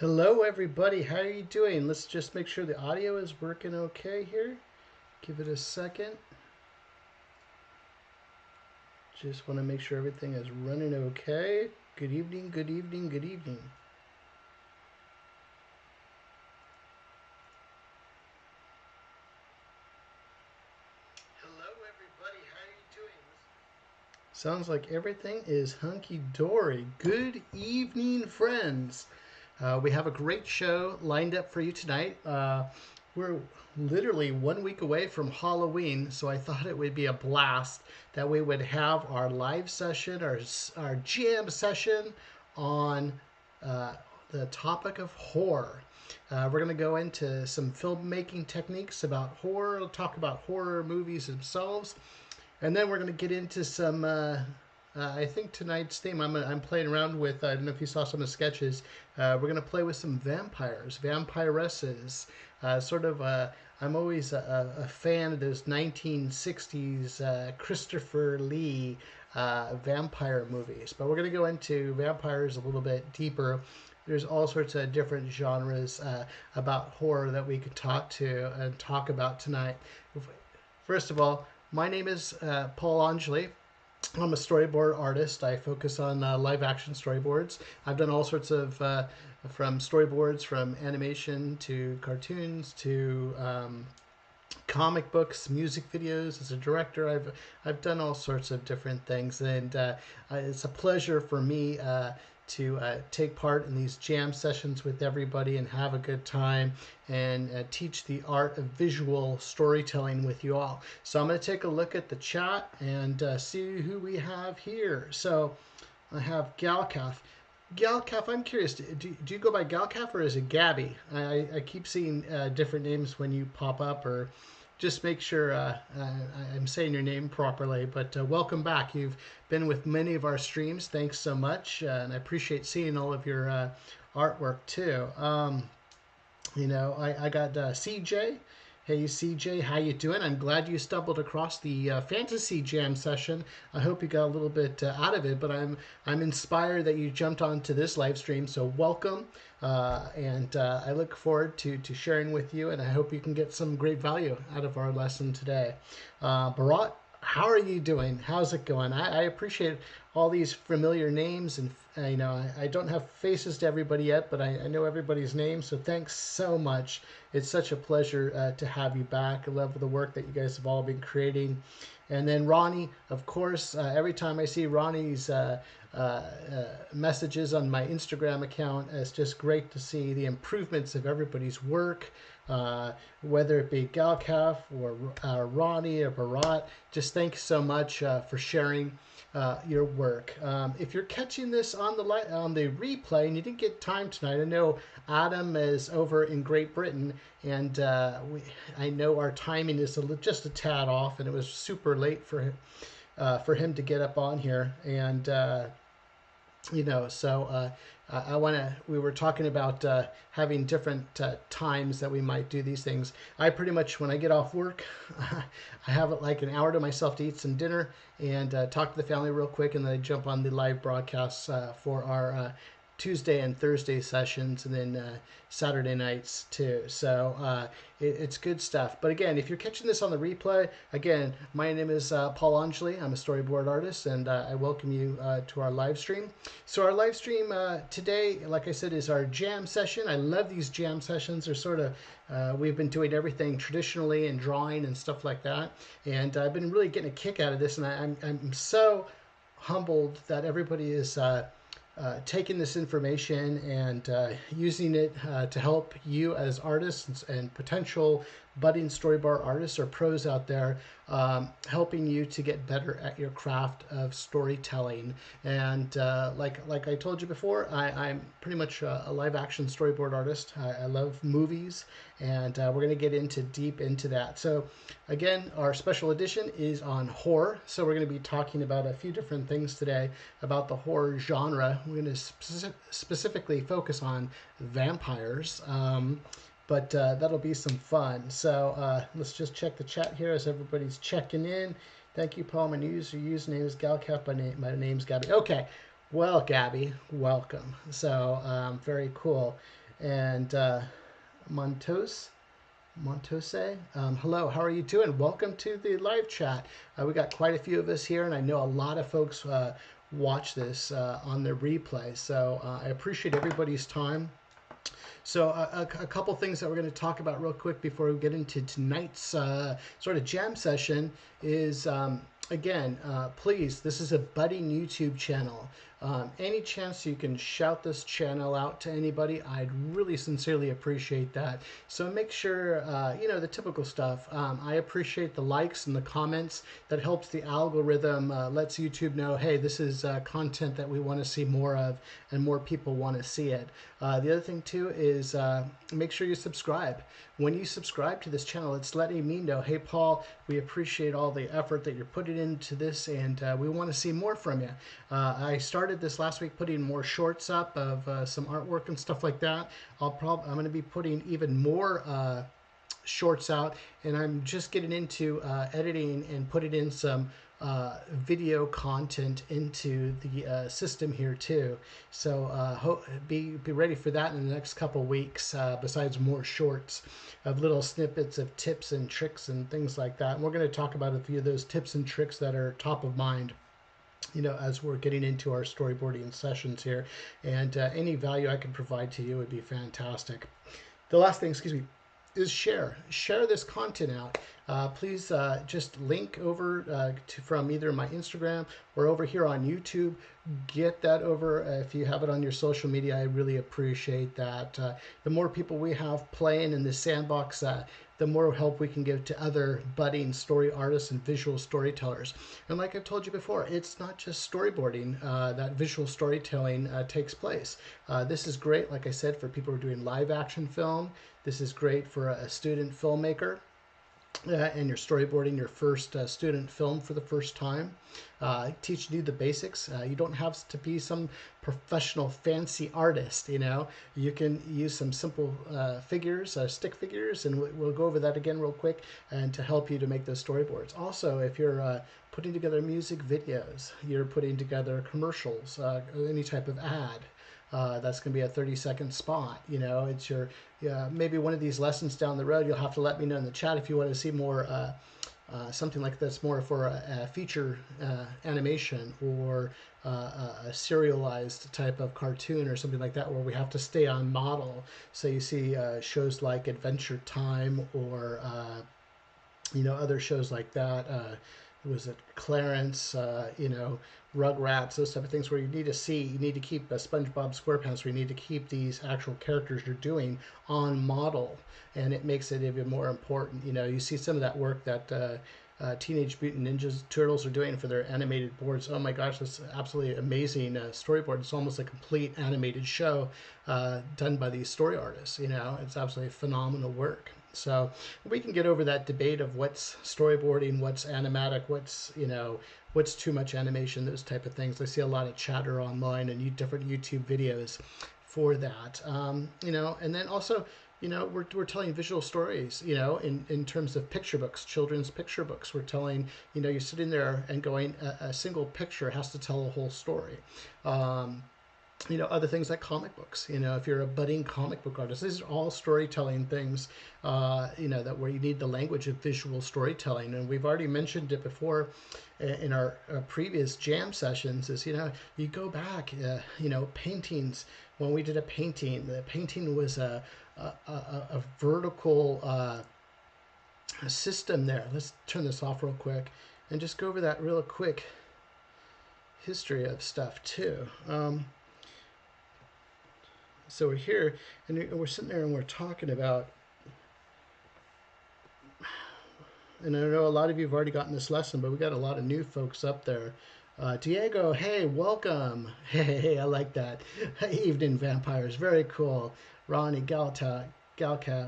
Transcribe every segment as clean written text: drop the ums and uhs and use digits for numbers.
Hello, everybody. How are you doing? Let's just make sure the audio is working okay here. Give it a second. Just want to make sure everything is running okay. Good evening, good evening, good evening. Hello, everybody. How are you doing? Sounds like everything is hunky-dory. Good evening, friends. We have a great show lined up for you tonight. We're literally 1 week away from Halloween, so I thought it would be a blast that we would have our live session, our jam session on uh, the topic of horror. We're going to go into some filmmaking techniques about horror, talk about horror movies themselves, and then we're going to get into some. I think tonight's theme, I'm playing around with, I don't know if you saw some of the sketches, we're going to play with some vampires, vampiresses. I'm always a fan of those 1960s Christopher Lee vampire movies. But we're going to go into vampires a little bit deeper. There's all sorts of different genres about horror that we could talk about tonight. First of all, my name is Paul Angeli. I'm a storyboard artist. I focus on live action storyboards. I've done all sorts of from storyboards, from animation to cartoons to comic books, music videos. As a director, I've done all sorts of different things, and it's a pleasure for me to take part in these jam sessions with everybody and have a good time and teach the art of visual storytelling with you all. So I'm going to take a look at the chat and see who we have here. So I have Galcaf. Galcaf, I'm curious, do you go by Galcaf or is it Gabby? I keep seeing different names when you pop up, or just make sure I'm saying your name properly. But welcome back. You've been with many of our streams. Thanks so much, and I appreciate seeing all of your artwork too. I got CJ. Hey CJ, how you doing? I'm glad you stumbled across the fantasy jam session. I hope you got a little bit out of it, but I'm inspired that you jumped onto this live stream. So welcome, and I look forward to sharing with you, and I hope you can get some great value out of our lesson today. Bharat, how are you doing? How's it going? I appreciate all these familiar names, and I don't have faces to everybody yet, but I know everybody's names. So thanks so much. It's such a pleasure to have you back. I love the work that you guys have all been creating. And then Ronnie, of course, every time I see Ronnie's messages on my Instagram account, it's just great to see the improvements of everybody's work. Whether it be Galcaf or Ronnie or Bharat, just thanks so much for sharing your work. If you're catching this on the replay and you didn't get time tonight, I know Adam is over in Great Britain, and I know our timing is just a tad off, and it was super late for him to get up on here, and we were talking about having different times that we might do these things. I pretty much, when I get off work, I have like an hour to myself to eat some dinner and talk to the family real quick, and then I jump on the live broadcasts for our Tuesday and Thursday sessions, and then Saturday nights too. So it's good stuff. But again, if you're catching this on the replay, again, my name is Paul Angeli. I'm a storyboard artist, and I welcome you to our live stream. So our live stream today, like I said, is our jam session. I love these jam sessions. They're sort of, we've been doing everything traditionally and drawing and stuff like that. And I've been really getting a kick out of this, and I'm so humbled that everybody is taking this information and using it to help you as artists and potential budding storyboard artists or pros out there, helping you to get better at your craft of storytelling. And like I told you before, I'm pretty much a live action storyboard artist. I love movies, and we're going to get deep into that. So again, our special edition is on horror. So we're going to be talking about a few different things today about the horror genre. We're going to specifically focus on vampires. But that'll be some fun. So let's just check the chat here as everybody's checking in. Thank you, Paul. My username is Galcap. My name's Gabby. Okay. Well, Gabby, welcome. So very cool. And Montose, hello. How are you doing? Welcome to the live chat. We got quite a few of us here, and I know a lot of folks watch this on the replay. So I appreciate everybody's time. So a couple things that we're going to talk about real quick before we get into tonight's sort of jam session is, again, please, this is a budding YouTube channel. Any chance you can shout this channel out to anybody, I'd really sincerely appreciate that. So make sure, the typical stuff. I appreciate the likes and the comments. That helps the algorithm, lets YouTube know, hey, this is content that we want to see more of and more people want to see it. The other thing too is make sure you subscribe. When you subscribe to this channel, it's letting me know, hey, Paul, we appreciate all the effort that you're putting into this, and we want to see more from you. I started this last week putting more shorts up of some artwork and stuff like that. I'm going to be putting even more shorts out, and I'm just getting into editing and putting in some video content into the system here too. So be ready for that in the next couple weeks, besides more shorts of little snippets of tips and tricks and things like that. And we're going to talk about a few of those tips and tricks that are top of mind, as we're getting into our storyboarding sessions here. And any value I can provide to you would be fantastic. The last thing, is share this content out. Please just link over from either my Instagram or over here on YouTube. Get that over if you have it on your social media. I really appreciate that. The more people we have playing in this sandbox, the more help we can give to other budding story artists and visual storytellers. And like I've told you before, it's not just storyboarding that visual storytelling takes place. This is great, like I said, for people who are doing live action film. This is great for a student filmmaker. And you're storyboarding your first student film for the first time. Teach you the basics. You don't have to be some professional fancy artist, You can use some simple figures, stick figures, and we'll go over that again real quick, and to help you to make those storyboards. Also, if you're putting together music videos, you're putting together commercials, any type of ad, that's going to be a 30-second spot. It's your maybe one of these lessons down the road. You'll have to let me know in the chat if you want to see more something like this, more for a feature animation or a serialized type of cartoon or something like that, where we have to stay on model. So you see shows like Adventure Time or other shows like that. Was it Clarence, Rugrats, those type of things, where you need to keep SpongeBob SquarePants, where you need to keep these actual characters you're doing on model, and it makes it even more important. You see some of that work that Teenage Mutant Ninja Turtles are doing for their animated boards. Oh my gosh, that's absolutely amazing storyboard. It's almost a complete animated show done by these story artists. It's absolutely phenomenal work. So we can get over that debate of what's storyboarding, what's animatic, what's too much animation, those type of things. I see a lot of chatter online and different YouTube videos for that. And then also, we're telling visual stories, in terms of picture books, children's picture books. We're telling, you're sitting there and going, a single picture has to tell a whole story. other things like comic books. If you're a budding comic book artist, these are all storytelling things, that where you need the language of visual storytelling. And we've already mentioned it before in our previous jam sessions is, you go back, paintings. When we did a painting, the painting was a vertical system there. Let's turn this off real quick and just go over that real quick history of stuff too. So we're here, and we're sitting there, and we're talking about, and I know a lot of you have already gotten this lesson, but we got a lot of new folks up there. Diego, hey, welcome. Hey, I like that. Evening Vampires, very cool. Ronnie, Galka,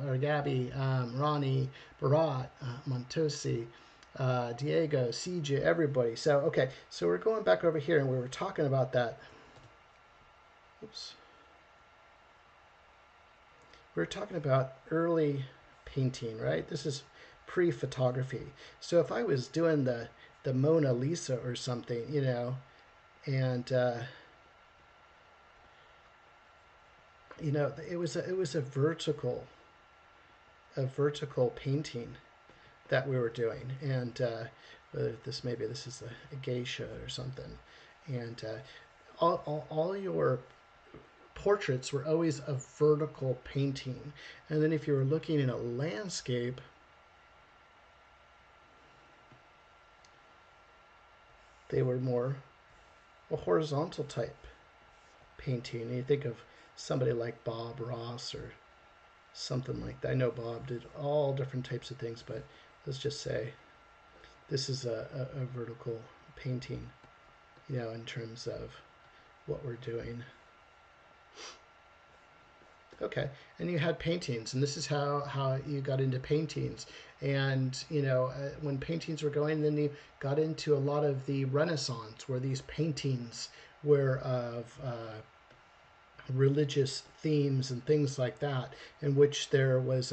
or Gabby, Ronnie, Barat, Montosi, Diego, CJ, everybody. So, okay, so we're going back over here, and we were talking about that. Oops. We're talking about early painting, right? This is pre-photography. So if I was doing the Mona Lisa or something, and it was a vertical painting that we were doing, and maybe this is a geisha or something, and all your portraits were always a vertical painting. And then if you were looking in a landscape, they were more a horizontal type painting. And you think of somebody like Bob Ross or something like that. I know Bob did all different types of things, but let's just say this is a vertical painting, in terms of what we're doing. Okay, and you had paintings, and this is how you got into paintings. And when paintings were going, then you got into a lot of the Renaissance, where these paintings were of religious themes and things like that, in which there was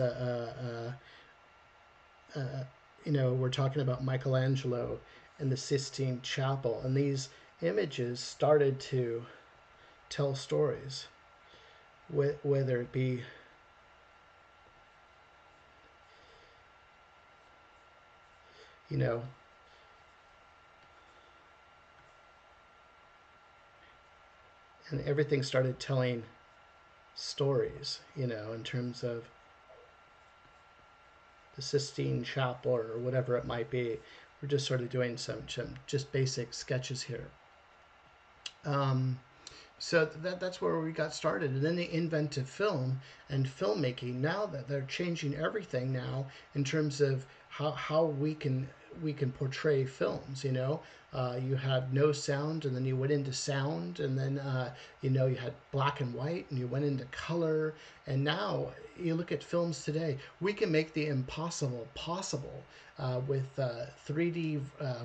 we're talking about Michelangelo and the Sistine Chapel, and these images started to tell stories. Whether it be and everything started telling stories, in terms of the Sistine Chapel or whatever it might be. We're just sort of doing some just basic sketches here. So that's where we got started. And then they invented film and filmmaking. Now that they're changing everything now in terms of how we can portray films. You had no sound, and then you went into sound, and then you had black and white, and you went into color. And now you look at films today, we can make the impossible possible with 3D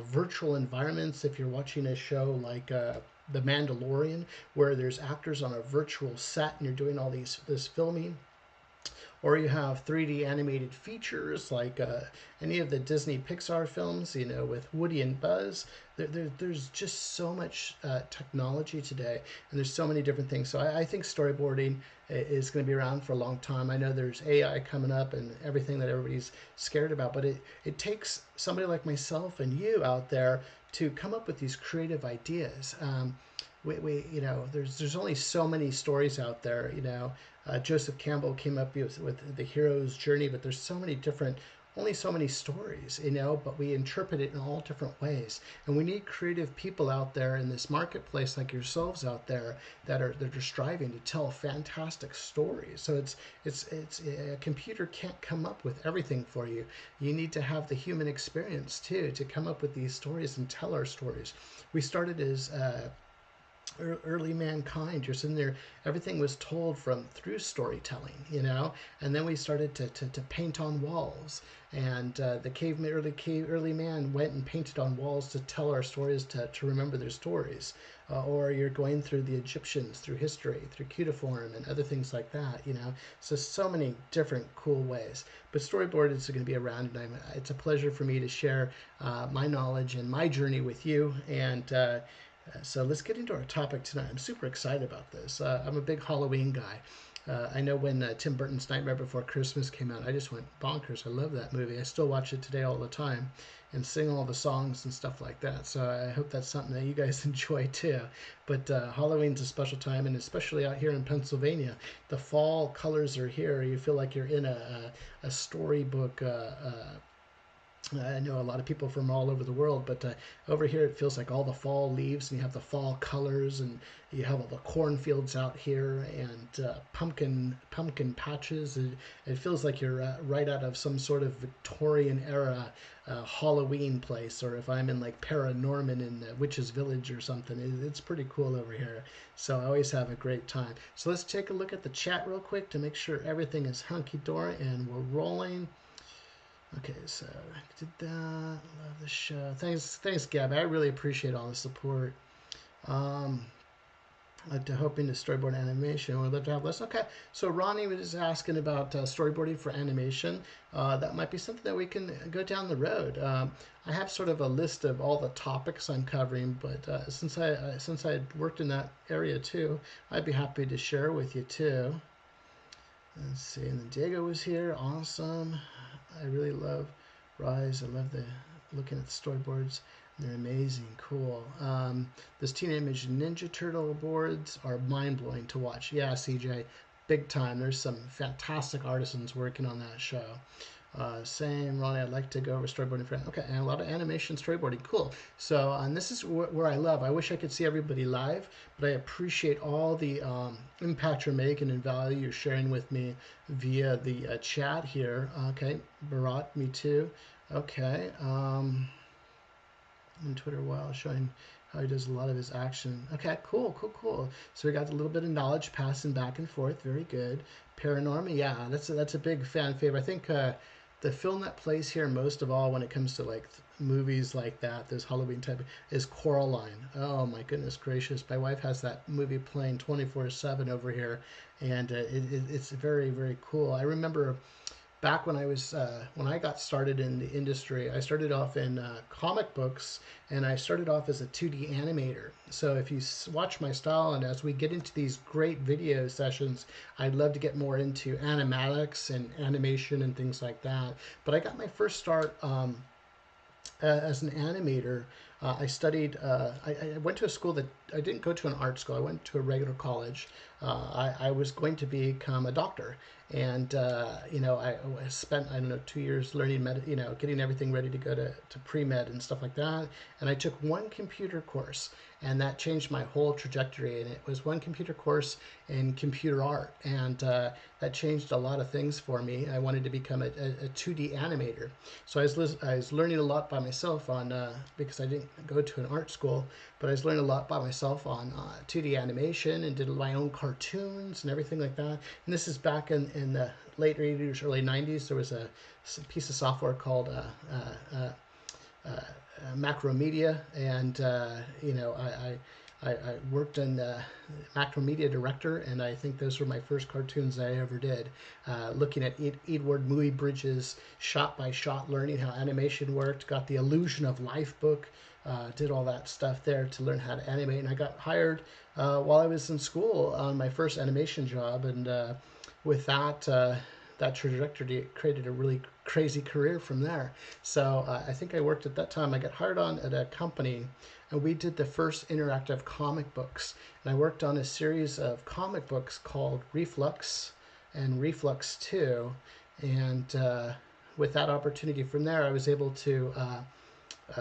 virtual environments. If you're watching a show like The Mandalorian, where there's actors on a virtual set and you're doing all this filming, or you have 3D animated features like any of the Disney Pixar films, with Woody and Buzz. There's just so much technology today, and there's so many different things. So I think storyboarding is going to be around for a long time. I know there's AI coming up and everything that everybody's scared about, but it takes somebody like myself and you out there to come up with these creative ideas. There's only so many stories out there. Joseph Campbell came up with the hero's journey, but there's only so many stories, but we interpret it in all different ways. And we need creative people out there in this marketplace, like yourselves out there, that are striving to tell fantastic stories. So it's a computer can't come up with everything for you. You need to have the human experience too to come up with these stories and tell our stories. We started as early mankind. You're sitting there, everything was told through storytelling, and then we started to paint on walls, and the early man went and painted on walls to tell our stories, to remember their stories. Or you're going through the Egyptians, through history, through cuneiform and other things like that, so many different cool ways. But storyboard is going to be around, and it's a pleasure for me to share my knowledge and my journey with you. And So let's get into our topic tonight. I'm super excited about this. I'm a big Halloween guy. I know when Tim Burton's Nightmare Before Christmas came out, I just went bonkers. I love that movie. I still watch it today all the time and sing all the songs and stuff like that. So I hope that's something that you guys enjoy too. But Halloween's a special time, and especially out here in Pennsylvania, the fall colors are here. You feel like you're in a storybook. I know a lot of people from all over the world, but over here it feels like all the fall leaves, and you have the fall colors, and you have all the cornfields out here, and pumpkin patches. It feels like you're right out of some sort of Victorian era Halloween place, or if I'm in like Paranorman in the Witch's Village or something. It's pretty cool over here. So I always have a great time. So let's take a look at the chat real quick to make sure everything is hunky-dory, and we're rolling. Okay, so I did that. Love the show. Thanks, Gab. I really appreciate all the support. Like to hoping to storyboard animation. We'd love to have less. Okay, so Ronnie was asking about storyboarding for animation. That might be something that we can go down the road. I have sort of a list of all the topics I'm covering, but since I worked in that area too, I'd be happy to share with you too. Let's see, and then Diego was here. Awesome. I really love Rise. I love looking at the storyboards. They're amazing, cool. Those Teenage Ninja Turtle boards are mind-blowing to watch. Yeah, CJ, big time. There's some fantastic artisans working on that show. Same, Ronnie, I'd like to go over storyboarding for, okay, and a lot of animation storyboarding, cool. So, and this is where I love. I wish I could see everybody live, but I appreciate all the impact you're making and value you're sharing with me via the chat here. Okay, Barat, me too. Okay, on Twitter while showing how he does a lot of his action. Okay, cool. So we got a little bit of knowledge passing back and forth. Very good. Paranormal, yeah, that's a big fan favorite. I think the film that plays here most of all when it comes to like movies like that, this Halloween type, is Coraline. Oh my goodness gracious. My wife has that movie playing 24/7 over here, and it's very, very cool. I remember back when I got started in the industry, I started off in comic books, and I started off as a 2D animator. So if you watch my style, and as we get into these great video sessions, I'd love to get more into animatics and animation and things like that. But I got my first start as an animator. I studied, I went to a school that, I didn't go to an art school, I went to a regular college. I was going to become a doctor. And, I spent, I don't know, 2 years learning, getting everything ready to go to pre-med and stuff like that. And I took one computer course, and that changed my whole trajectory. And it was one computer course in computer art. And that changed a lot of things for me. I wanted to become a 2D animator. So I was learning a lot by myself because I didn't go to an art school, but I was learning a lot by myself on 2D animation, and did my own cartoons and everything like that. And this is back in the late 80s, early 90s. There was a piece of software called Macromedia, and I worked in Macromedia Director, and I think those were my first cartoons I ever did, looking at Edward Muybridge's shot by shot, learning how animation worked, got the Illusion of Life book, did all that stuff there to learn how to animate, and I got hired while I was in school on my first animation job, and with that trajectory created a really crazy career from there. So I think I worked at that time. I got hired on at a company, and we did the first interactive comic books. And I worked on a series of comic books called Reflux and Reflux 2. And with that opportunity from there, I was able to,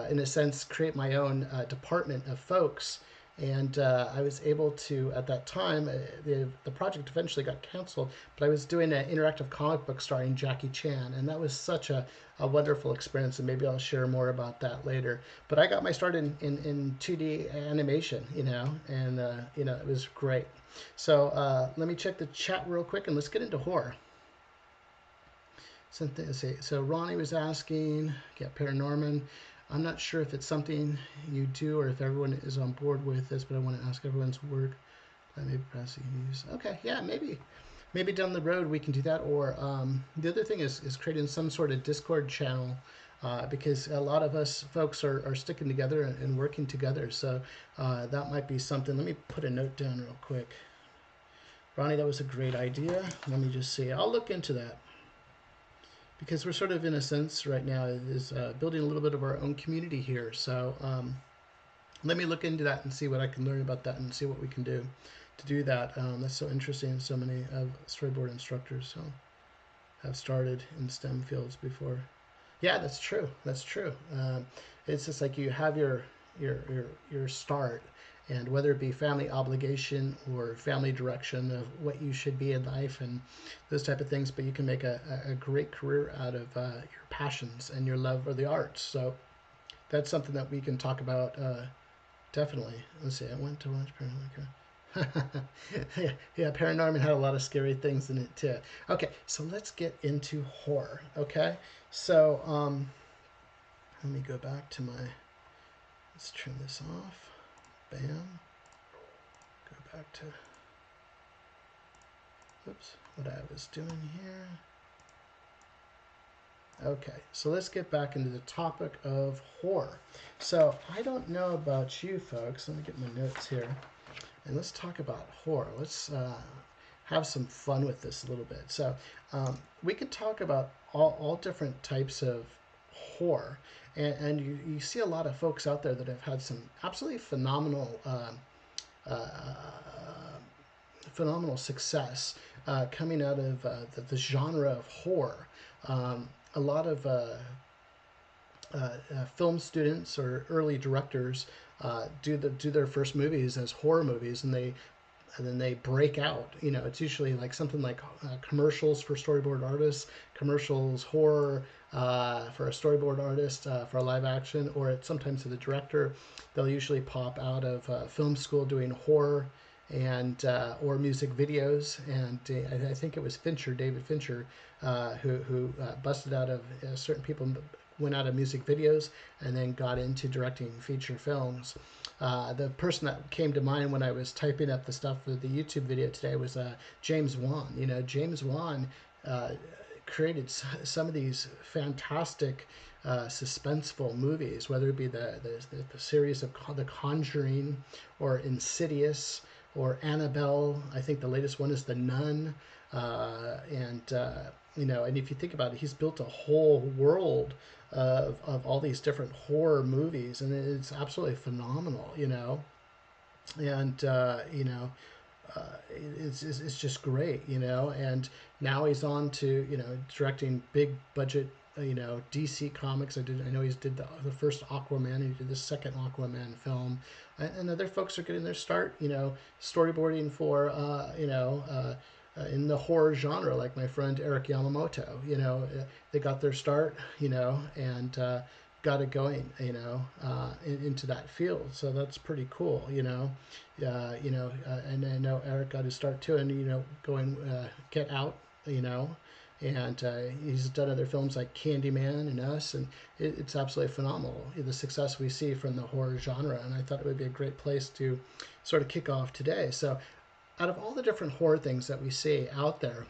in a sense, create my own department of folks. And I was able to, at that time, the project eventually got canceled, but I was doing an interactive comic book starring Jackie Chan, and that was such a wonderful experience, and maybe I'll share more about that later. But I got my start in 2D animation, and it was great. So let me check the chat real quick, and let's get into horror. So Ronnie was asking, Paranorman. I'm not sure if it's something you do or if everyone is on board with this, but I want to ask everyone's work. Maybe pressing use. Okay, yeah, maybe down the road we can do that. Or the other thing is creating some sort of Discord channel because a lot of us folks are sticking together and working together. So that might be something. Let me put a note down real quick. Ronnie, that was a great idea. Let me just see. I'll look into that because we're sort of, in a sense, right now is building a little bit of our own community here. So let me look into that and see what I can learn about that and see what we can do to do that. That's so interesting. So many storyboard instructors have started in STEM fields before. Yeah, that's true. That's true. It's just like you have your start, and whether it be family obligation or family direction of what you should be in life and those type of things, but you can make a great career out of your passions and your love for the arts. So that's something that we can talk about definitely. Let's see. I went to watch Paranormal. Yeah, Paranorman had a lot of scary things in it too. Okay, so let's get into horror. Okay, so let me go back to my. Let's turn this off. Bam. Go back to. Oops, what I was doing here. Okay, so let's get back into the topic of horror. So I don't know about you folks. Let me get my notes here. And let's talk about horror. Let's have some fun with this a little bit. So we can talk about all different types of horror. And you see a lot of folks out there that have had some absolutely phenomenal phenomenal success coming out of the genre of horror. A lot of film students or early directors do their first movies as horror movies, and then they break out. You know, it's usually like something like commercials for storyboard artists, commercials, horror for a storyboard artist for a live action, or it's sometimes to the director. They'll usually pop out of film school doing horror and or music videos. And I think it was David Fincher, who busted out of certain people. Went out of music videos and then got into directing feature films. The person that came to mind when I was typing up the stuff for the YouTube video today was James Wan. You know, James Wan created some of these fantastic suspenseful movies, whether it be the series of The Conjuring or Insidious or Annabelle. I think the latest one is The Nun. You know, and if you think about it, he's built a whole world of all these different horror movies, and it's absolutely phenomenal, you know. And you know, it's just great, you know. And now he's on to, you know, directing big budget, you know, DC comics. I know he's did the first Aquaman. He did the second Aquaman film, and other folks are getting their start, you know, storyboarding for you know. In the horror genre, like my friend Eric Yamamoto, you know, they got their start, you know, and got it going, you know, into that field. So that's pretty cool, you know. You know, and I know Eric got his start too, and you know, going Get Out, you know, and he's done other films like Candyman and Us, and it's absolutely phenomenal, the success we see from the horror genre. And I thought it would be a great place to sort of kick off today. So out of all the different horror things that we see out there,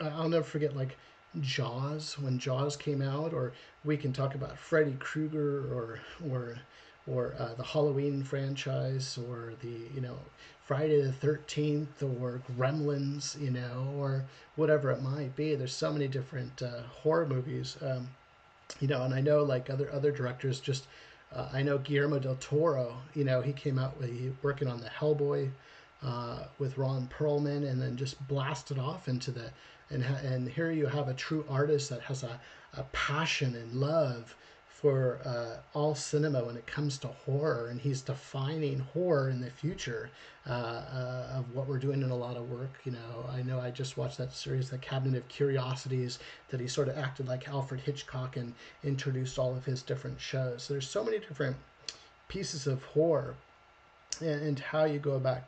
I'll never forget like Jaws, when Jaws came out, or we can talk about Freddy Krueger or the Halloween franchise, or the, you know, Friday the 13th, or Gremlins, you know, or whatever it might be. There's so many different horror movies, you know, and I know like other directors just. I know Guillermo del Toro, you know, he came out with working on the Hellboy with Ron Perlman, and then just blasted off into the and here you have a true artist that has a passion and love for all cinema when it comes to horror, and he's defining horror in the future of what we're doing in a lot of work. You know I just watched that series, The Cabinet of Curiosities, that he sort of acted like Alfred Hitchcock and introduced all of his different shows. So there's so many different pieces of horror and how you go about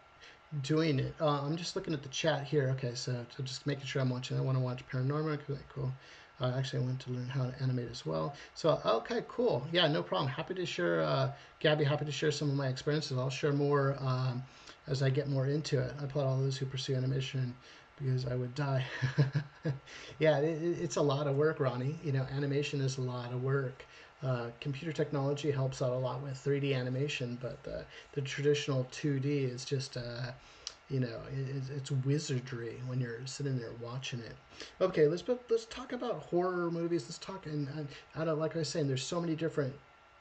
doing it. I'm just looking at the chat here. Okay, so just making sure I'm watching. I want to watch Paranormal. Okay, cool. Actually, I want to learn how to animate as well. So, okay, cool. Yeah, no problem. Happy to share, Gabby, happy to share some of my experiences. I'll share more as I get more into it. I applaud all those who pursue animation because I would die. Yeah, it's a lot of work, Ronnie. You know, animation is a lot of work. Computer technology helps out a lot with 3D animation, but the traditional 2D is just, you know, it's wizardry when you're sitting there watching it. Okay, let's talk about horror movies. Let's talk, and I don't, like I was saying, there's so many different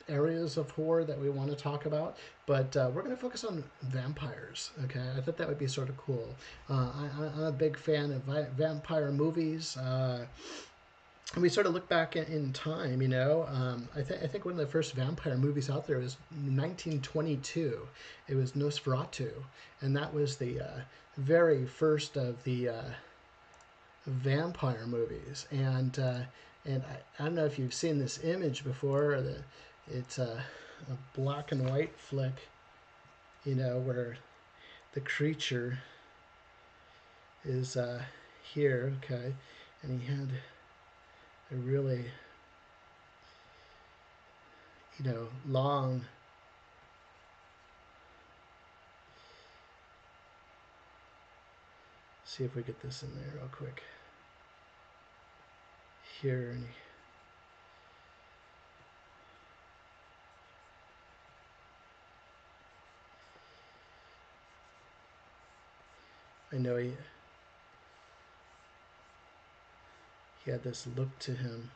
areas of horror that we want to talk about, but we're going to focus on vampires. Okay, I thought that would be sort of cool. I'm a big fan of vampire movies. And we sort of look back in time, you know. I think one of the first vampire movies out there was 1922. It was Nosferatu, and that was the very first of the vampire movies. And I don't know if you've seen this image before. It's a black and white flick, you know, where the creature is here, okay, and he had a really, you know, long see if we get this in there real quick here, and I know he had this look to him.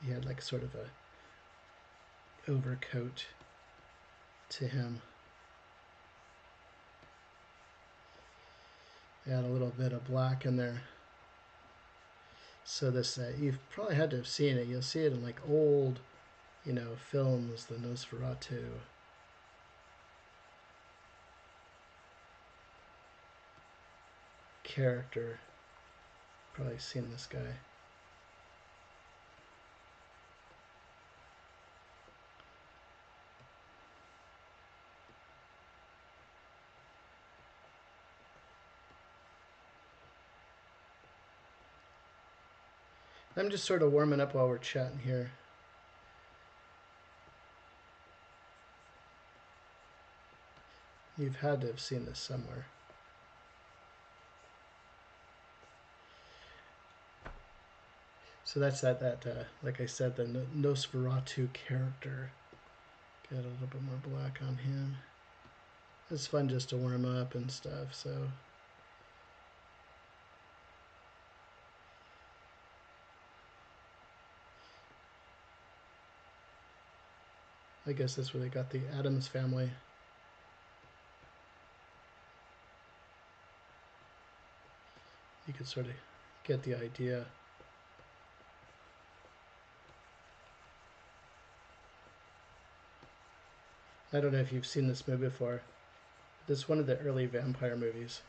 He had like sort of a overcoat to him. Add a little bit of black in there. So this, you've probably had to have seen it. You'll see it in like old, you know, films, the Nosferatu. Character. Probably seen this guy. I'm just sort of warming up while we're chatting here. You've had to have seen this somewhere. So that's that like I said, the Nosferatu character. Get a little bit more black on him. It's fun just to warm up and stuff, so. I guess that's where they got the Addams family. You could sort of get the idea. I don't know if you've seen this movie before. This is one of the early vampire movies.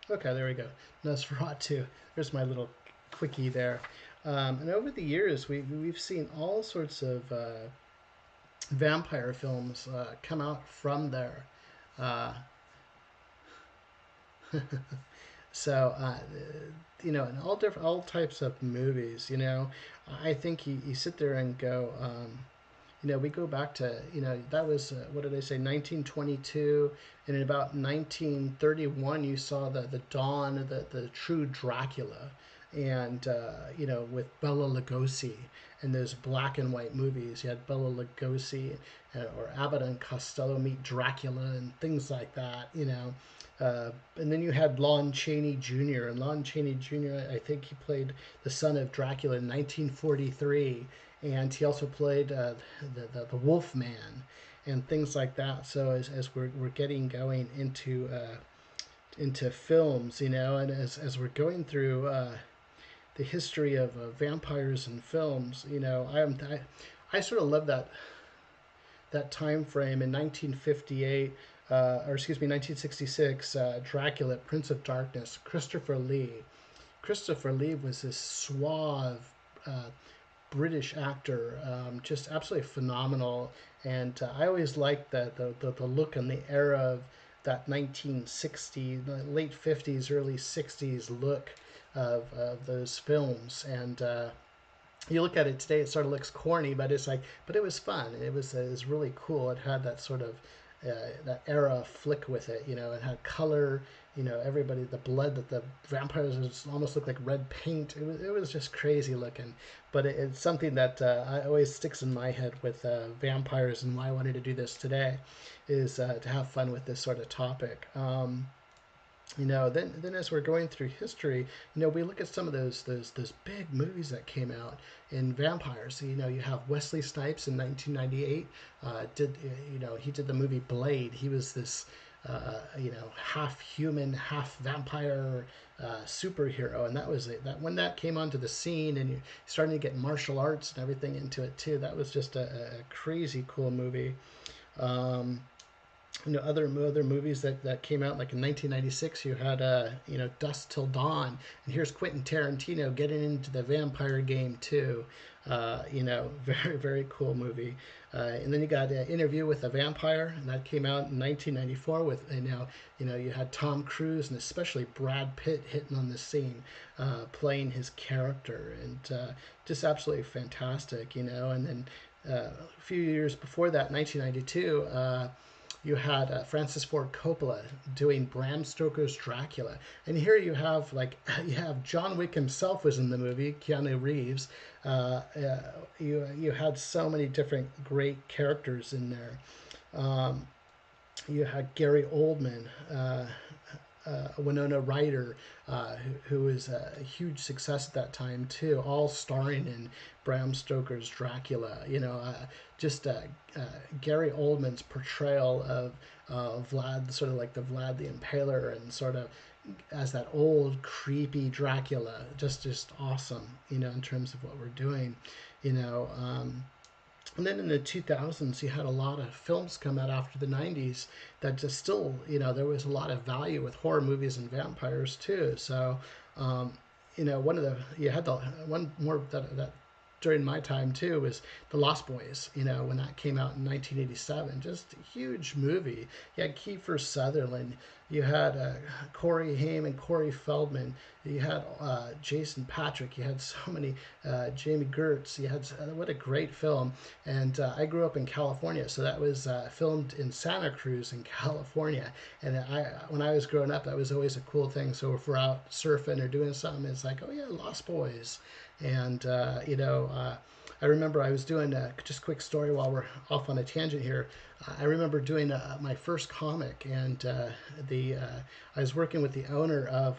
Okay, there we go. Nosferatu. There's my little quickie there. And over the years, we've seen all sorts of vampire films come out from there. Uh, so, you know, in all types of movies, you know, I think you sit there and go, you know, we go back to, you know, that was, what did I say, 1922, and in about 1931, you saw the dawn of the true Dracula, and, you know, with Bela Lugosi, and those black and white movies. You had Bela Lugosi or Abbott and Costello meet Dracula and things like that, you know. And then you had Lon Chaney Jr. And Lon Chaney Jr., I think he played the son of Dracula in 1943. And he also played the Wolf Man and things like that. So as we're getting going into films, you know, and as we're going through the history of vampires and films, you know, I sort of love that time frame in 1958. Or excuse me, 1966, Dracula, Prince of Darkness, Christopher Lee. Christopher Lee was this suave British actor, just absolutely phenomenal. And I always liked the look and the era of that 1960, late 50s, early 60s look of those films. And you look at it today, it sort of looks corny, but it's like, but it was fun. It was really cool. It had that sort of that era flick with it. You know, it had color. You know, everybody, the blood that the vampires was almost looked like red paint. It was just crazy looking. But it's something that I always sticks in my head with vampires, and why I wanted to do this today is to have fun with this sort of topic. You know, then as we're going through history, you know, we look at some of those big movies that came out in vampires. You know, you have Wesley Snipes in 1998. You know, he did the movie Blade. He was this you know, half human, half vampire superhero, and that was it. That when that came onto the scene, and you're starting to get martial arts and everything into it too, that was just a crazy cool movie. Um, you know, other movies that came out, like in 1996, you had you know, Dusk Till Dawn, and here's Quentin Tarantino getting into the vampire game too. You know, very cool movie. And then you got Interview with a Vampire, and that came out in 1994 with, you know, you had Tom Cruise and especially Brad Pitt hitting on the scene, playing his character, and just absolutely fantastic, you know. And then a few years before that, 1992, you had Francis Ford Coppola doing Bram Stoker's Dracula, and here you have, like, you have John Wick himself was in the movie, Keanu Reeves. You had so many different great characters in there. Um, you had Gary Oldman, Winona Ryder, who was a huge success at that time too, all starring in Bram Stoker's Dracula. You know, just Gary Oldman's portrayal of Vlad, sort of like the Vlad the Impaler, and sort of as that old creepy Dracula, just awesome. You know, in terms of what we're doing. You know. And then in the 2000s, you had a lot of films come out after the 90s that just still, you know, there was a lot of value with horror movies and vampires too. So, you know, you had the one more that during my time too was The Lost Boys, you know, when that came out in 1987. Just a huge movie. You had Kiefer Sutherland, you had Corey Haim and Corey Feldman, you had Jason Patrick, you had so many, Jamie Gertz, you had, what a great film. And I grew up in California, so that was filmed in Santa Cruz in California. And when I was growing up, that was always a cool thing. So if we're out surfing or doing something, it's like, oh yeah, Lost Boys. And, you know, I remember I was doing just a quick story while we're off on a tangent here. I remember doing my first comic, and I was working with the owner of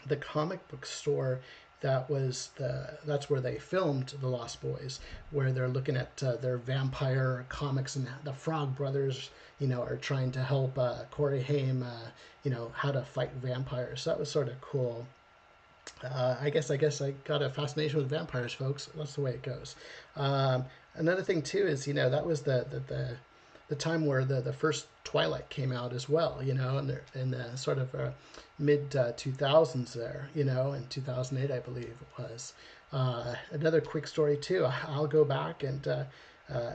the comic book store that's where they filmed The Lost Boys, where they're looking at their vampire comics, and the Frog Brothers, you know, are trying to help Corey Haim, you know, how to fight vampires. So that was sort of cool. I guess I got a fascination with vampires, folks. That's the way it goes. Another thing too is, you know, that was the time where the first Twilight came out as well. You know, in the sort of mid 2000s there. You know, in 2008, I believe it was. Another quick story too. I'll go back, and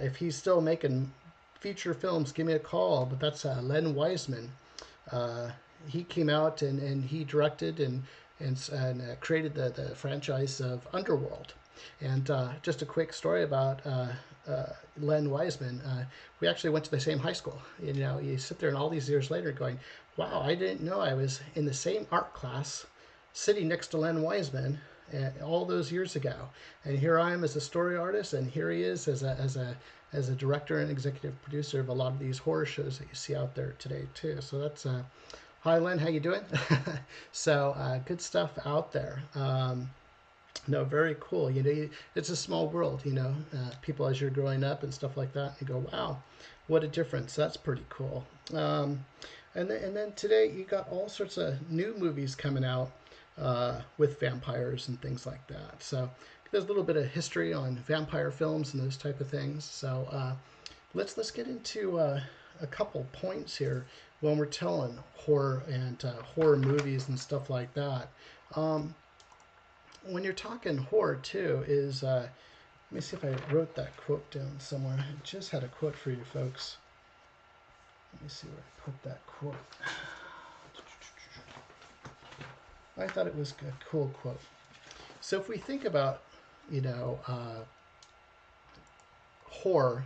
if he's still making feature films, give me a call. But that's Len Wiseman. He came out, and he directed and created the franchise of Underworld. And just a quick story about Len Wiseman. We actually went to the same high school. You know, you sit there and all these years later going, wow, I didn't know I was in the same art class sitting next to Len Wiseman all those years ago. And here I am as a story artist, and here he is as a director and executive producer of a lot of these horror shows that you see out there today too. So that's hi, Len. How you doing? So good stuff out there. No, very cool. You know, it's a small world. You know, people as you're growing up and stuff like that, you go, wow, what a difference. That's pretty cool. And then today you got all sorts of new movies coming out with vampires and things like that. So there's a little bit of history on vampire films and those type of things. So let's get into a couple points here when we're telling horror and horror movies and stuff like that. When you're talking horror too, is let me see if I wrote that quote down somewhere. I just had a quote for you folks. Let me see where I put that quote. I thought it was a cool quote. So if we think about you know, horror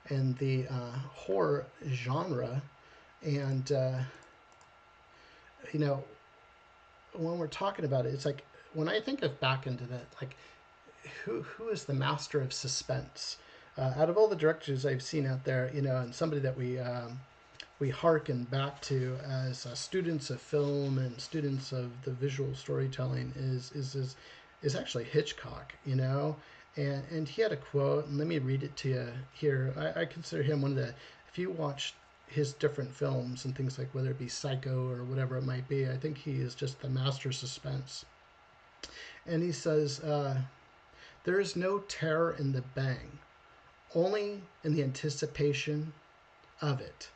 and the horror genre. And, you know, when we're talking about it, it's like when I think of back into that, like who is the master of suspense? Out of all the directors I've seen out there, you know, and somebody that we hearken back to as students of film and students of the visual storytelling is actually Hitchcock, you know, and he had a quote, and let me read it to you here. I consider him one of the, if you watch his different films and things like whether it be Psycho or whatever it might be, I think he is just the master of suspense. And he says, "There is no terror in the bang, only in the anticipation of it."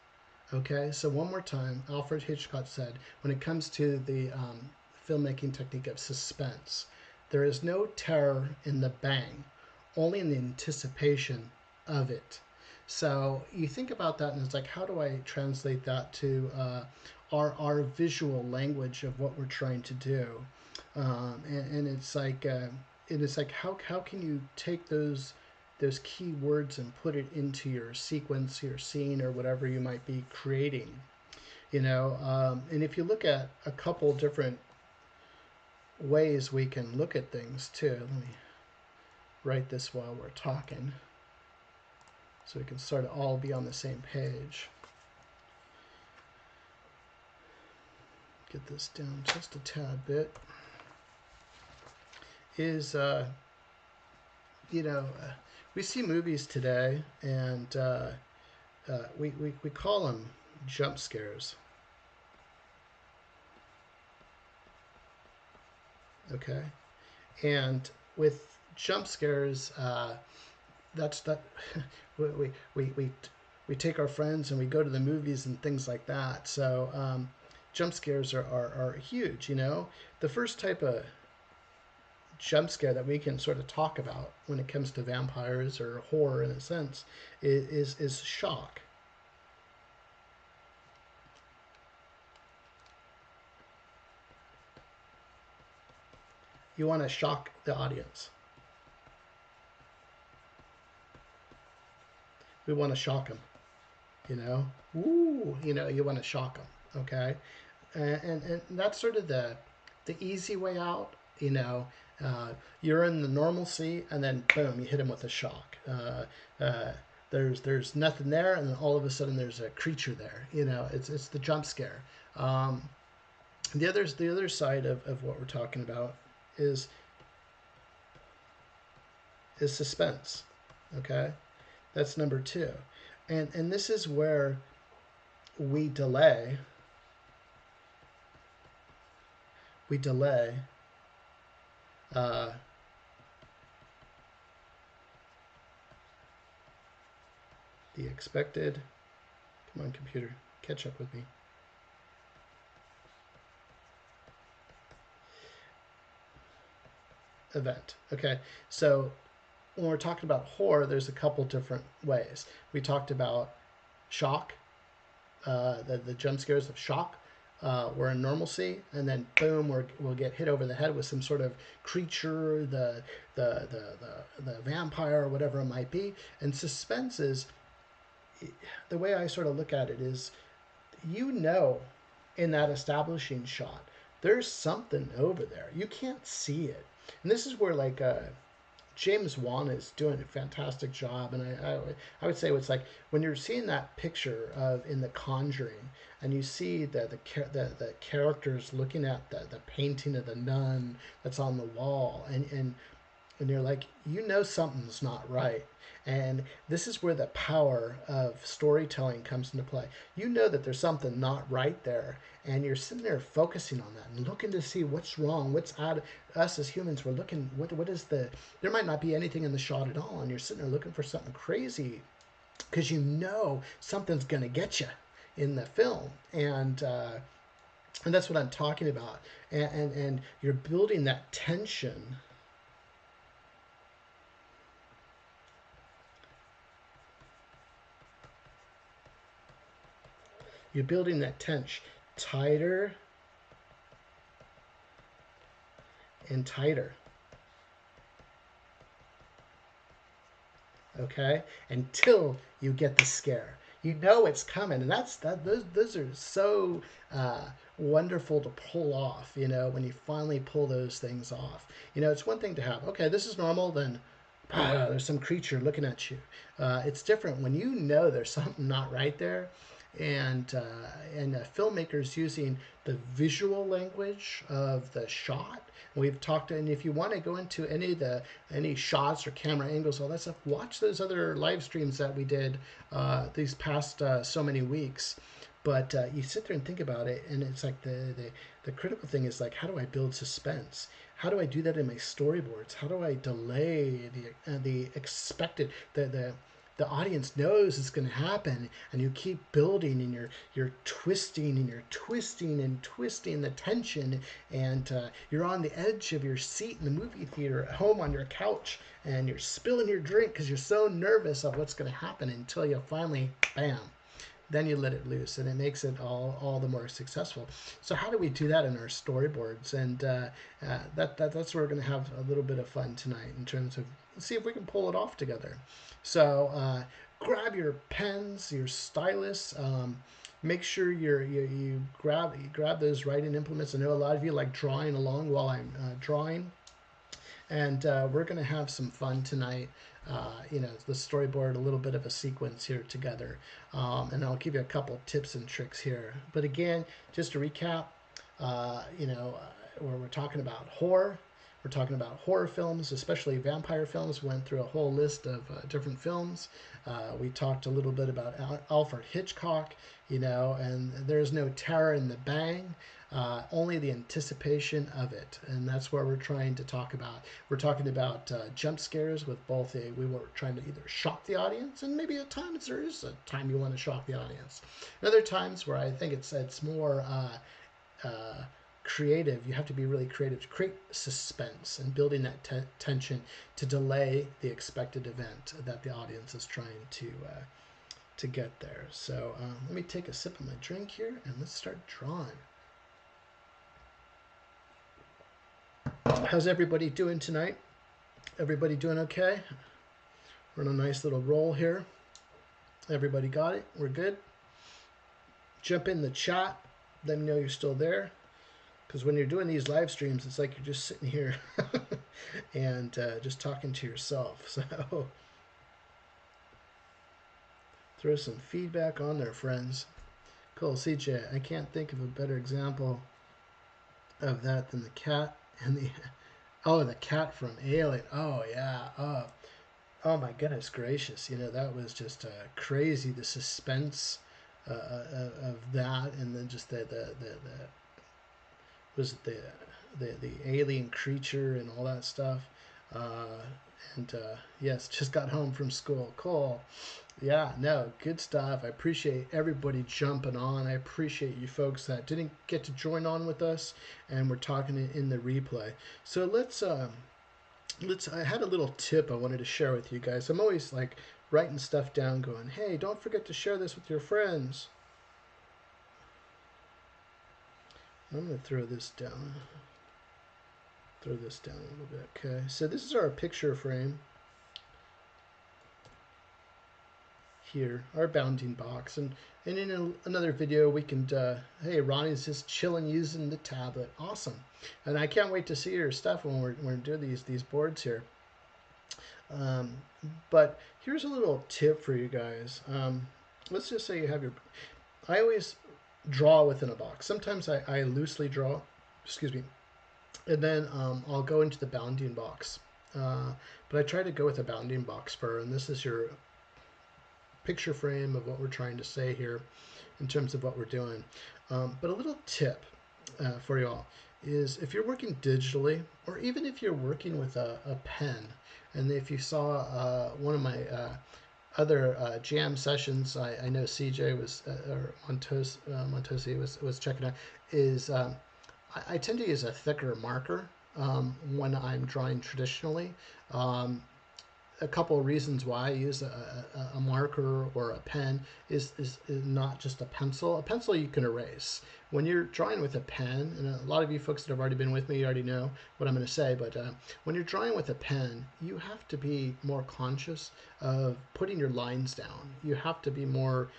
Okay, so one more time, Alfred Hitchcock said, when it comes to the filmmaking technique of suspense, there is no terror in the bang, only in the anticipation of it. So you think about that, and it's like, how do I translate that to our visual language of what we're trying to do? And it's like how can you take those key words and put it into your sequence, your scene, or whatever you might be creating, you know. And if you look at a couple different ways we can look at things too, let me write this while we're talking so we can sort of all be on the same page. Get this down just a tad bit. Is you know, we see movies today, and we call them jump scares. Okay, and with jump scares, that's that. we, we we we we take our friends and we go to the movies and things like that. So jump scares are huge. You know, the first type of jump scare that we can sort of talk about when it comes to vampires or horror in a sense is shock. You want to shock the audience. We want to shock them, you know. Ooh, you know, you want to shock them. Okay, and that's sort of the easy way out. You know, you're in the normalcy, and then boom, you hit them with a shock. There's nothing there, and then all of a sudden there's a creature there. You know, it's the jump scare. The other side of what we're talking about is suspense. Okay, that's number two, and this is where we delay we delay uh, the expected. Come on, computer, catch up with me. Event. Okay, so when we're talking about horror, there's a couple different ways. We talked about shock, the jump scares of shock. We're in normalcy, and then boom, we'll get hit over the head with some sort of creature, the vampire, or whatever it might be. And suspense is, the way I sort of look at it is, you know, in that establishing shot, there's something over there. You can't see it, and this is where like James Wan is doing a fantastic job, and I would say it's like when you're seeing that picture of in the Conjuring, and you see the characters looking at the painting of the nun that's on the wall, and you're like, you know, something's not right. And this is where the power of storytelling comes into play. You know that there's something not right there, and you're sitting there focusing on that and looking to see what's wrong, what's out. Us as humans, we're looking. What is the? There might not be anything in the shot at all, and you're sitting there looking for something crazy because you know something's gonna get you in the film, and that's what I'm talking about. And you're building that tension. You're building that tension tighter and tighter. okay? Until you get the scare. You know it's coming, and those are so wonderful to pull off. When you finally pull those things off. It's one thing to have, okay, this is normal, then there's some creature looking at you. It's different when you know there's something not right there, and filmmakers using the visual language of the shot. We've talked, and if you want to go into any shots or camera angles, all that stuff, watch those other live streams that we did these past so many weeks. But you sit there and think about it, and it's like the critical thing is like, how do I build suspense? How do I do that in my storyboards? How do I delay the expected the audience knows it's going to happen, and you keep building, and you're twisting and you're twisting and twisting the tension, and you're on the edge of your seat in the movie theater at home on your couch, and you're spilling your drink because you're so nervous of what's going to happen until you finally, bam, then you let it loose, and it makes it all the more successful. So how do we do that in our storyboards? And that's where we're going to have a little bit of fun tonight in terms of see if we can pull it off together. So grab your pens, your stylus. Make sure you grab those writing implements. I know a lot of you like drawing along while I'm drawing. And we're going to have some fun tonight. The storyboard, a little bit of a sequence here together. And I'll give you a couple tips and tricks here. But again, just to recap, where we're talking about horror. We're talking about horror films, especially vampire films. Went through a whole list of different films. We talked a little bit about Alfred Hitchcock, and there's no terror in the bang. Only the anticipation of it, and that's what we're trying to talk about. We're talking about jump scares with both we were trying to either shock the audience, and maybe at times there is a time you want to shock the audience. And other times where I think it's more creative. You have to be really creative to create suspense and building that tension to delay the expected event that the audience is trying to get there. So let me take a sip of my drink here, and let's start drawing. How's everybody doing tonight? Everybody doing okay? We're on a nice little roll here. Everybody got it? We're good? Jump in the chat. Let me know you're still there. Because when you're doing these live streams, it's like you're just sitting here and just talking to yourself. So throw some feedback on there, friends. Cool, CJ. I can't think of a better example of that than the cat and the cat from Alien. Oh yeah. Oh my goodness gracious. That was just crazy. The suspense of that, and then just the alien creature and all that stuff. Yes, just got home from school. Cool. Yeah, no, good stuff. I appreciate everybody jumping on. I appreciate you folks that didn't get to join on with us, and we're talking in the replay. So let's I had a little tip I wanted to share with you guys. I'm always like writing stuff down going, hey, don't forget to share this with your friends. I'm going to throw this down. Throw this down a little bit. Okay, so this is our picture frame. Here, our bounding box, and in another video we can hey, Ronnie's just chilling using the tablet. Awesome. And I can't wait to see your stuff when we're doing these boards here. But here's a little tip for you guys. Let's just say you have your, I always draw within a box. Sometimes I loosely draw, excuse me, and then I'll go into the bounding box. But I try to go with a bounding box first, and this is your picture frame of what we're trying to say here in terms of what we're doing. But a little tip for y'all is if you're working digitally, or even if you're working with a pen, and if you saw one of my other jam sessions, I know CJ was, or Montosi was checking out, is I tend to use a thicker marker when I'm drawing traditionally. a couple of reasons why I use a marker or a pen is not just a pencil. A pencil you can erase. When you're drawing with a pen, and a lot of you folks that have already been with me, you already know what I'm going to say, but when you're drawing with a pen, you have to be more conscious of putting your lines down. You have to be more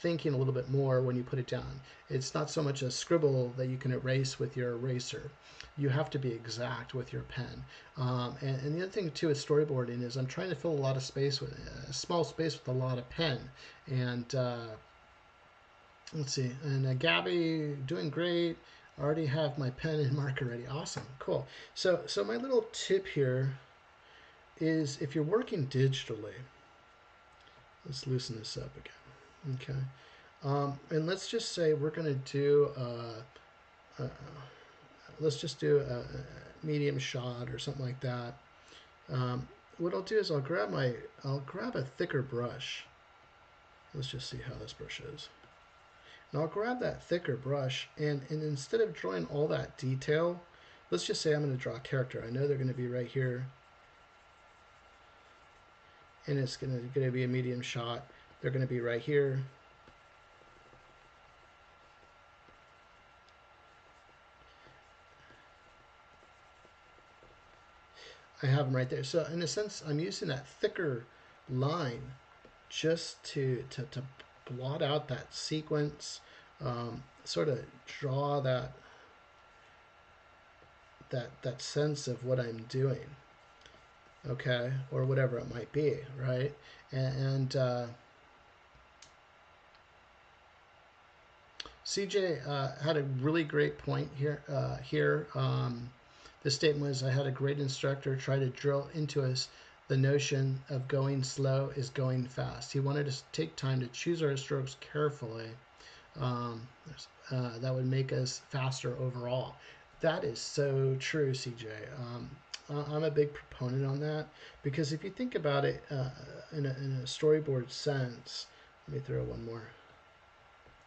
thinking a little bit more when you put it down. It's not so much a scribble that you can erase with your eraser. You have to be exact with your pen. And the other thing too with storyboarding is I'm trying to fill a lot of space with a small space with a lot of pen. And let's see. And Gabby, doing great. I already have my pen and marker ready. Awesome, cool. So my little tip here is if you're working digitally, let's loosen this up again. Okay. And let's just say we're going to do let's just do a medium shot or something like that. What I'll do is I'll grab a thicker brush. Let's just see how this brush is. And I'll grab that thicker brush and instead of drawing all that detail, let's just say I'm going to draw a character. I know they're going to be right here. And it's going to be a medium shot. They're going to be right here. I have them right there. So in a sense, I'm using that thicker line just to blot out that sequence, sort of draw that sense of what I'm doing, okay, or whatever it might be, right? And CJ had a really great point here. The statement was, I had a great instructor try to drill into us the notion of going slow is going fast. He wanted us to take time to choose our strokes carefully. That would make us faster overall. That is so true, CJ. I'm a big proponent on that because if you think about it in a storyboard sense, let me throw one more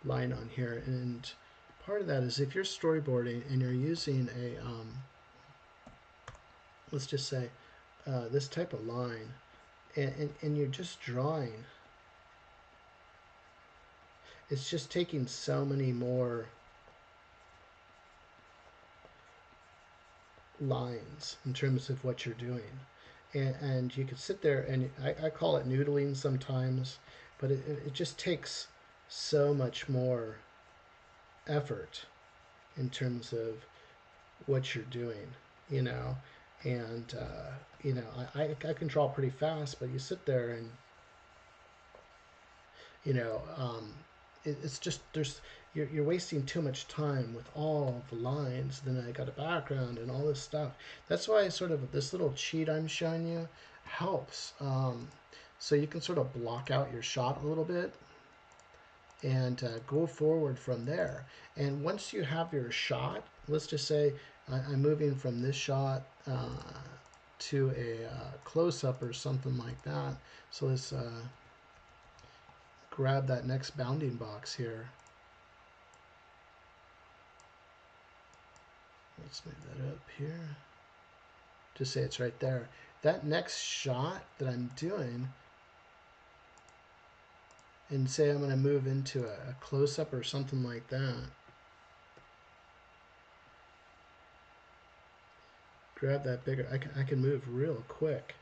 line on here. And part of that is if you're storyboarding and you're using a let's just say this type of line, and you're just drawing, it's just taking so many more lines in terms of what you're doing. And you could sit there, and I call it noodling sometimes, but it just takes so much more effort in terms of what you're doing, you know. And you know, I can draw pretty fast, but you sit there and you know, it's just you're wasting too much time with all the lines. Then I got a background and all this stuff. That's why sort of this little cheat I'm showing you helps. So you can sort of block out your shot a little bit and go forward from there. And once you have your shot, let's just say I'm moving from this shot to a close-up or something like that. So let's grab that next bounding box here. Let's move that up here. Just say it's right there. That next shot that I'm doing, and say I'm going to move into a close-up or something like that. Grab that bigger. I can move real quick.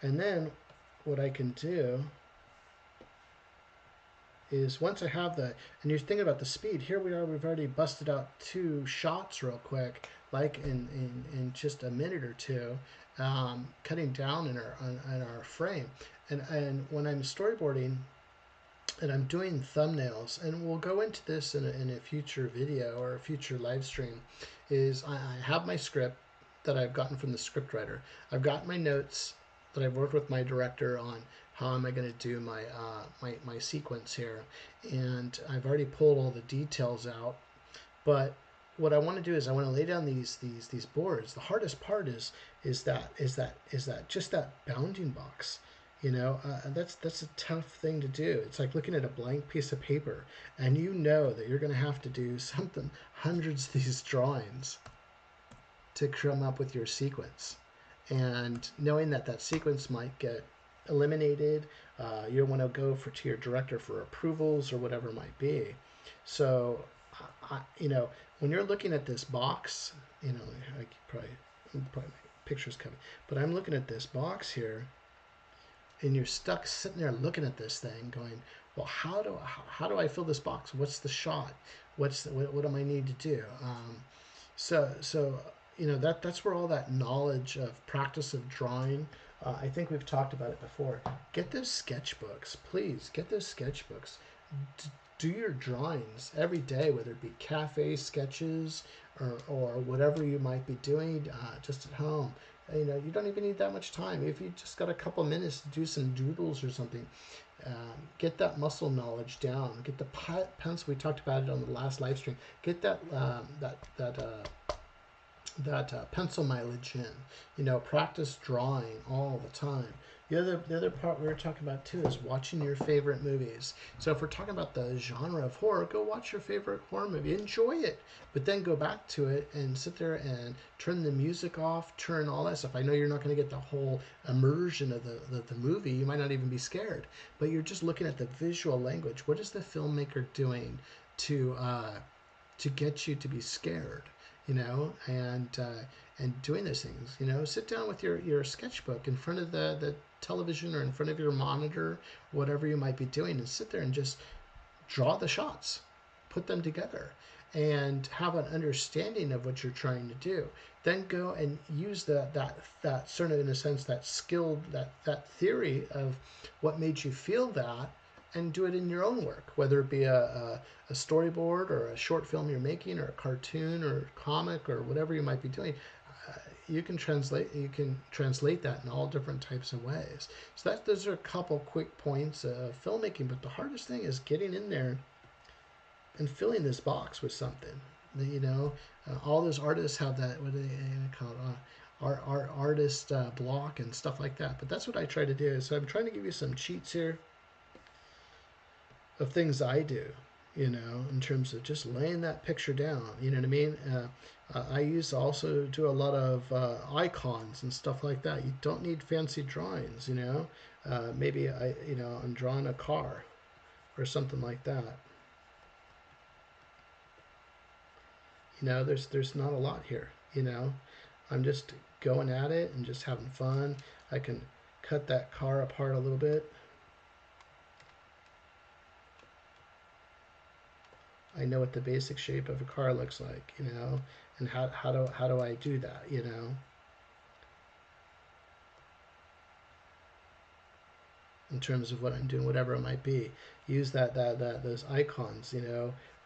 And then what I can do is once I have that, and you're thinking about the speed, here we are, we've already busted out 2 shots real quick, like in just a minute or two, cutting down in our frame. And when I'm storyboarding and I'm doing thumbnails, and we'll go into this in a future video or a future live stream, is I have my script that I've gotten from the script writer. I've got my notes that I've worked with my director on how am I going to do my my sequence here, and I've already pulled all the details out. But what I want to do is I want to lay down these boards. The hardest part is that just that bounding box. You know, that's a tough thing to do. It's like looking at a blank piece of paper, and you know that you're going to have to do something, hundreds of these drawings. to come up with your sequence. And knowing that that sequence might get eliminated, you want to go to your director for approvals or whatever it might be. So, when you're looking at this box, I probably pictures coming, but I'm looking at this box here, and you're stuck sitting there looking at this thing, going, well, how do I fill this box? What's the shot? What do I need to do? So that's where all that knowledge of practice of drawing. I think we've talked about it before. Get those sketchbooks, please. Get those sketchbooks. Do your drawings every day, whether it be cafe sketches or whatever you might be doing just at home. You don't even need that much time. If you just got a couple minutes to do some doodles or something, get that muscle knowledge down. Get the pencil. We talked about it on the last live stream. Get that pencil mileage in. Practice drawing all the time. The other part we were talking about too is watching your favorite movies. So if we're talking about the genre of horror, go watch your favorite horror movie. Enjoy it. But then go back to it and sit there and turn the music off, turn all that stuff. I know you're not going to get the whole immersion of the movie. You might not even be scared. But you're just looking at the visual language. What is the filmmaker doing to get you to be scared? And doing those things. Sit down with your sketchbook in front of the television or in front of your monitor, whatever you might be doing, and sit there and just draw the shots, put them together, and have an understanding of what you're trying to do. Then go and use that sort of, in a sense, that skill, that theory of what made you feel that, and do it in your own work, whether it be a storyboard or a short film you're making or a cartoon or comic or whatever you might be doing. You can translate that in all different types of ways. So those are a couple quick points of filmmaking, but the hardest thing is getting in there and filling this box with something. All those artists have that, what do they call it, artist block and stuff like that. But that's what I try to do. So I'm trying to give you some cheats here of things I do, in terms of just laying that picture down. You know what I mean? I also do a lot of icons and stuff like that. You don't need fancy drawings, maybe I'm drawing a car or something like that. There's not a lot here, I'm just going at it and just having fun. I can cut that car apart a little bit. I know what the basic shape of a car looks like, and how do I do that, in terms of what I'm doing, whatever it might be. Use those icons,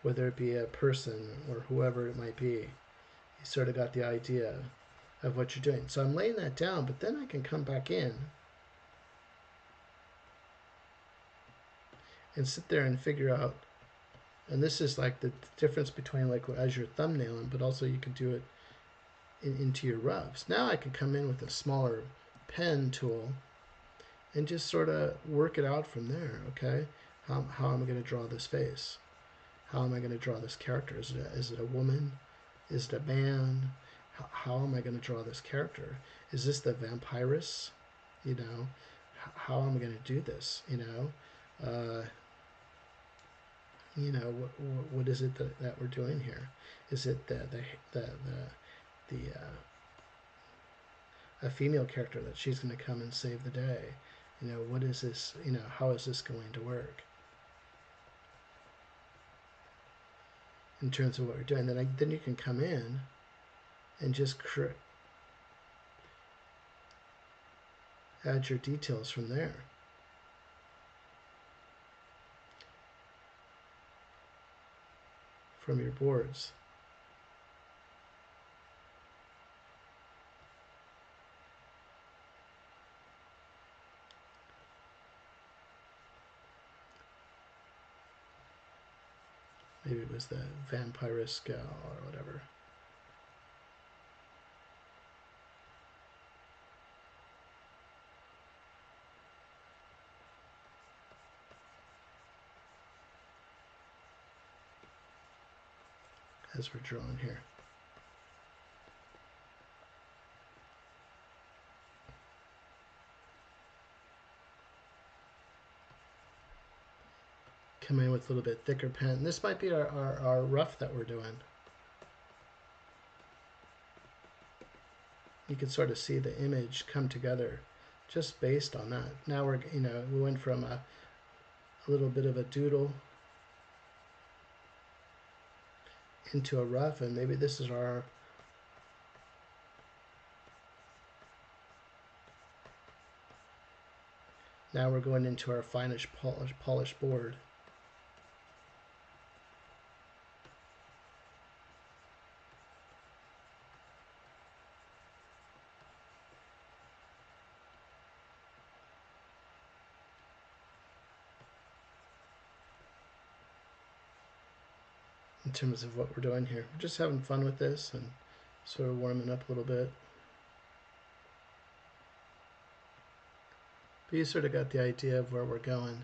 whether it be a person or whoever it might be. You sort of got the idea of what you're doing. So I'm laying that down, but then I can come back in and sit there and figure out. And this is like the difference between like as you're thumbnailing, but also you can do it into your rubs. Now I can come in with a smaller pen tool and just sort of work it out from there. Okay, how am I going to draw this face? How am I going to draw this character? Is it a woman? Is it a man? How am I going to draw this character? Is this the vampiress? How am I going to do this? What is it that we're doing here? Is it a female character that she's going to come and save the day? What is this? How is this going to work? In terms of what we're doing, then you can come in and just add your details from there. From your boards. Maybe it was the vampiress gal or whatever. As we're drawing here. come in with a little bit thicker pen. This might be our rough that we're doing. You can sort of see the image come together just based on that. Now we're, we went from a little bit of a doodle into a rough, and maybe this is our now we're going into our finest polished board. In terms of what we're doing here, we're just having fun with this and sort of warming up a little bit. But you sort of got the idea of where we're going.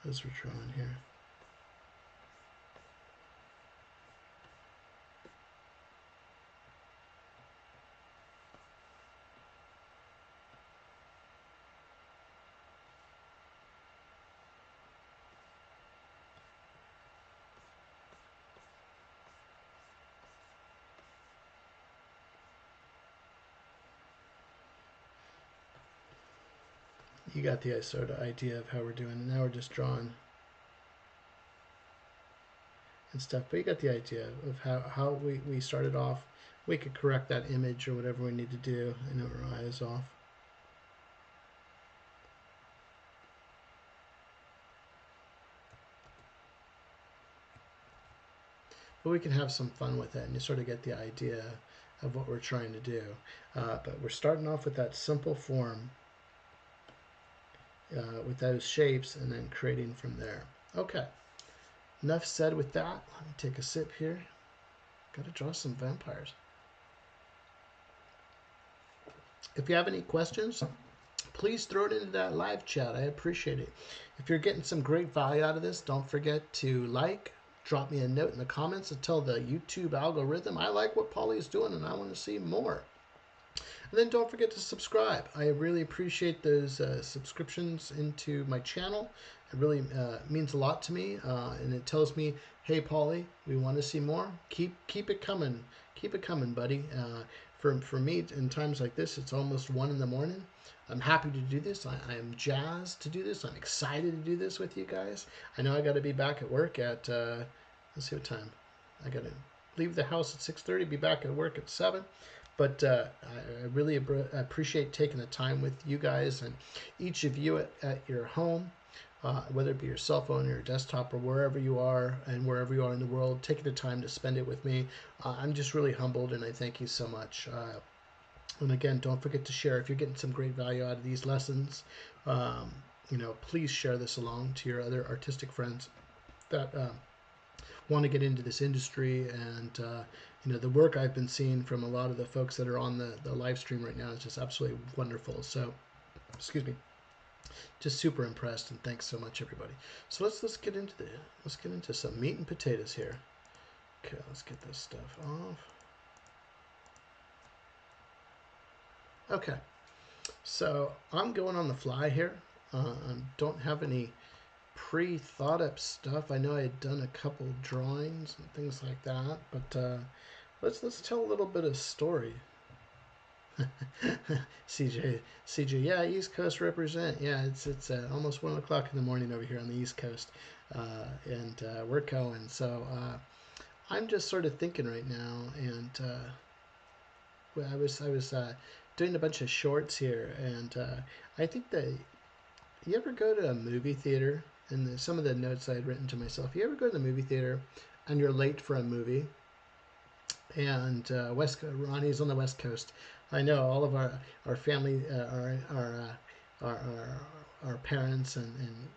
As we're drawing here. You got the sort of idea of how we're doing, and now we're just drawing and stuff, but you got the idea of how we started off. We could correct that image or whatever we need to do and our eyes off. But we can have some fun with it, and you sort of get the idea of what we're trying to do. But we're starting off with that simple form with those shapes and then creating from there. Okay, enough said with that. Let me take a sip here. Got to draw some vampires. If you have any questions, please throw it into that live chat. I appreciate it. If you're getting some great value out of this, don't forget to drop me a note in the comments to tell the YouTube algorithm I like what Polly's doing and I want to see more. And then don't forget to subscribe. I really appreciate those subscriptions into my channel. It really means a lot to me, and it tells me, hey, Polly, we want to see more. Keep it coming. Keep it coming, buddy. For me, in times like this, it's almost 1 in the morning. I'm happy to do this. I am jazzed to do this. I'm excited to do this with you guys. I know I got to be back at work at, let's see what time. I got to leave the house at 6:30, be back at work at 7. But I really appreciate taking the time with you guys and each of you at your home, whether it be your cell phone or your desktop or wherever you are and wherever you are in the world, taking the time to spend it with me. I'm just really humbled, and I thank you so much. And again, don't forget to share. If you're getting some great value out of these lessons, please share this along to your other artistic friends that want to get into this industry. And the work I've been seeing from a lot of the folks that are on the live stream right now is just absolutely wonderful. So, excuse me, just super impressed, and thanks so much, everybody. So let's get into some meat and potatoes here. Okay, let's get this stuff off. Okay, so I'm going on the fly here. Don't have any pre-thought up stuff. I know I had done a couple drawings and things like that, but let's tell a little bit of story. CJ, yeah, East Coast represent. Yeah, it's almost 1 o'clock in the morning over here on the East Coast, and we're going. So I'm just sort of thinking right now, and I was doing a bunch of shorts here, and I think that you ever go to a movie theater, and some of the notes I had written to myself, you ever go to the movie theater and you're late for a movie, and Ronnie's on the West Coast. I know all of our family, our parents and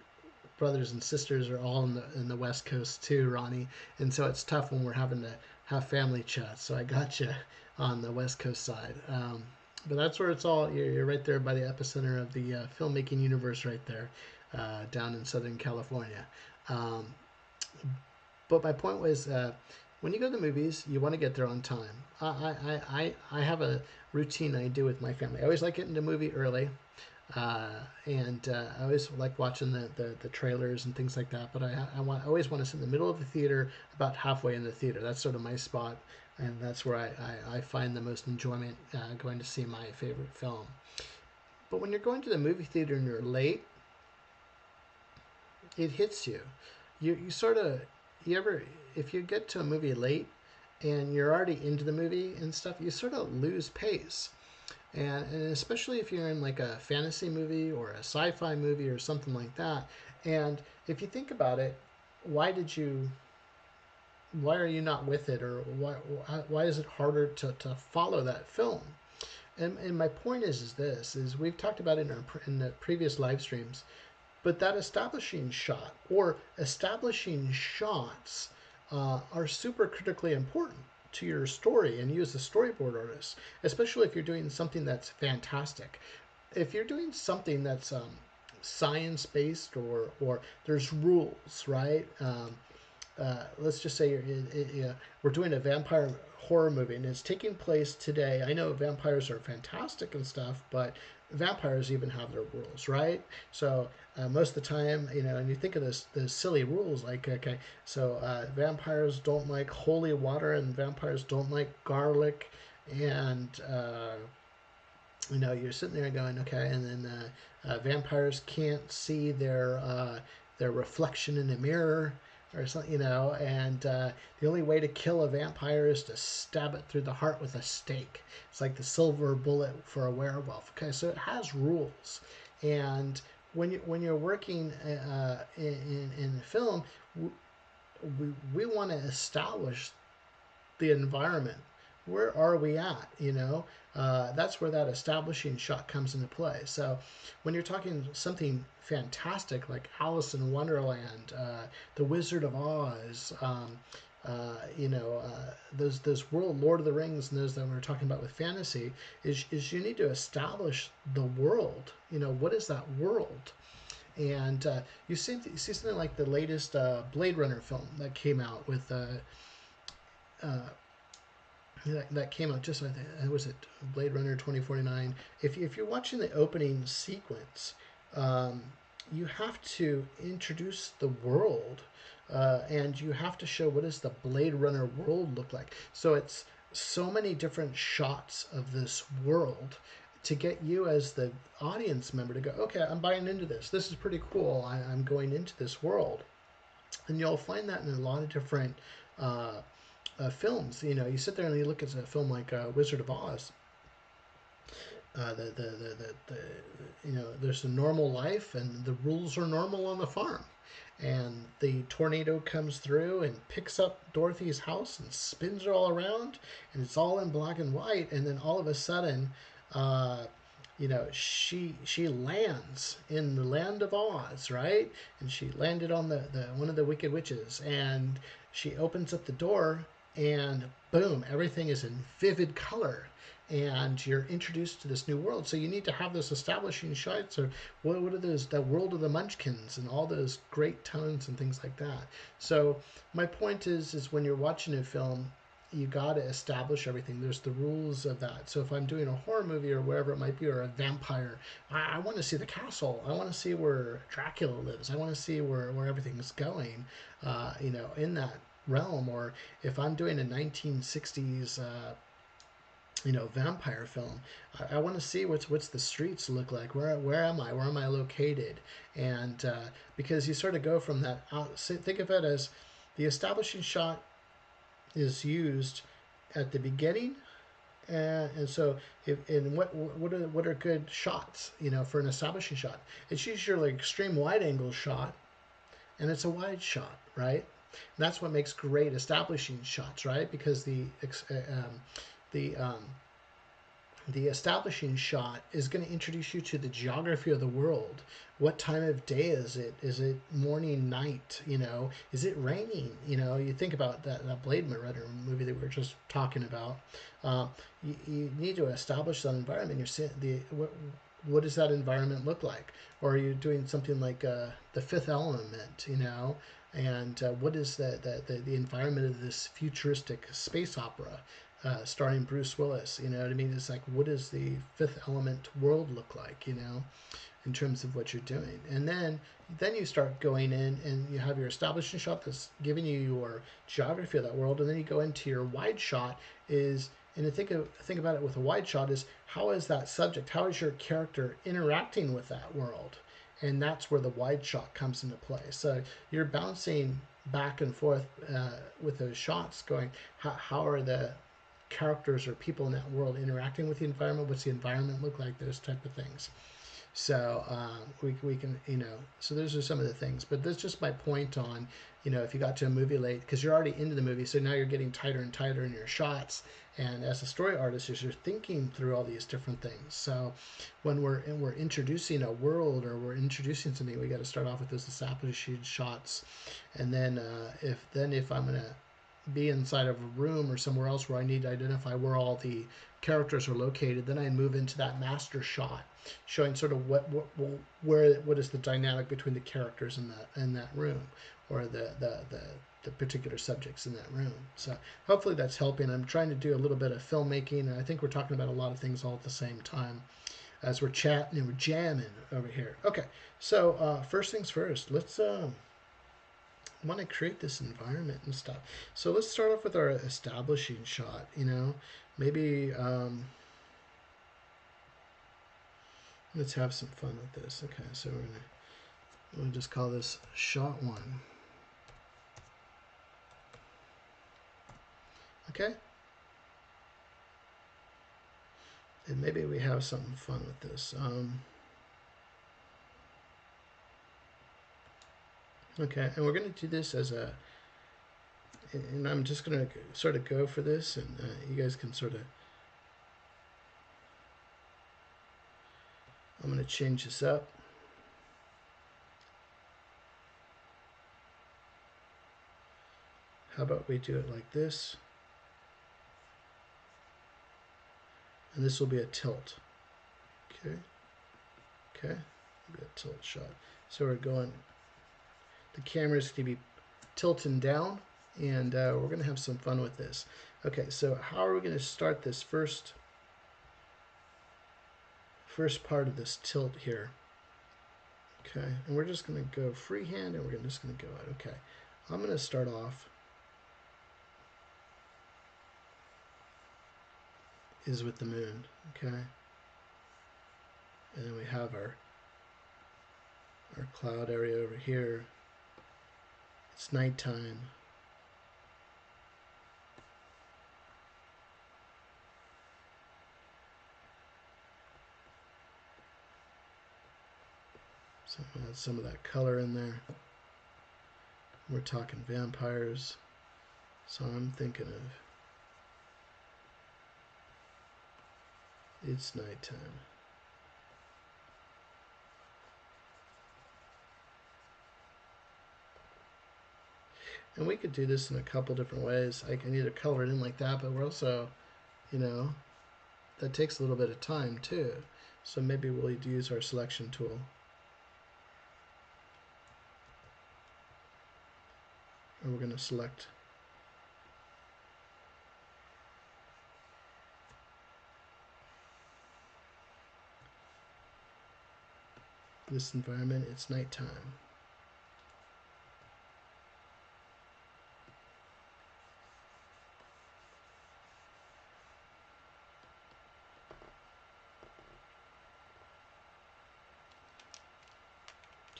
brothers and sisters are all in the West Coast too, Ronnie, and so it's tough when we're having to have family chats, so I got you on the West Coast side. But that's where it's all. You're right there by the epicenter of the filmmaking universe, right there, down in Southern California. Um, but my point was, when you go to the movies, you want to get there on time. I have a routine I do with my family. I always like getting the movie early. And I always like watching the trailers and things like that. But I always want to sit in the middle of the theater, about halfway in the theater. That's sort of my spot, and that's where I find the most enjoyment going to see my favorite film. But when you're going to the movie theater and you're late, it hits you. You sort of, you ever, if you get to a movie late and you're already into the movie and stuff, you sort of lose pace. And especially if you're in like a fantasy movie or a sci-fi movie or something like that. And if you think about it, why did you why are you not with it, or why is it harder to follow that film? And my point is this is we've talked about it in the previous live streams, but that establishing shot or establishing shots are super critically important to your story and you as a storyboard artist, especially if you're doing something that's fantastic. If you're doing something that's science based, or there's rules, right? Let's just say we're doing a vampire horror movie and it's taking place today. I know vampires are fantastic and stuff, but vampires even have their rules, right? So most of the time, and you think of those silly rules like, okay, so vampires don't like holy water and vampires don't like garlic, and you're sitting there going, okay, and then vampires can't see their reflection in a mirror or something, and the only way to kill a vampire is to stab it through the heart with a stake. It's like the silver bullet for a werewolf. Okay, so it has rules, and when you're working in film, we want to establish the environment. Where are we at? That's where that establishing shot comes into play. So when you're talking something fantastic like Alice in Wonderland, The Wizard of Oz, those world, Lord of the Rings, and those that we're talking about with fantasy, is you need to establish the world. What is that world? And you see something like the latest Blade Runner film that came out with that came out just, I think, was it Blade Runner 2049? If you're watching the opening sequence, you have to introduce the world, and you have to show what does the Blade Runner world look like. So it's so many different shots of this world to get you as the audience member to go, okay, I'm buying into this. This is pretty cool. I'm going into this world. And you'll find that in a lot of different films. You sit there and you look at a film like Wizard of Oz. There's a normal life, and the rules are normal on the farm. And the tornado comes through and picks up Dorothy's house and spins her all around, and it's all in black and white. And then all of a sudden, she lands in the land of Oz, right? And she landed on the one of the Wicked Witches, and she opens up the door, and boom, everything is in vivid color, and you're introduced to this new world. So you need to have those establishing shots, or what are those, the world of the Munchkins and all those great tones and things like that. So my point is when you're watching a film, you got to establish everything. There's the rules of that. So if I'm doing a horror movie or wherever it might be, or a vampire, I want to see the castle. I want to see where Dracula lives. I want to see where everything's going, in that realm. Or if I'm doing a 1960s vampire film, I want to see what's the streets look like. Where am I located? And because you sort of go from that out. Think of it as the establishing shot is used at the beginning, and so what are good shots for an establishing shot? It's usually extreme wide angle shot, and it's a wide shot, right? And that's what makes great establishing shots, right? Because the The establishing shot is going to introduce you to the geography of the world. What time of day is it? Is it morning, night? You know, is it raining? You know, you think about that Blade Runner movie that we were just talking about. You need to establish that environment. You're seeing what does that environment look like? Or are you doing something like the Fifth Element? You know, and what is the environment of this futuristic space opera? Starring Bruce Willis. You know what I mean? It's like, what does the Fifth Element world look like? You know, in terms of what you're doing, and then you start going in and you have your establishing shot that's giving you your geography of that world, and then you go into your wide shot is. And think about it with a wide shot is how is that subject, how is your character interacting with that world, and that's where the wide shot comes into play. So you're bouncing back and forth with those shots, going how are the characters or people in that world interacting with the environment? What's the environment look like? Those type of things. So we can, you know, so those are some of the things. But that's just my point on, you know, if you got to a movie late, because you're already into the movie, so now you're getting tighter and tighter in your shots. And as a story artist, you're thinking through all these different things. So when we're introducing a world or we're introducing something, we got to start off with those establishing shots. And then if I'm gonna be inside of a room or somewhere else where I need to identify where all the characters are located, then I move into that master shot, showing sort of what is the dynamic between the characters in that room, or the particular subjects in that room. So hopefully that's helping. I'm trying to do a little bit of filmmaking, and I think we're talking about a lot of things all at the same time as we're chatting and we're jamming over here. Okay, so first things first, let's want to create this environment and stuff. So let's start off with our establishing shot. You know, maybe let's have some fun with this. Okay, so we'll just call this shot 1. Okay, and maybe we have something fun with this. Okay, and we're going to do this as a, and I'm just going to sort of go for this, and you guys can sort of, I'm going to change this up. How about we do it like this? And this will be a tilt. Okay, okay, be a tilt shot. So we're going, the camera's going to be tilting down, and we're going to have some fun with this. Okay, so how are we going to start this first part of this tilt here? Okay, and we're just going to go freehand, and we're just going to go out. Okay, I'm going to start off is with the moon. Okay, and then we have our cloud area over here. It's nighttime. So add some of that color in there. We're talking vampires, so I'm thinking of it's nighttime. And we could do this in a couple different ways. I can either color it in like that, but we're also, you know, that takes a little bit of time too. So maybe we'll use our selection tool. And we're going to select this environment. It's nighttime.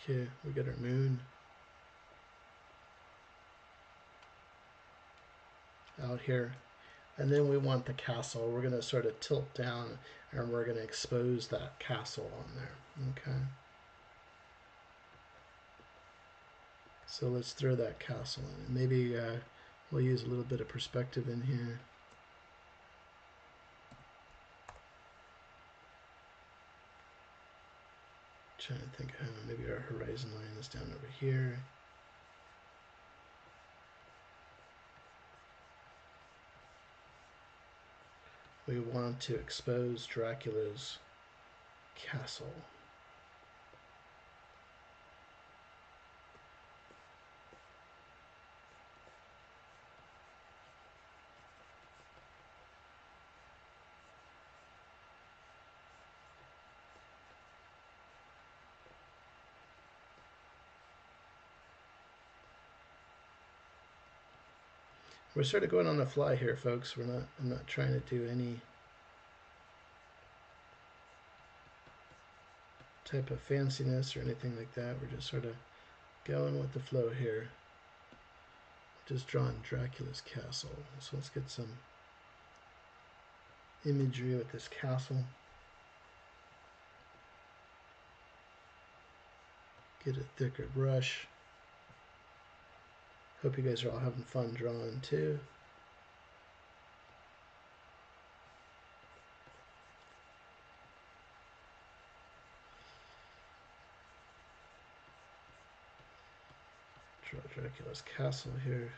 Okay, we got our moon out here. And then we want the castle. We're going to sort of tilt down, and we're going to expose that castle on there. Okay. So let's throw that castle in. Maybe we'll use a little bit of perspective in here. Trying to think how maybe our horizon line is down over here. We want to expose Dracula's castle. We're sort of going on the fly here, folks. I'm not trying to do any type of fanciness or anything like that. We're just sort of going with the flow here. Just drawing Dracula's castle. So let's get some imagery with this castle. Get a thicker brush. Hope you guys are all having fun drawing too. Draw Dracula's castle here.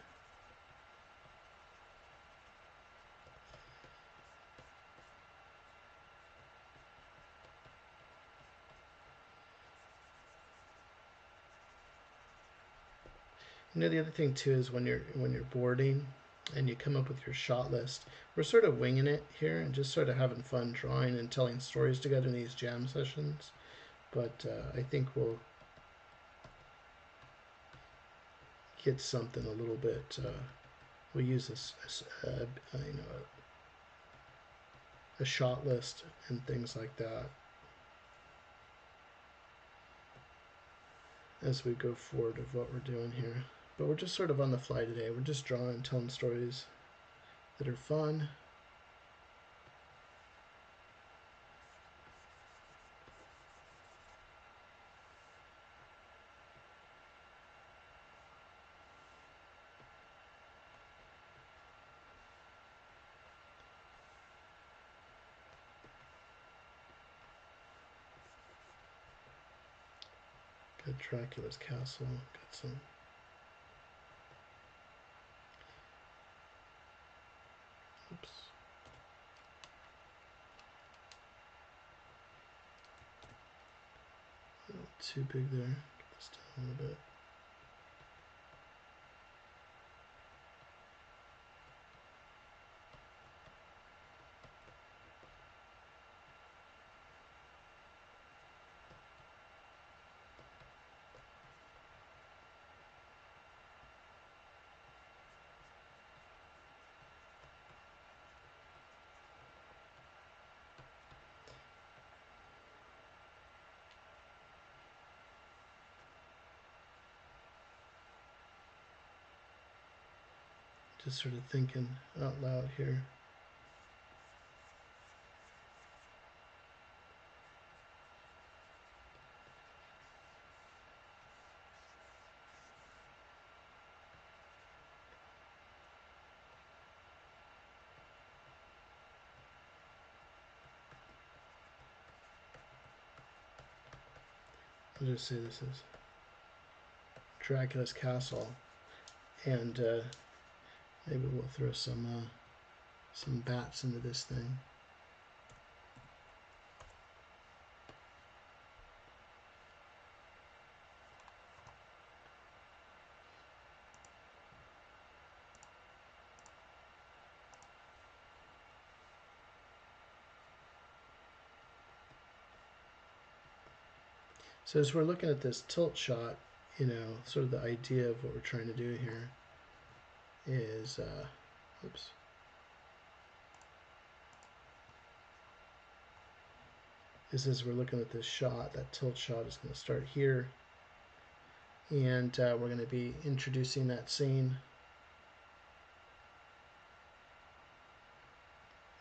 You know, the other thing too is when you're boarding and you come up with your shot list, we're sort of winging it here and just sort of having fun drawing and telling stories together in these jam sessions. But I think we'll get something a little bit. We'll use this, you know, a shot list and things like that as we go forward of what we're doing here. But we're just sort of on the fly today. We're just drawing, telling stories that are fun. Got Dracula's castle. Got some. Oops. A little too big there. Get this down a little bit. Just sort of thinking out loud here. I'll just say this is Dracula's castle, and maybe we'll throw some bats into this thing. So as we're looking at this tilt shot, you know, sort of the idea of what we're trying to do here is, oops. Is as we're looking at this shot, that tilt shot is going to start here, and we're going to be introducing that scene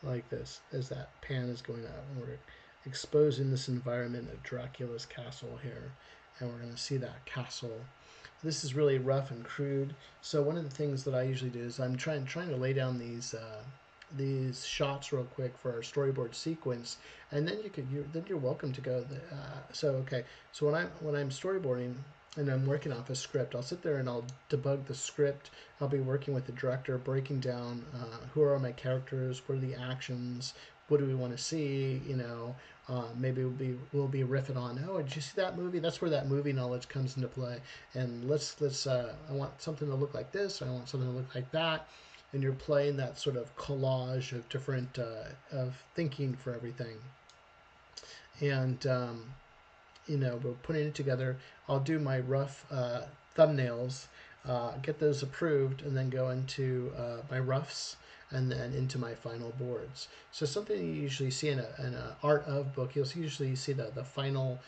like this as that pan is going out, and we're exposing this environment of Dracula's castle here, and we're going to see that castle. This is really rough and crude, so one of the things that I usually do is I'm trying to lay down these these shots real quick for our storyboard sequence, and then you're welcome to go. So okay, so when I'm storyboarding and I'm working off a script, I'll sit there and I'll debug the script. I'll be working with the director, breaking down who are my characters, what are the actions, what do we want to see, maybe we'll be riffing on, oh, did you see that movie? That's where that movie knowledge comes into play. And let's I want something to look like this, I want something to look like that, and you're playing that sort of collage of different of thinking for everything. And we're putting it together. I'll do my rough thumbnails, get those approved, and then go into my roughs and then into my final boards. So something you usually see in an art of book, you'll usually see the final.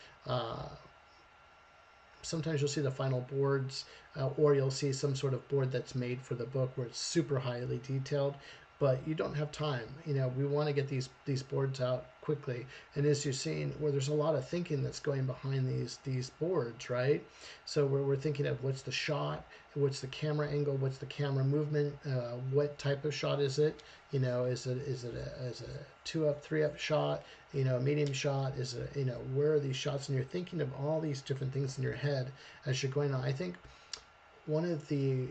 Sometimes you'll see the final boards, or you'll see some sort of board that's made for the book where it's super highly detailed, but you don't have time. We want to get these boards out quickly, and as you're seeing, where there's a lot of thinking that's going behind these boards, right? So we're thinking of what's the shot, what's the camera angle, what's the camera movement, what type of shot is it? Is it a 2-up, 3-up shot? A medium shot? Is it, where are these shots? And you're thinking of all these different things in your head as you're going on. I think one of the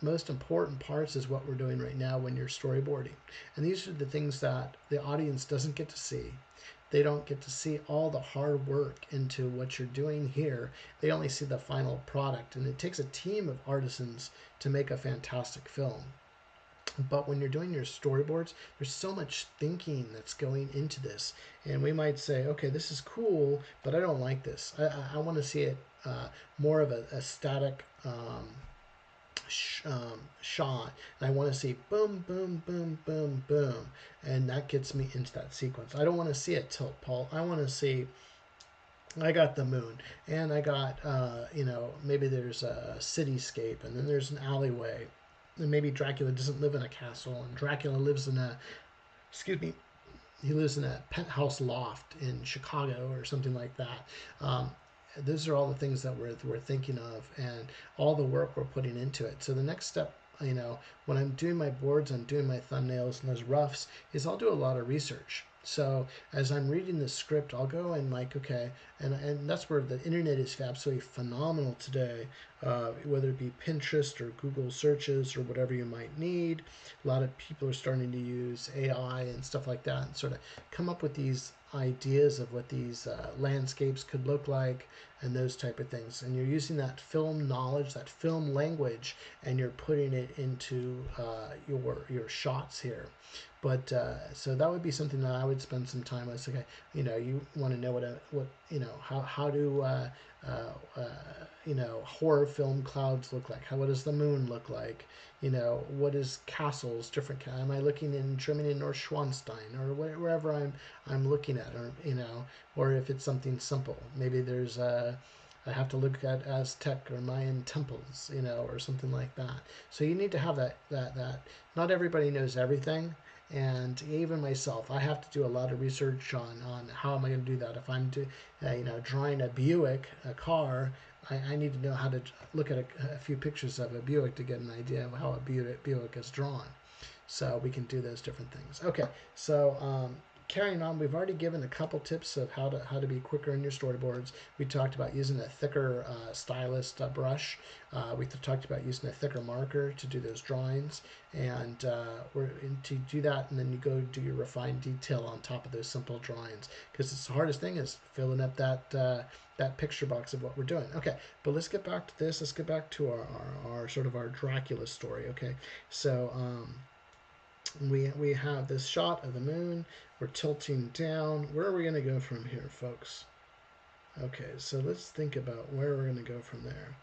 most important parts is what we're doing right now when you're storyboarding. And these are the things that the audience doesn't get to see. They don't get to see all the hard work into what you're doing here. They only see the final product. And it takes a team of artisans to make a fantastic film. But when you're doing your storyboards, there's so much thinking that's going into this. And we might say, okay, this is cool, but I don't like this. I want to see it more of a static shot. And I want to see boom, boom, boom, boom, boom. And that gets me into that sequence. I don't want to see it tilt, Paul. I want to see, I got the moon, and I got, maybe there's a cityscape, and then there's an alleyway. And maybe Dracula doesn't live in a castle, and Dracula lives in he lives in a penthouse loft in Chicago or something like that. Those are all the things that we're thinking of, and all the work we're putting into it. So the next step, when I'm doing my boards, I'm doing my thumbnails and those roughs, is I'll do a lot of research. So as I'm reading the script, I'll go and okay, and that's where the internet is absolutely phenomenal today, whether it be Pinterest or Google searches or whatever you might need. A lot of people are starting to use AI and stuff like that and sort of come up with these ideas of what these landscapes could look like and those type of things. And you're using that film knowledge, that film language, and you're putting it into your shots here. But so that would be something that I would spend some time with. Okay, you want to know how do horror film clouds look like? What does the moon look like? What is castles different? Am I looking in Germany, Neuschwanstein, or wherever I'm looking at, or if it's something simple, maybe there's I have to look at Aztec or Mayan temples, or something like that. So you need to have that. Not everybody knows everything. And even myself, I have to do a lot of research on how am I going to do that. If I'm drawing a Buick, a car, I need to know how to look at a few pictures of a Buick to get an idea of how a Buick is drawn. So we can do those different things. Okay, so carrying on, we've already given a couple tips of how to be quicker in your storyboards. We talked about using a thicker stylus brush. We talked about using a thicker marker to do those drawings, and to do that, and then you go do your refined detail on top of those simple drawings, because the hardest thing is filling up that picture box of what we're doing. Okay, but let's get back to this. Let's get back to our sort of our Dracula story. Okay, so we have this shot of the moon. We're tilting down. Where are we going to go from here, folks? Okay, so let's think about where we're going to go from there.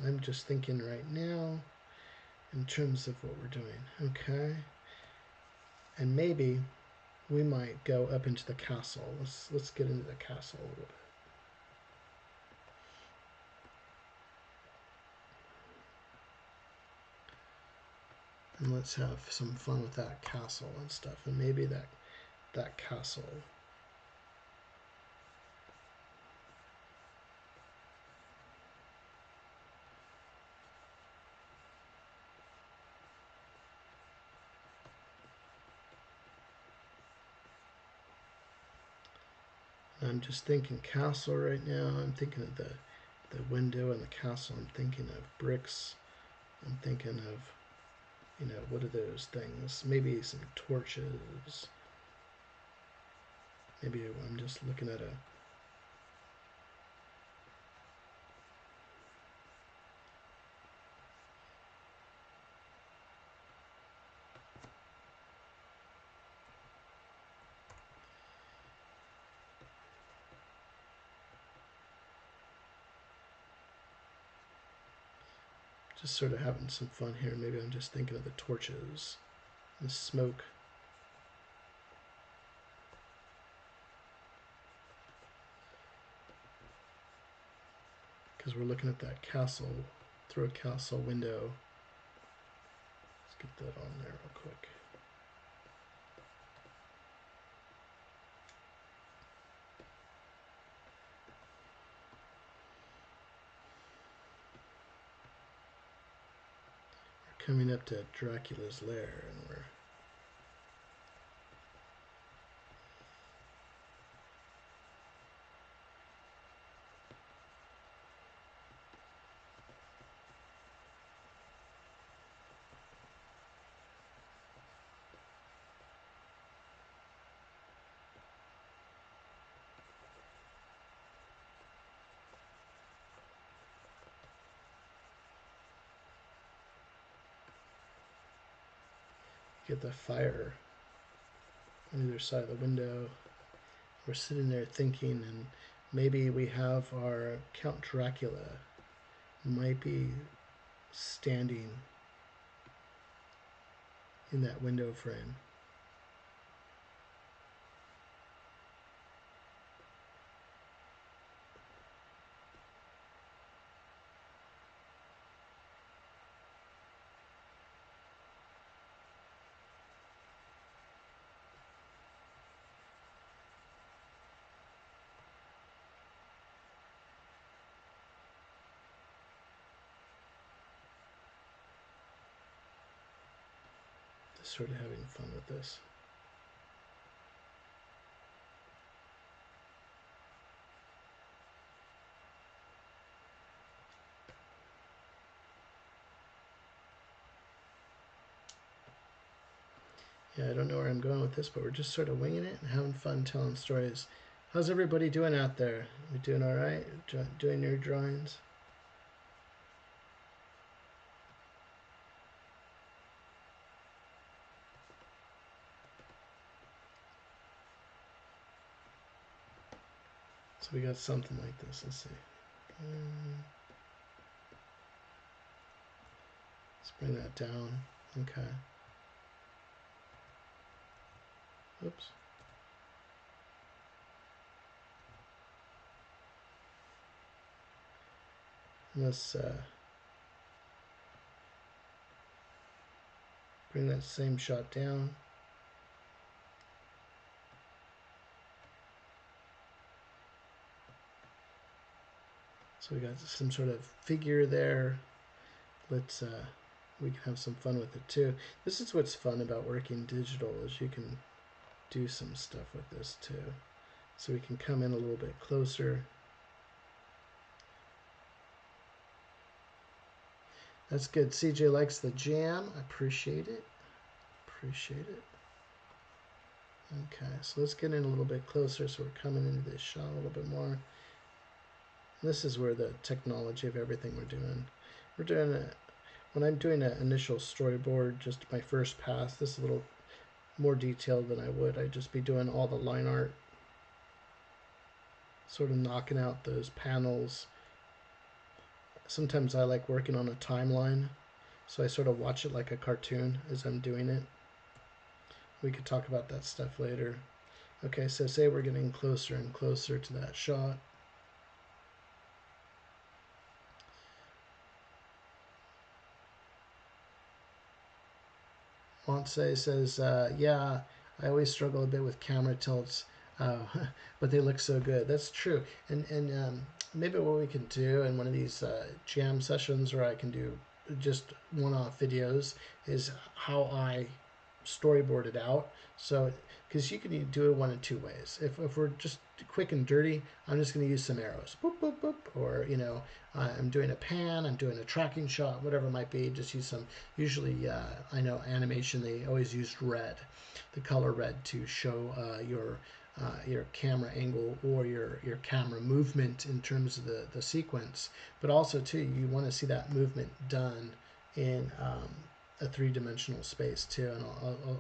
I'm just thinking right now in terms of what we're doing. Okay, and maybe we might go up into the castle. Let's get into the castle a little bit. And let's have some fun with that castle and stuff. And maybe that castle. I'm just thinking castle right now. I'm thinking of the window and the castle. I'm thinking of bricks. I'm thinking of, you know, what are those things? Maybe some torches. Maybe I'm just looking at a just sort of having some fun here. Maybe I'm just thinking of the torches, the smoke. Because we're looking at that castle, through a castle window. Let's get that on there real quick. We're coming up to Dracula's lair, and we're get the fire on either side of the window. We're sitting there thinking, and maybe we have our Count Dracula might be standing in that window frame. Just sort of having fun with this. Yeah, I don't know where I'm going with this, but we're just sort of winging it and having fun telling stories. How's everybody doing out there? You doing all right? Doing your drawings? So we got something like this. Let's see. Let's bring that down. Okay. Oops. Let's bring that same shot down. So we got some sort of figure there. Let's we can have some fun with it too. This is what's fun about working digital, is you can do some stuff with this too. So we can come in a little bit closer. That's good. CJ likes the jam. I appreciate it. Appreciate it. Okay, so let's get in a little bit closer so we're coming into this shot a little bit more. This is where the technology of everything we're doing it. When I'm doing an initial storyboard, just my first pass, this is a little more detailed than I would. I'd just be doing all the line art, sort of knocking out those panels. Sometimes I like working on a timeline, so I sort of watch it like a cartoon as I'm doing it. We could talk about that stuff later. Okay, so say we're getting closer and closer to that shot. Montse says, yeah, I always struggle a bit with camera tilts, but they look so good. That's true. And maybe what we can do in one of these jam sessions, or I can do just one-off videos, is how I storyboarded out. So, because you can do it one of two ways. If we're just quick and dirty, I'm just going to use some arrows, boop, boop, boop, or I'm doing a pan, I'm doing a tracking shot, whatever it might be. Just use some. Usually, I know animation, they always use red, the color red, to show your camera angle or your camera movement in terms of the sequence. But also too, you want to see that movement done in a three-dimensional space too. And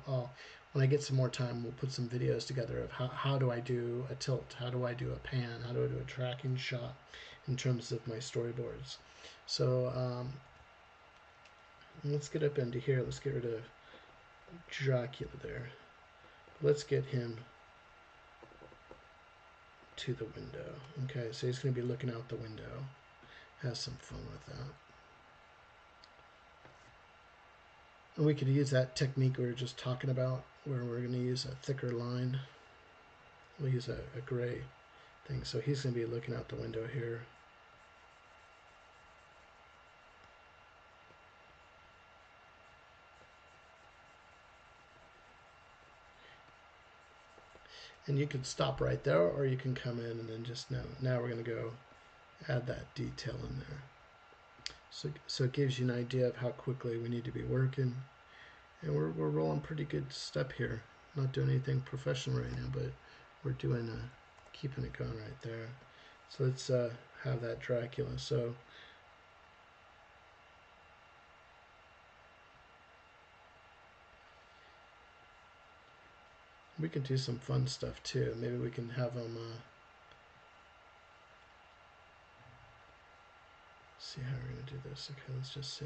I'll when I get some more time, we'll put some videos together of how do I do a tilt, how do I do a pan, how do I do a tracking shot in terms of my storyboards. So let's get up into here. Let's get rid of Dracula there. Let's get him to the window. Okay, so he's going to be looking out the window. Have some fun with that. And we could use that technique we were just talking about, where we're going to use a thicker line. We'll use a gray thing. So he's going to be looking out the window here. And you could stop right there, or you can come in and then just now we're going to go add that detail in there. So it gives you an idea of how quickly we need to be working. And we're rolling pretty good step here. Not doing anything professional right now, but we're doing keeping it going right there. So let's have that Dracula. So we can do some fun stuff too. Maybe we can have them see how we're going to do this. Okay, let's just see.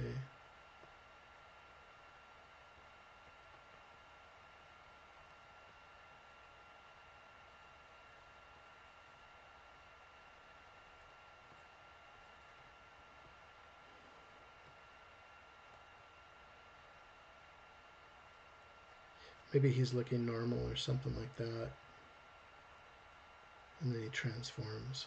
Maybe he's looking normal or something like that. And then he transforms.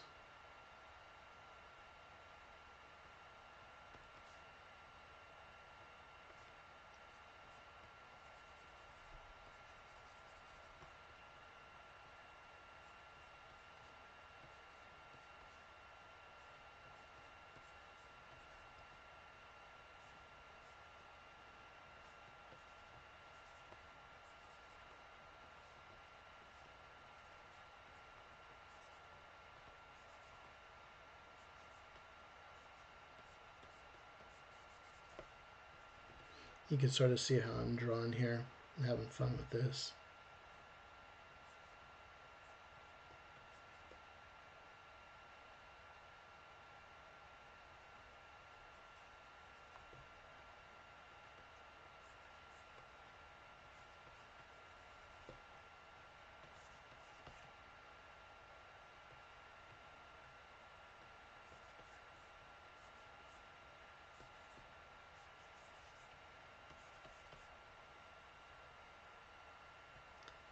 You can sort of see how I'm drawing here. I'm having fun with this.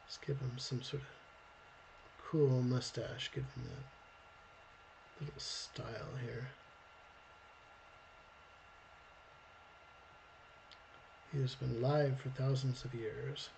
Just give him some sort of cool mustache. Give him that little style here. He has been live for thousands of years.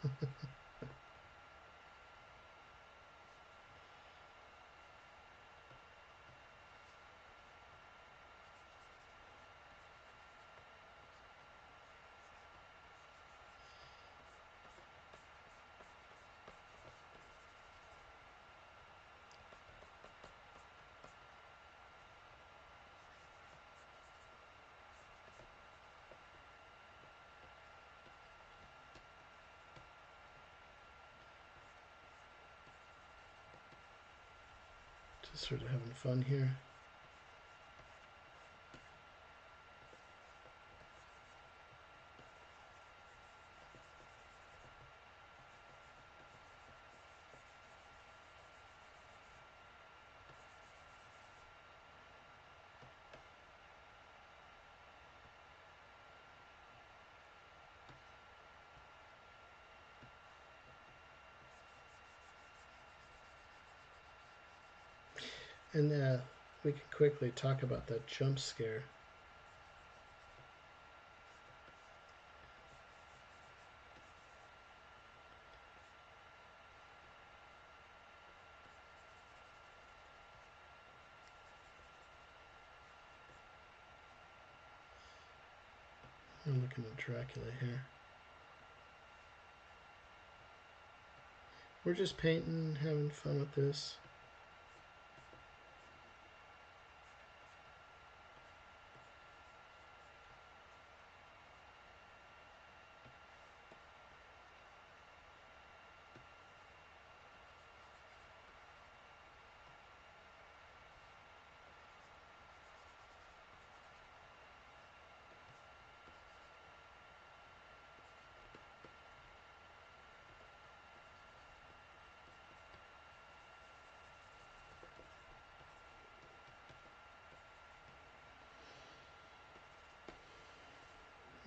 Just sort of having fun here. And we can quickly talk about that jump scare. We're looking at Dracula here. We're just painting, having fun with this.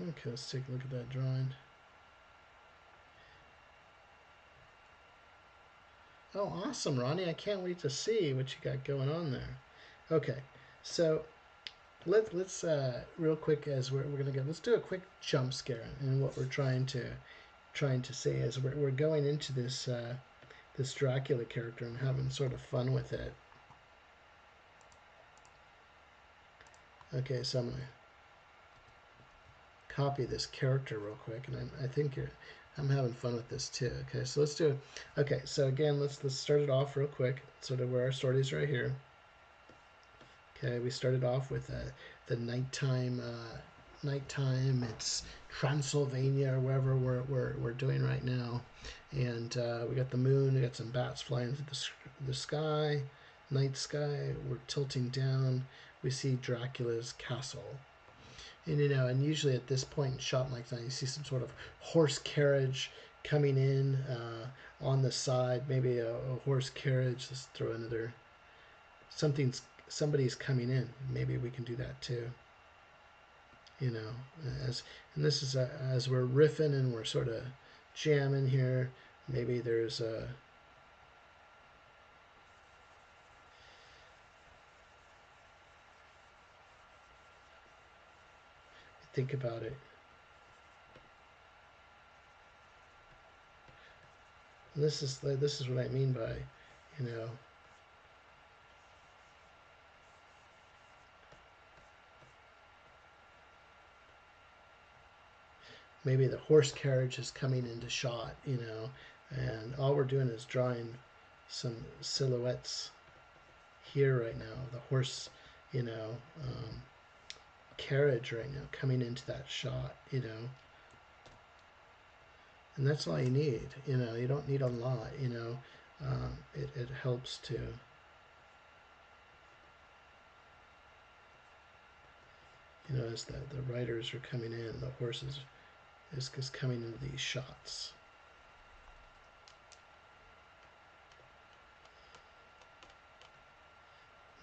Okay, let's take a look at that drawing. Oh, awesome, Ronnie. I can't wait to see what you got going on there. Okay, so let's real quick as we're gonna go. Let's do a quick jump scare, and what we're trying to say is we're going into this this Dracula character and having sort of fun with it. Okay, so I'm gonna copy this character real quick, and I think I'm having fun with this too. Okay, so let's do it. Okay, so again, let's start it off real quick. Sort of where our story's right here. Okay, we started off with the nighttime. Nighttime. It's Transylvania or wherever we're doing right now, and we got the moon. We got some bats flying through the sky, night sky. We're tilting down. We see Dracula's castle. And and usually at this point in shot like that, you see some sort of horse carriage coming in on the side, maybe a horse carriage. Let's throw another somebody's coming in. Maybe we can do that too. And this is as we're riffing and we're sort of jamming here. Maybe there's a think about it. And this is what I mean by, maybe the horse carriage is coming into shot, and all we're doing is drawing some silhouettes here right now. The horse, carriage right now coming into that shot, and that's all you need. You don't need a lot. It helps to. As the riders are coming in, the horses is coming into these shots.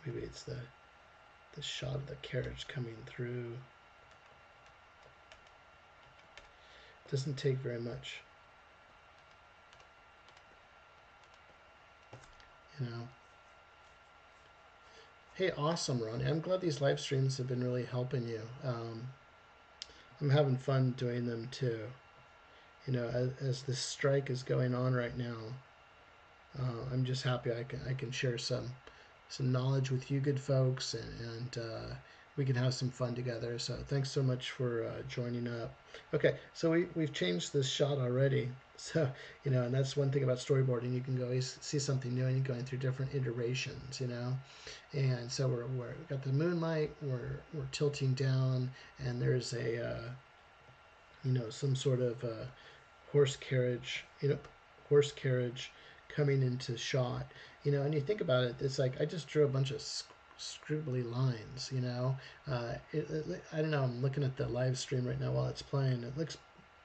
Maybe it's the shot of the carriage coming through. It doesn't take very much. Hey, awesome, Ronnie. I'm glad these live streams have been really helping you. I'm having fun doing them too. As this strike is going on right now, I'm just happy I can share some knowledge with you good folks, and we can have some fun together. So thanks so much for joining up. Okay, so we've changed this shot already. So, and that's one thing about storyboarding. You can always see something new and you're going through different iterations, And so we've got the moonlight, we're tilting down, and there's a, some sort of horse carriage coming into shot, and you think about it, it's like I just drew a bunch of scribbly lines, I don't know, I'm looking at the live stream right now while it's playing. It looks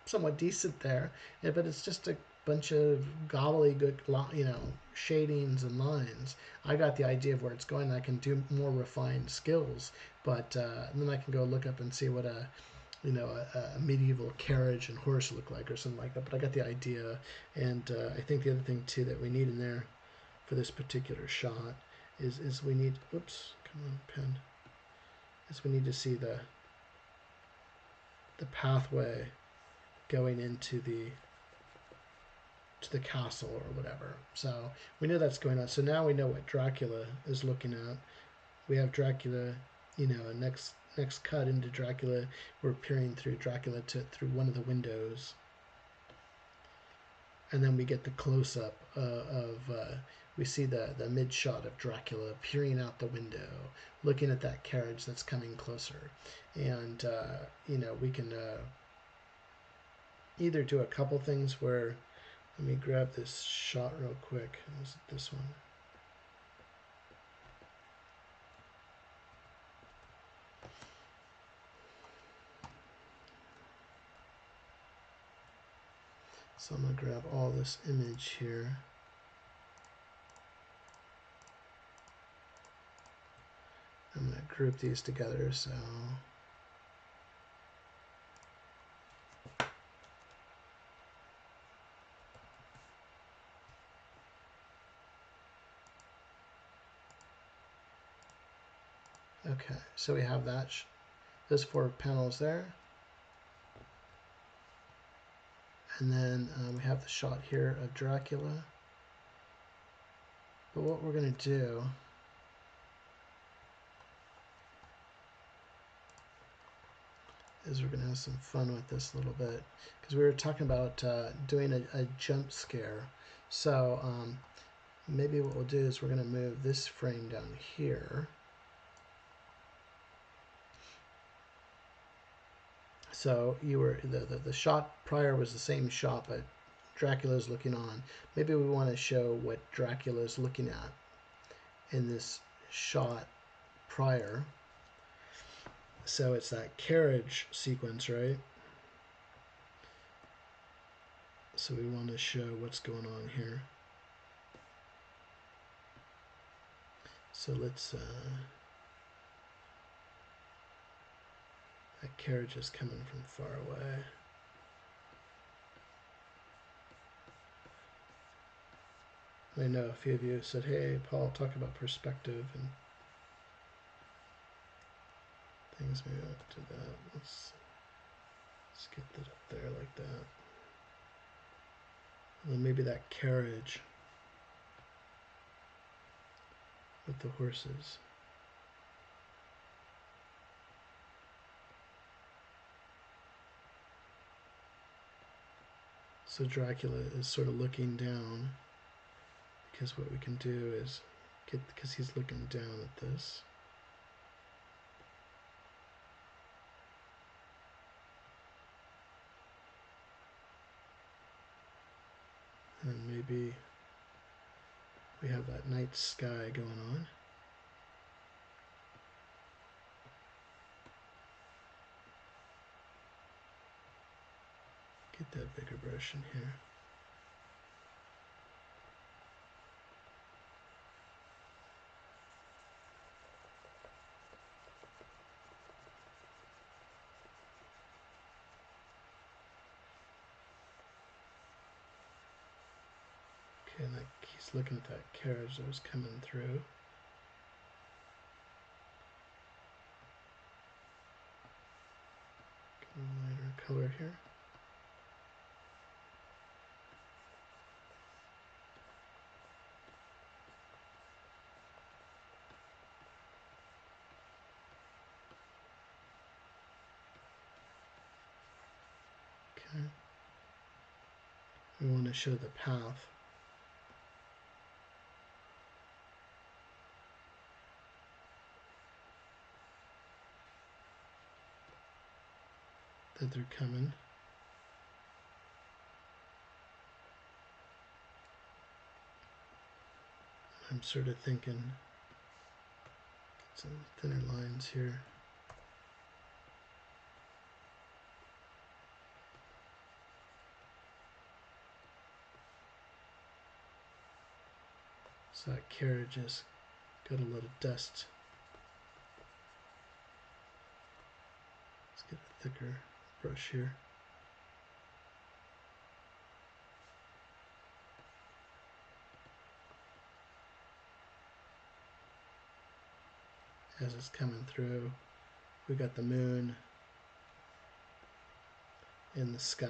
somewhat decent there, but it's just a bunch of gobbledygook, shadings and lines. I got the idea of where it's going. I can do more refined skills, but then I can go look up and see what a medieval carriage and horse look like or something like that. But I got the idea, and I think the other thing too that we need in there for this particular shot is we need, oops, come on, pen, is we need to see the pathway going into the castle or whatever. So we know that's going on. So now we know what Dracula is looking at. We have Dracula, next cut into Dracula, we're peering through Dracula through one of the windows. And then we get the close-up we see the mid shot of Dracula peering out the window, looking at that carriage that's coming closer. And, we can either do a couple things where, let me grab this shot real quick. Is it this one? So I'm going to grab all this image here. I'm going to group these together. So okay, so we have that those 4 panels there. And then we have the shot here of Dracula. But what we're going to do is we're going to have some fun with this a little bit, because we were talking about doing a jump scare. So maybe what we'll do is we're going to move this frame down here. So the shot prior was the same shot, but Dracula's looking on. Maybe we want to show what Dracula's looking at in this shot prior. So it's that carriage sequence, right? So we want to show what's going on here. So let's that carriage is coming from far away. I know a few of you said, hey, Paul, talk about perspective and things. Maybe I'll do that. Let's get that up there like that. And then maybe that carriage with the horses. So Dracula is sort of looking down, because what we can do is because he's looking down at this. And maybe we have that night sky going on. Get that bigger brush in here. Okay, and he's looking at that carriage that was coming through. Get a lighter color here. Okay. We want to show the path. That they're coming. I'm sort of thinking, get some thinner lines here. So that carriage has got a lot of dust. Let's get a thicker brush here. As it's coming through, we got the moon in the sky.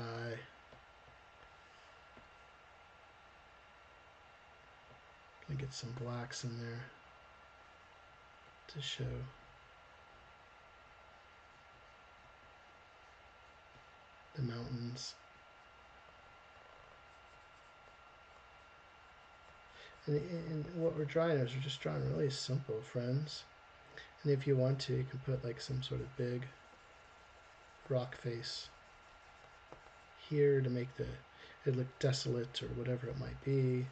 Gonna get some blacks in there to show the mountains. And what we're drawing is we're just drawing really simple, friends. And if you want to, you can put like some sort of big rock face here to make it look desolate or whatever it might be.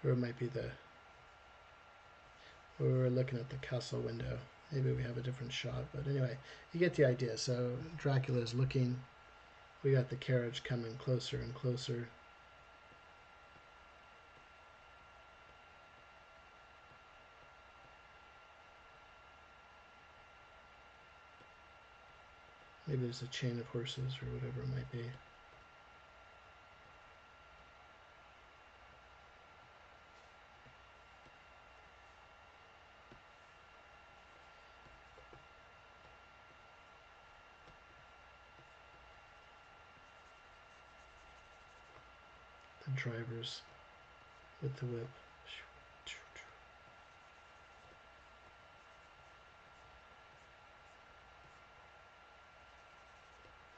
Or it might be we're looking at the castle window. Maybe we have a different shot, but anyway, you get the idea. So Dracula is looking. We got the carriage coming closer and closer. Maybe there's a chain of horses or whatever it might be. The drivers with the whip.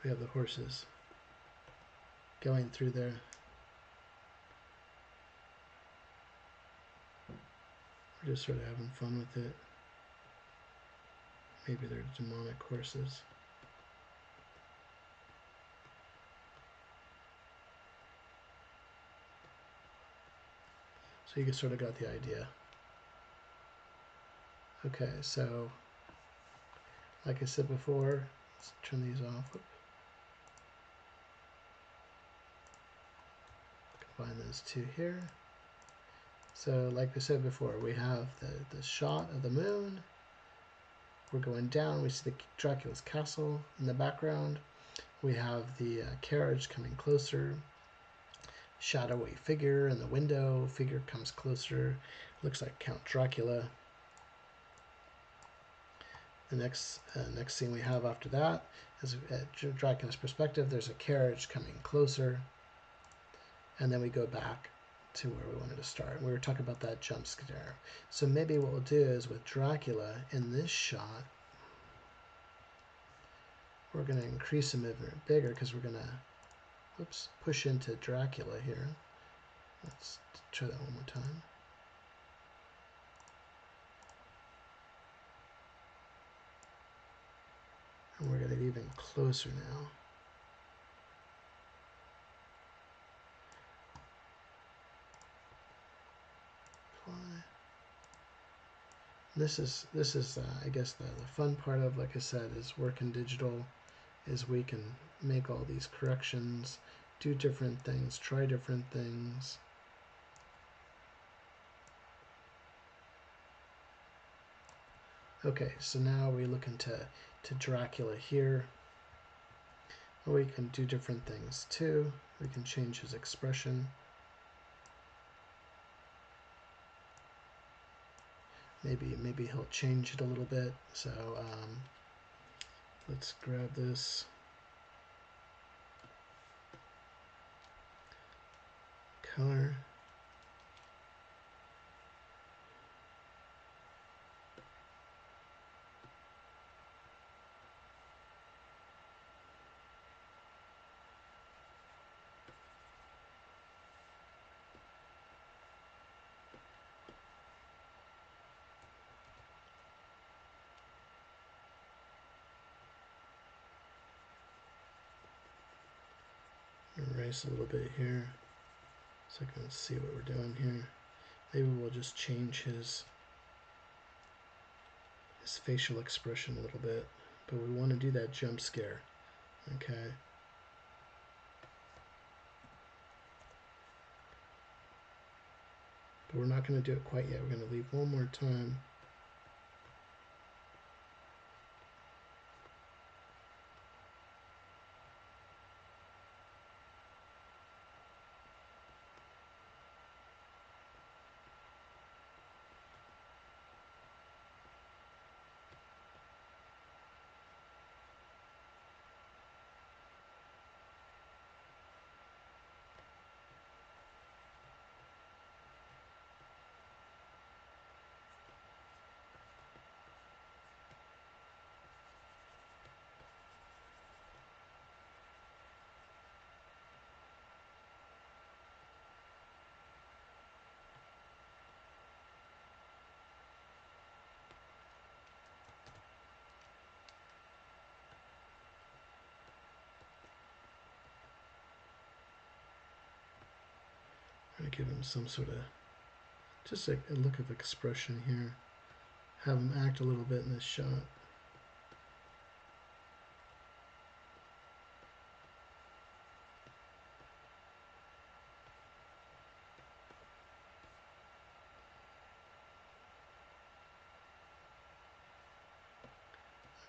We have the horses going through there. We're just sort of having fun with it. Maybe they're demonic horses. So you sort of got the idea. Okay, so like I said before, let's turn these off. Combine those two here. So like I said before, we have the shot of the moon. We're going down. We see the Dracula's castle in the background. We have the carriage coming closer. Shadowy figure in the window. Figure comes closer. Looks like Count Dracula. The next scene we have after that is Dracula's perspective. There's a carriage coming closer. And then we go back to where we wanted to start. We were talking about that jump scare. So maybe what we'll do is with Dracula in this shot, we're going to increase him a bit bigger because we're going to, push into Dracula here. Let's try that one more time. And we're going to get even closer now. This is I guess the fun part of, like I said, is working digital, is we can make all these corrections, do different things, try different things. Okay, so now we look into Dracula here. We can do different things too. We can change his expression. Maybe he'll change it a little bit. So let's grab this color. Erase a little bit here so I can see what we're doing here. Maybe we'll just change his facial expression a little bit, but we want to do that jump scare. Okay. But we're not going to do it quite yet. We're going to leave one more time. to give him some sort of, just a look of expression here. Have him act a little bit in this shot.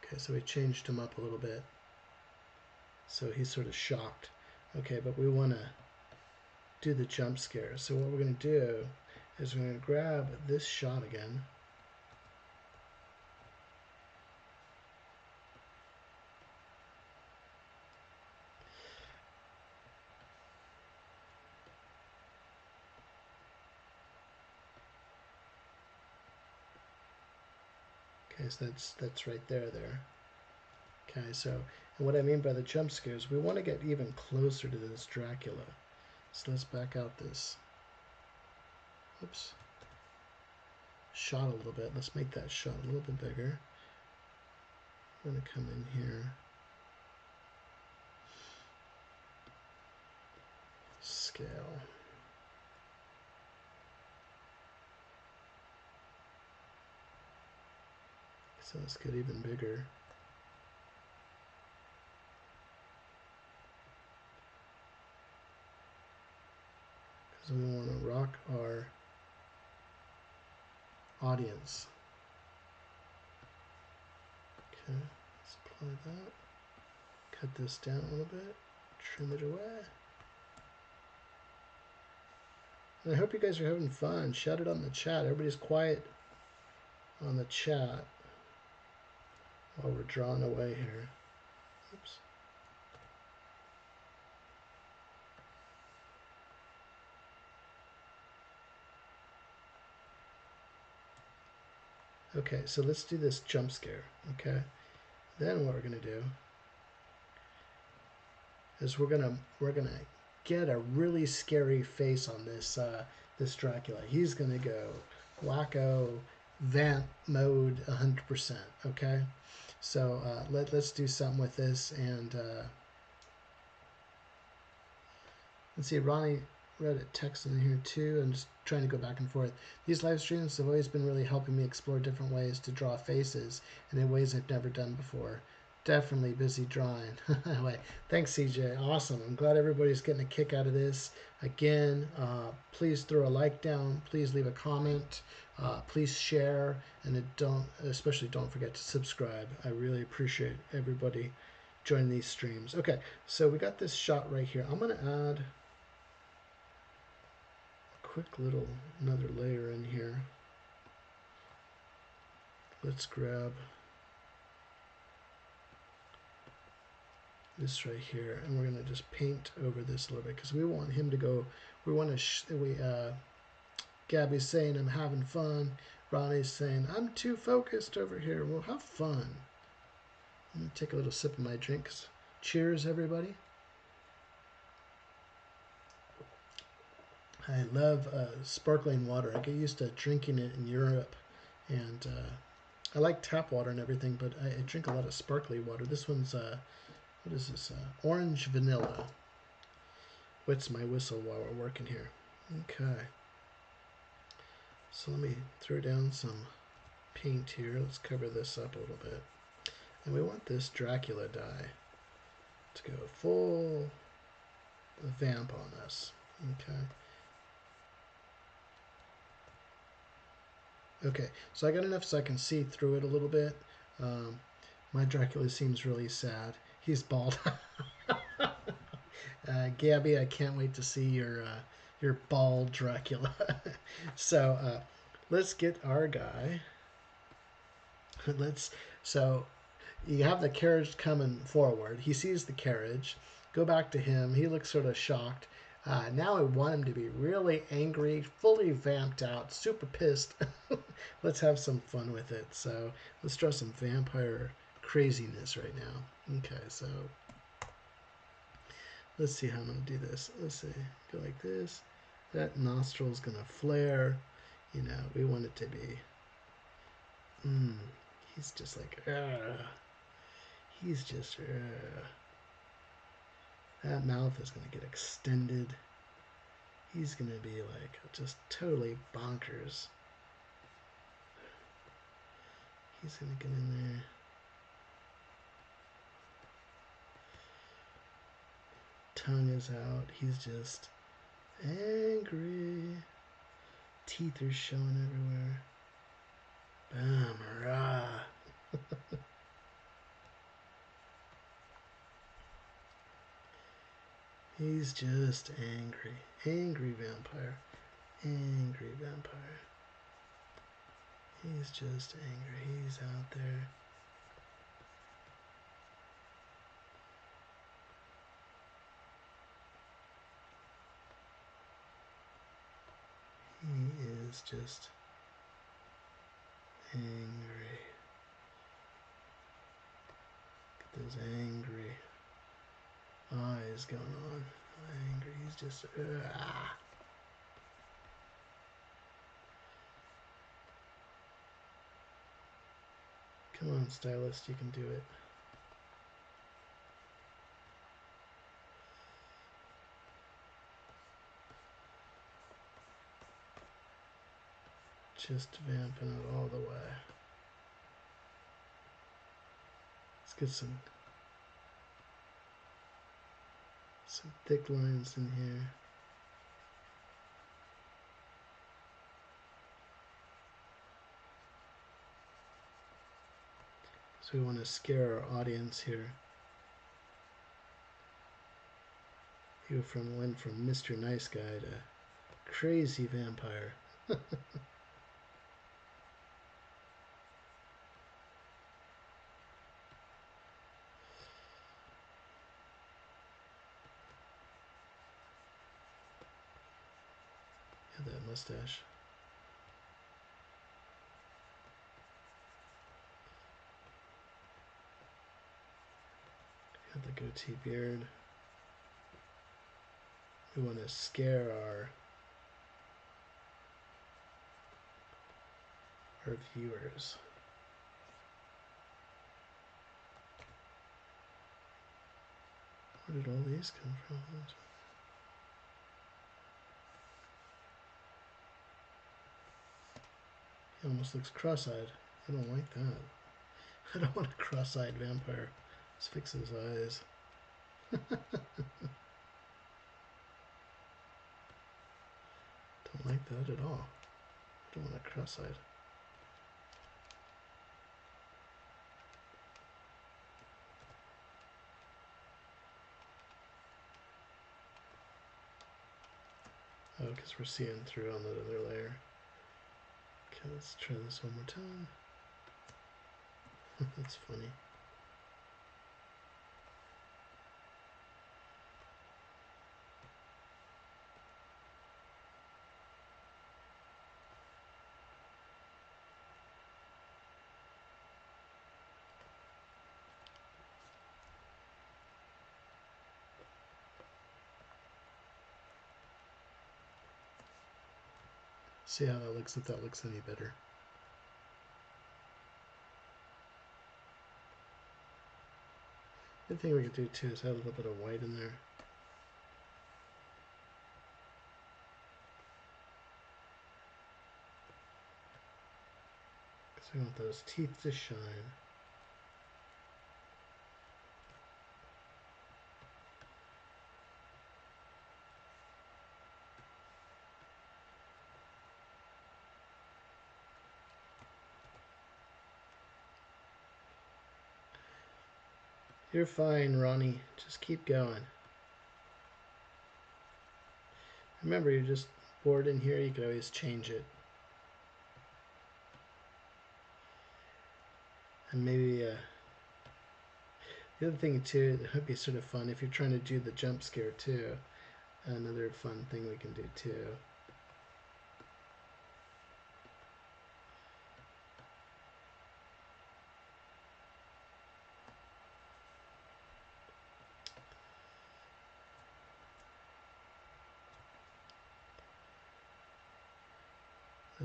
Okay, so we changed him up a little bit. So he's sort of shocked. Okay, but we want to do the jump scare. So what we're going to do is we're going to grab this shot again. Okay, so that's right there. Okay, so and what I mean by the jump scares, we want to get even closer to this Dracula. So let's back out this, oops, shot a little bit. Let's make that shot a little bit bigger. I'm going to come in here, scale. So let's get even bigger. Because we want to rock our audience. Okay, let's apply that. Cut this down a little bit. Trim it away. And I hope you guys are having fun. Shout it on the chat. Everybody's quiet on the chat while we're drawing away here. Oops. Okay, so let's do this jump scare. Okay, then what we're gonna do is we're gonna get a really scary face on this this Dracula. He's gonna go wacko vamp mode 100%. Okay, so let's do something with this. And let's see, Ronnie read a text in here too. I'm just trying to go back and forth. These live streams have always been really helping me explore different ways to draw faces and in ways I've never done before. Definitely busy drawing. Anyway, thanks, CJ. Awesome. I'm glad everybody's getting a kick out of this. Again, please throw a like down. Please leave a comment. Please share, and especially don't forget to subscribe. I really appreciate everybody joining these streams. Okay, so we got this shot right here. I'm going to add quick little another layer in here. Let's grab this right here, and we're going to just paint over this a little bit because we want him to go. We want to. Gabby's saying I'm having fun. Ronnie's saying I'm too focused over here. Well, have fun. I'm going to take a little sip of my drink. Cheers, everybody. I love sparkling water. I get used to drinking it in Europe, and I like tap water and everything, but I drink a lot of sparkly water. This one's what is this? Orange vanilla. Wets my whistle while we're working here. Okay. So let me throw down some paint here. Let's cover this up a little bit. And we want this Dracula die to go full vamp on us. Okay. Okay, so I got enough so I can see through it a little bit. My Dracula seems really sad. He's bald. Gabby, I can't wait to see your bald Dracula. So let's get our guy. So you have the carriage coming forward. He sees the carriage. Go back to him. He looks sort of shocked. Now I want him to be really angry, fully vamped out, super pissed. Let's have some fun with it. So let's draw some vampire craziness right now. Okay, so let's see how I'm going to do this. Let's see. Go like this. That nostril's going to flare. You know, we want it to be... he's just like... He's just... That mouth is going to get extended. He's gonna be like just totally bonkers. He's gonna get in there. Tongue is out. He's just angry. Teeth are showing everywhere. Bam, rah. He's just angry. Angry vampire. Angry vampire. He's just angry. He's out there. He is just angry. Get those angry eyes going on. Angry. He's just. Come on, stylist. You can do it. Just vamping it all the way. Let's get some thick lines in here. So we want to scare our audience here. He went from Mr. Nice Guy to crazy vampire. That mustache. Got the goatee beard. We want to scare our viewers. Where did all these come from? He almost looks cross-eyed. I don't like that. I don't want a cross-eyed vampire. Let's fix his eyes. Don't like that at all. I don't want a cross-eyed. Oh, because we're seeing through on the other layer. Okay, let's try this one more time. That's funny. See how that looks, if that looks any better. The thing we could do too is add a little bit of white in there. Because we want those teeth to shine. You're fine, Ronnie. Just keep going. Remember, you're just bored in here. You can always change it. And maybe the other thing too that would be sort of fun if you're trying to do the jump scare too. Another fun thing we can do too.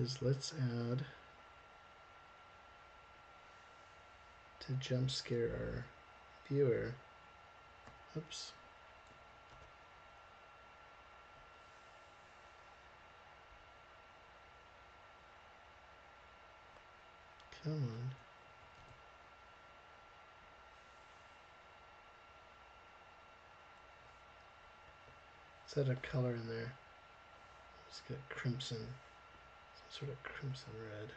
Is let's add to jump scare our viewer. Oops. Come on. Is that a color in there? Let's get crimson. Some sort of crimson red.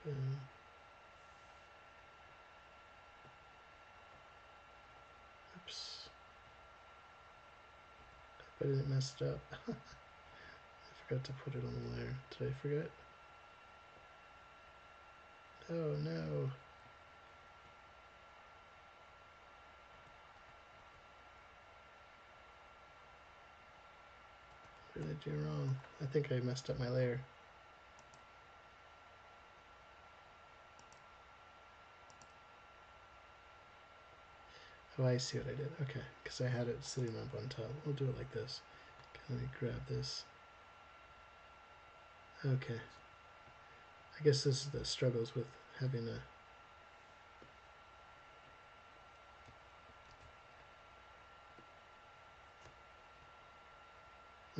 Boom. Oops. I didn't mess it up. I forgot to put it on the layer. Did I forget? Oh no. What did I do wrong? I think I messed up my layer. Oh, I see what I did. Okay, because I had it sitting up on top. We'll do it like this. Okay, let me grab this. Okay. I guess this is the struggles with having a...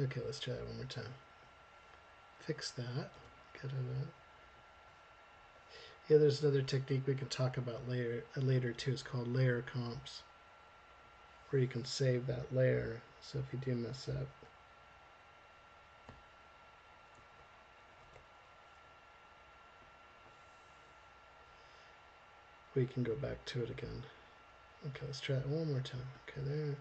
Okay, let's try that one more time. Fix that. Get it out. Yeah, there's another technique we can talk about later too. It's called layer comps, where you can save that layer. So if you do mess up, we can go back to it again. Okay, let's try it one more time. Okay, there.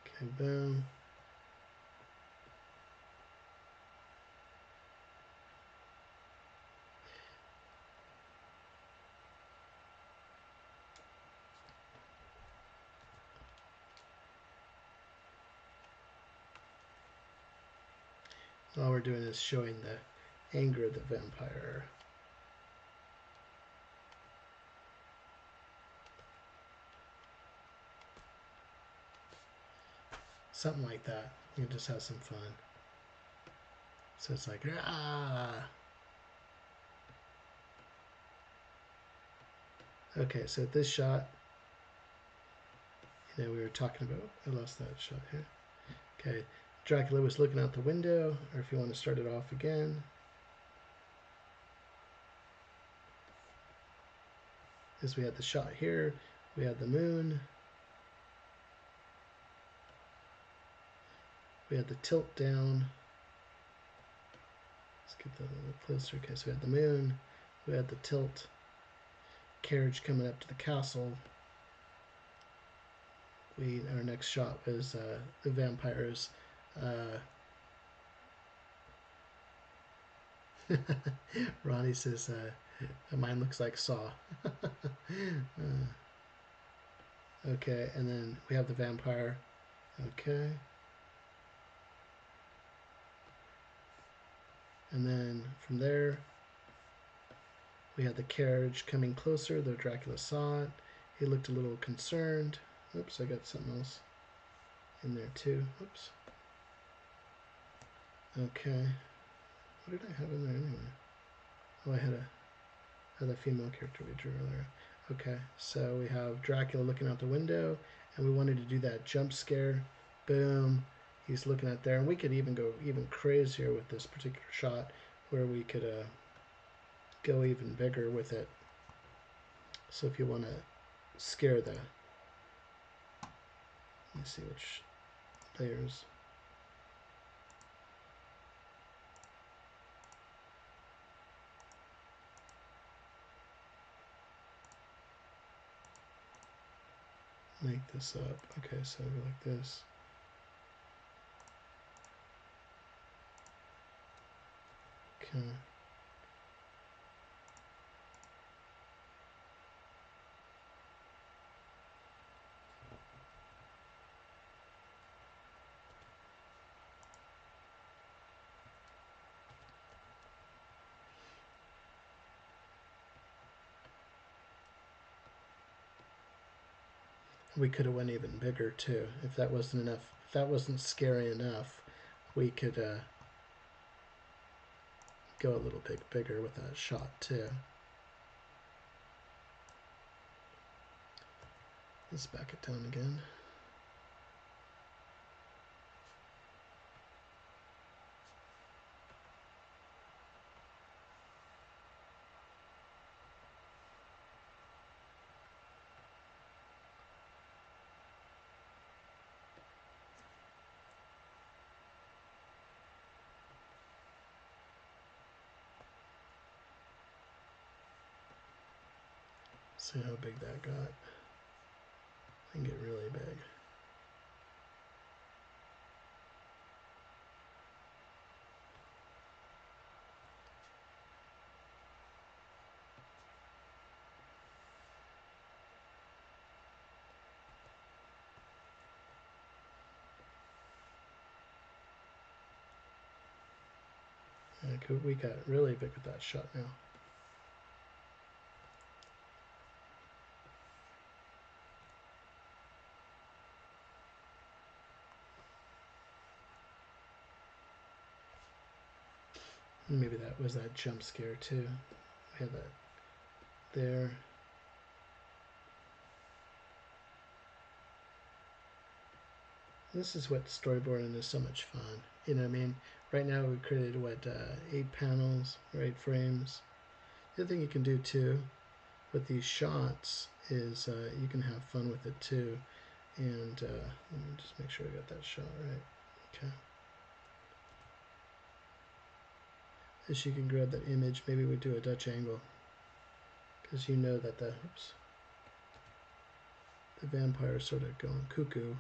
Okay, boom. All we're doing is showing the anger of the vampire. Something like that. You can just have some fun. So it's like, ah. Okay, so this shot, we were talking about, I lost that shot here. Okay, Dracula was looking out the window, or if you want to start it off again. Is we had the shot here, we had the moon, we had the tilt down. Let's get that a little closer. Okay, so we had the moon, we had the tilt, carriage coming up to the castle. Our next shot was the vampires. Ronnie says, mine looks like Saw. Okay, and then we have the vampire. Okay. And then from there, we had the carriage coming closer, though Dracula saw it. He looked a little concerned. Oops, I got something else in there too. Oops. Okay. What did I have in there anyway? Oh, I had a female character we drew earlier. Okay, so we have Dracula looking out the window, and we wanted to do that jump scare. Boom. He's looking out there, and we could even go even crazier with this particular shot, where we could go even bigger with it. So if you want to scare the, let me see which layers. Make this up. Okay, so go like this. Okay. We could have went even bigger too. If that wasn't enough, if that wasn't scary enough, we could go a little bit bigger with that shot too. Let's back it down again. See how big that got. I can get really big. We got really big with that shot now. Maybe that was that jump scare too. We had that there. This is what storyboarding is so much fun. You know what I mean? Right now we created, what, 8 panels or 8 frames. The other thing you can do too with these shots is you can have fun with it too. And let me just make sure I got that shot right. Okay. As you can grab that image, maybe we do a Dutch angle. Because you know that the vampire is sort of going cuckoo.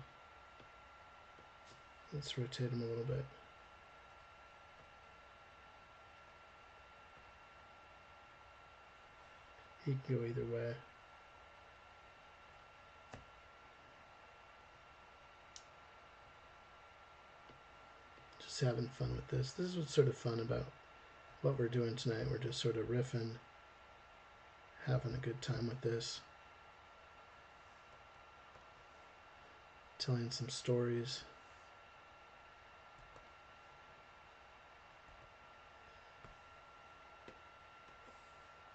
Let's rotate him a little bit. He can go either way. Just having fun with this. This is what's sort of fun about what we're doing tonight. We're just sort of riffing, having a good time with this. Telling some stories.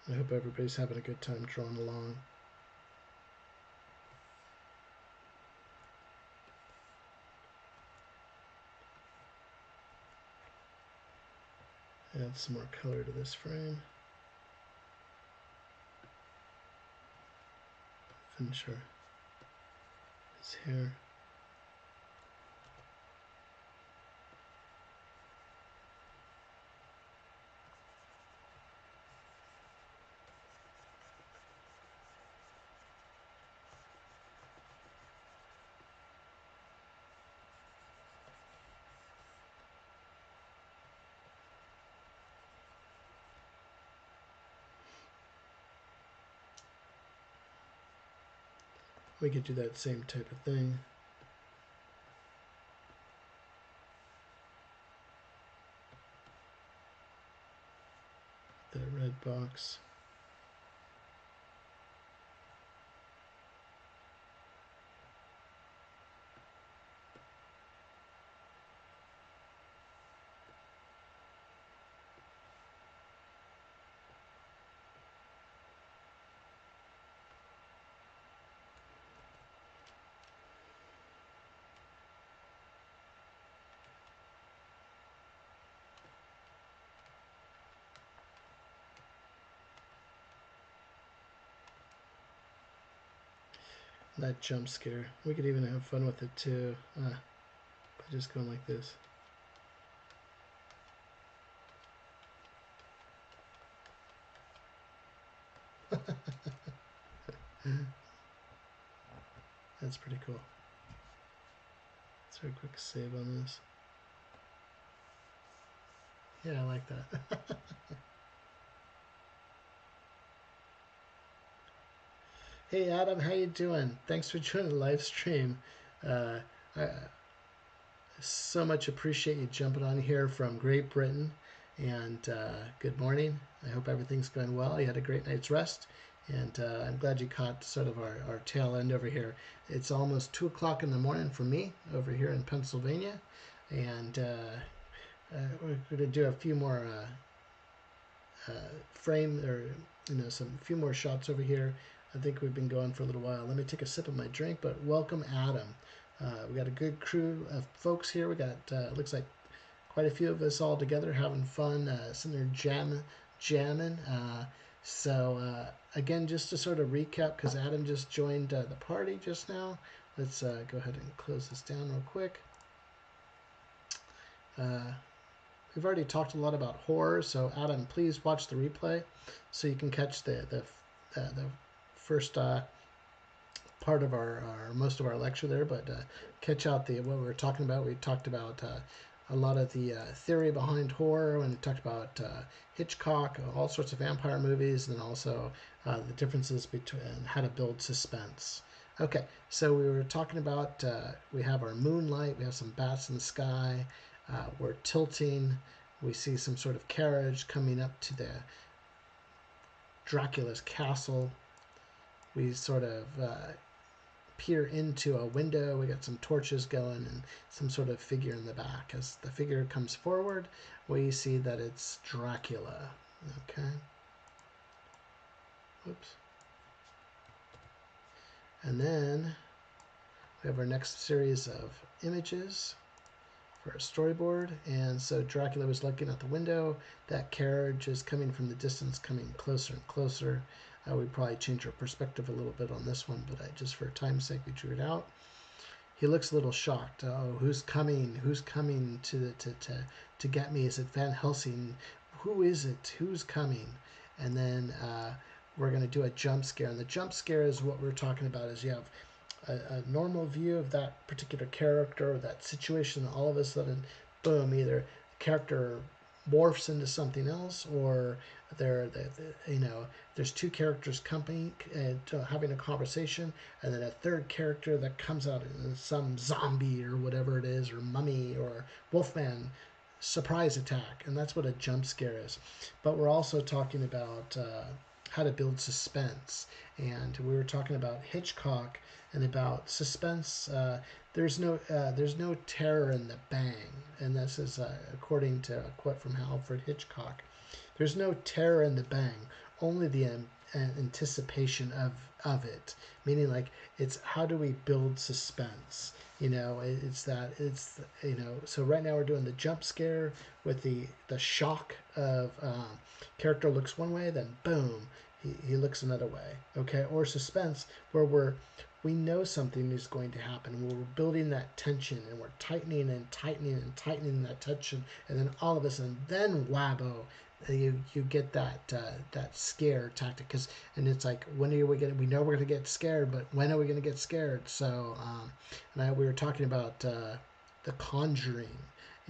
I hope everybody's having a good time drawing along. Add some more color to this frame. Finish his hair. We could do that same type of thing. That red box. That jump scare. We could even have fun with it too. By just going like this. That's pretty cool. Let's do a quick save on this. Yeah, I like that. Hey Adam, how you doing? Thanks for joining the live stream. I so much appreciate you jumping on here from Great Britain. And good morning. I hope everything's going well. You had a great night's rest. And I'm glad you caught sort of our tail end over here. It's almost 2 o'clock in the morning for me over here in Pennsylvania. And we're going to do a few more some few more shots over here. I think we've been going for a little while. Let me take a sip of my drink, but welcome Adam. We got a good crew of folks here. We got looks like quite a few of us all together having fun, sitting there jamming. Again, just to sort of recap, because Adam just joined the party just now. Let's go ahead and close this down real quick. We've already talked a lot about horror, so Adam, please watch the replay so you can catch the first part of our most of our lecture there, but catch out what we were talking about. We talked about a lot of the theory behind horror, and we talked about Hitchcock, all sorts of vampire movies, and then also the differences between how to build suspense. Okay, so we were talking about we have our moonlight, we have some bats in the sky, we're tilting, we see some sort of carriage coming up to the Dracula's castle. We sort of peer into a window. We got some torches going and some sort of figure in the back. As the figure comes forward, we see that it's Dracula. Okay. Oops. And then we have our next series of images for a storyboard. And so Dracula was looking out the window. That carriage is coming from the distance, coming closer and closer. We'd probably change our perspective a little bit on this one, but just for time's sake, we drew it out. He looks a little shocked. Oh, who's coming? Who's coming to get me? Is it Van Helsing? Who is it? Who's coming? And then we're going to do a jump scare. And the jump scare is what we're talking about. Is you have a normal view of that particular character or that situation. All of a sudden, boom! Either the character morphs into something else, or there's two characters having a conversation, and then a third character that comes out in some zombie or whatever it is, or mummy or wolfman surprise attack, and that's what a jump scare is. But we're also talking about how to build suspense, and we were talking about Hitchcock and about suspense. There's no terror in the bang, and this is according to a quote from Alfred Hitchcock. There's no terror in the bang, only the anticipation of it. Meaning, like, it's how do we build suspense? So right now we're doing the jump scare with the shock of character looks one way, then boom, he looks another way. Okay, or suspense where we know something is going to happen. We're building that tension, and we're tightening and tightening and tightening that tension, and then all of a sudden, then whammo, you get that scare tactic. And it's like, when are we going? We know we're going to get scared, but when are we going to get scared? So, we were talking about the Conjuring,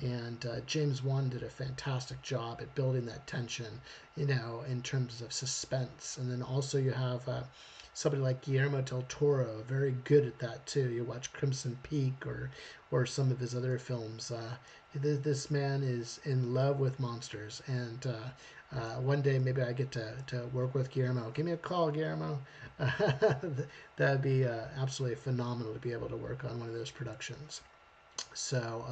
and James Wan did a fantastic job at building that tension, in terms of suspense. And then also you have somebody like Guillermo del Toro, very good at that too. You watch Crimson Peak or some of his other films. This man is in love with monsters, and one day maybe I get to work with Guillermo. Give me a call, Guillermo. That'd be absolutely phenomenal to be able to work on one of those productions. So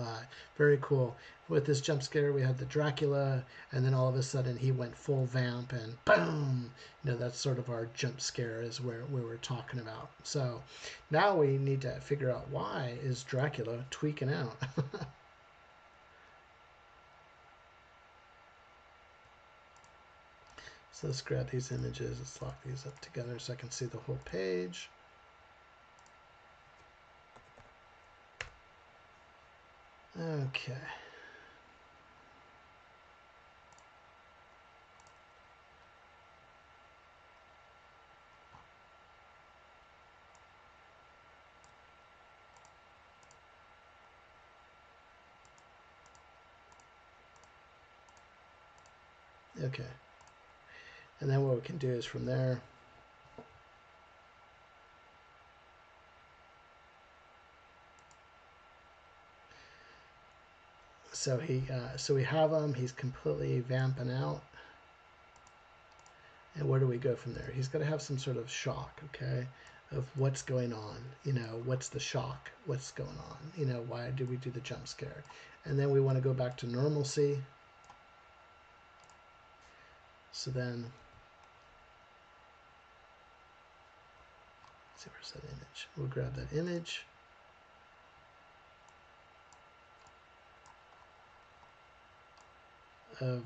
very cool. With this jump scare, we had the Dracula, and then all of a sudden he went full vamp, and boom! That's sort of our jump scare is where we were talking about. So now we need to figure out, why is Dracula tweaking out? So let's grab these images. Let's lock these up together so I can see the whole page. Okay. Okay. And then what we can do is from there, so we have him, he's completely vamping out. And where do we go from there? He's got to have some sort of shock, okay, of what's going on. What's the shock? What's going on? Why do we do the jump scare? And then we want to go back to normalcy. So then, let's see, where's that image? We'll grab that image. Of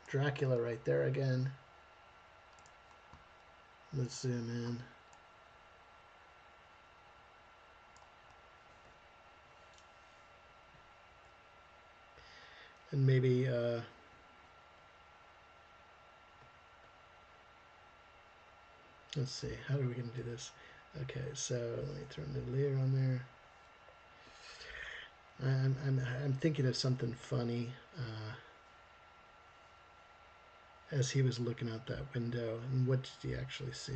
Dracula right there again. Let's zoom in. And maybe Let's see, how are we going to do this? Okay, so let me throw a new layer on there. I'm thinking of something funny as he was looking out that window. And what did he actually see?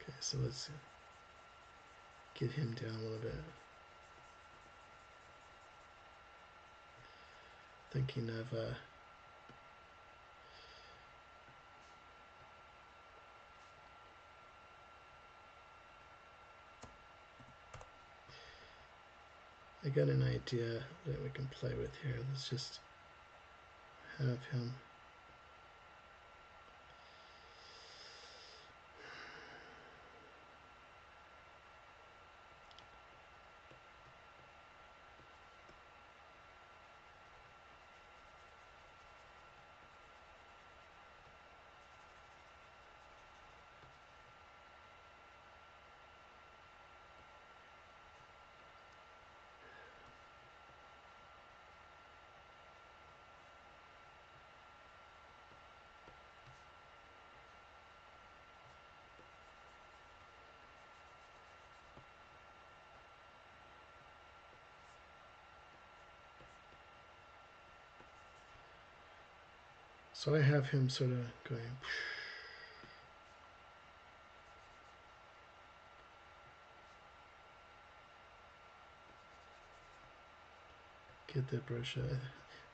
Okay, so let's get him down a little bit. Thinking of I got an idea that we can play with here. Let's just have him. So I have him sort of going. Get that brush.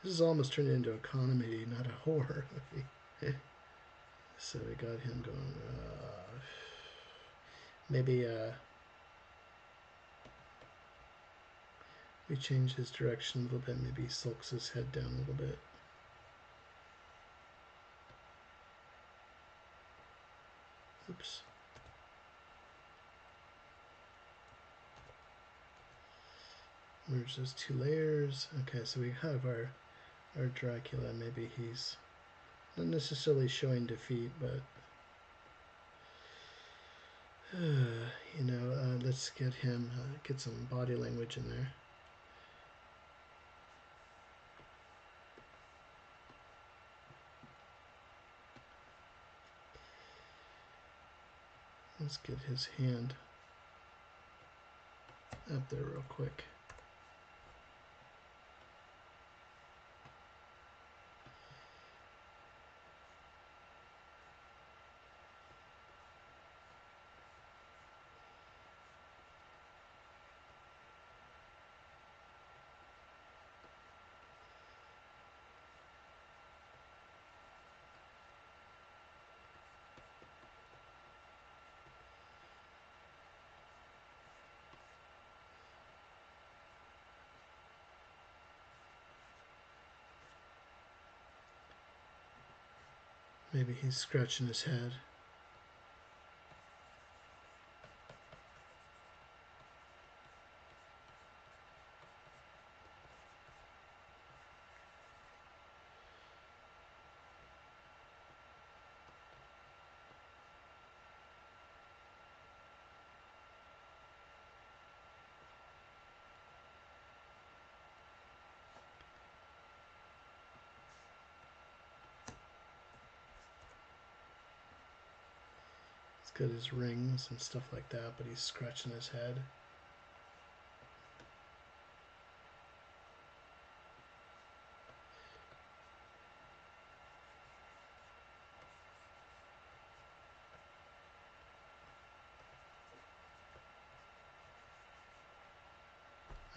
This is almost turned into a comedy, not a horror movie. So we got him going. Maybe we change his direction a little bit. Maybe he sulks his head down a little bit. Oops. Merge those two layers. Okay, so we have our Dracula. Maybe he's not necessarily showing defeat, but you know, let's get him get some body language in there. Let's get his hand up there real quick. Maybe he's scratching his head. He's got his rings and stuff like that, but he's scratching his head.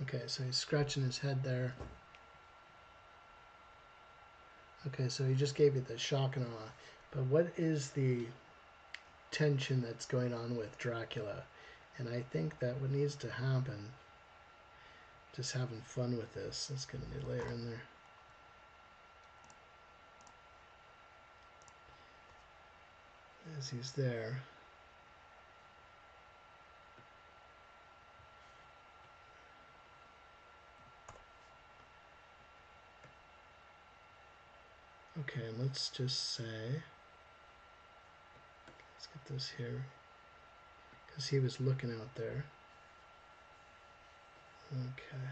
Okay, so he's scratching his head there. Okay, so he just gave you the shock and awe. But what is the tension that's going on with Dracula? And I think that what needs to happen, just having fun with this. Let's get a new layer in there. As he's there. Okay, and let's just say, let's get this here, because he was looking out there. Okay.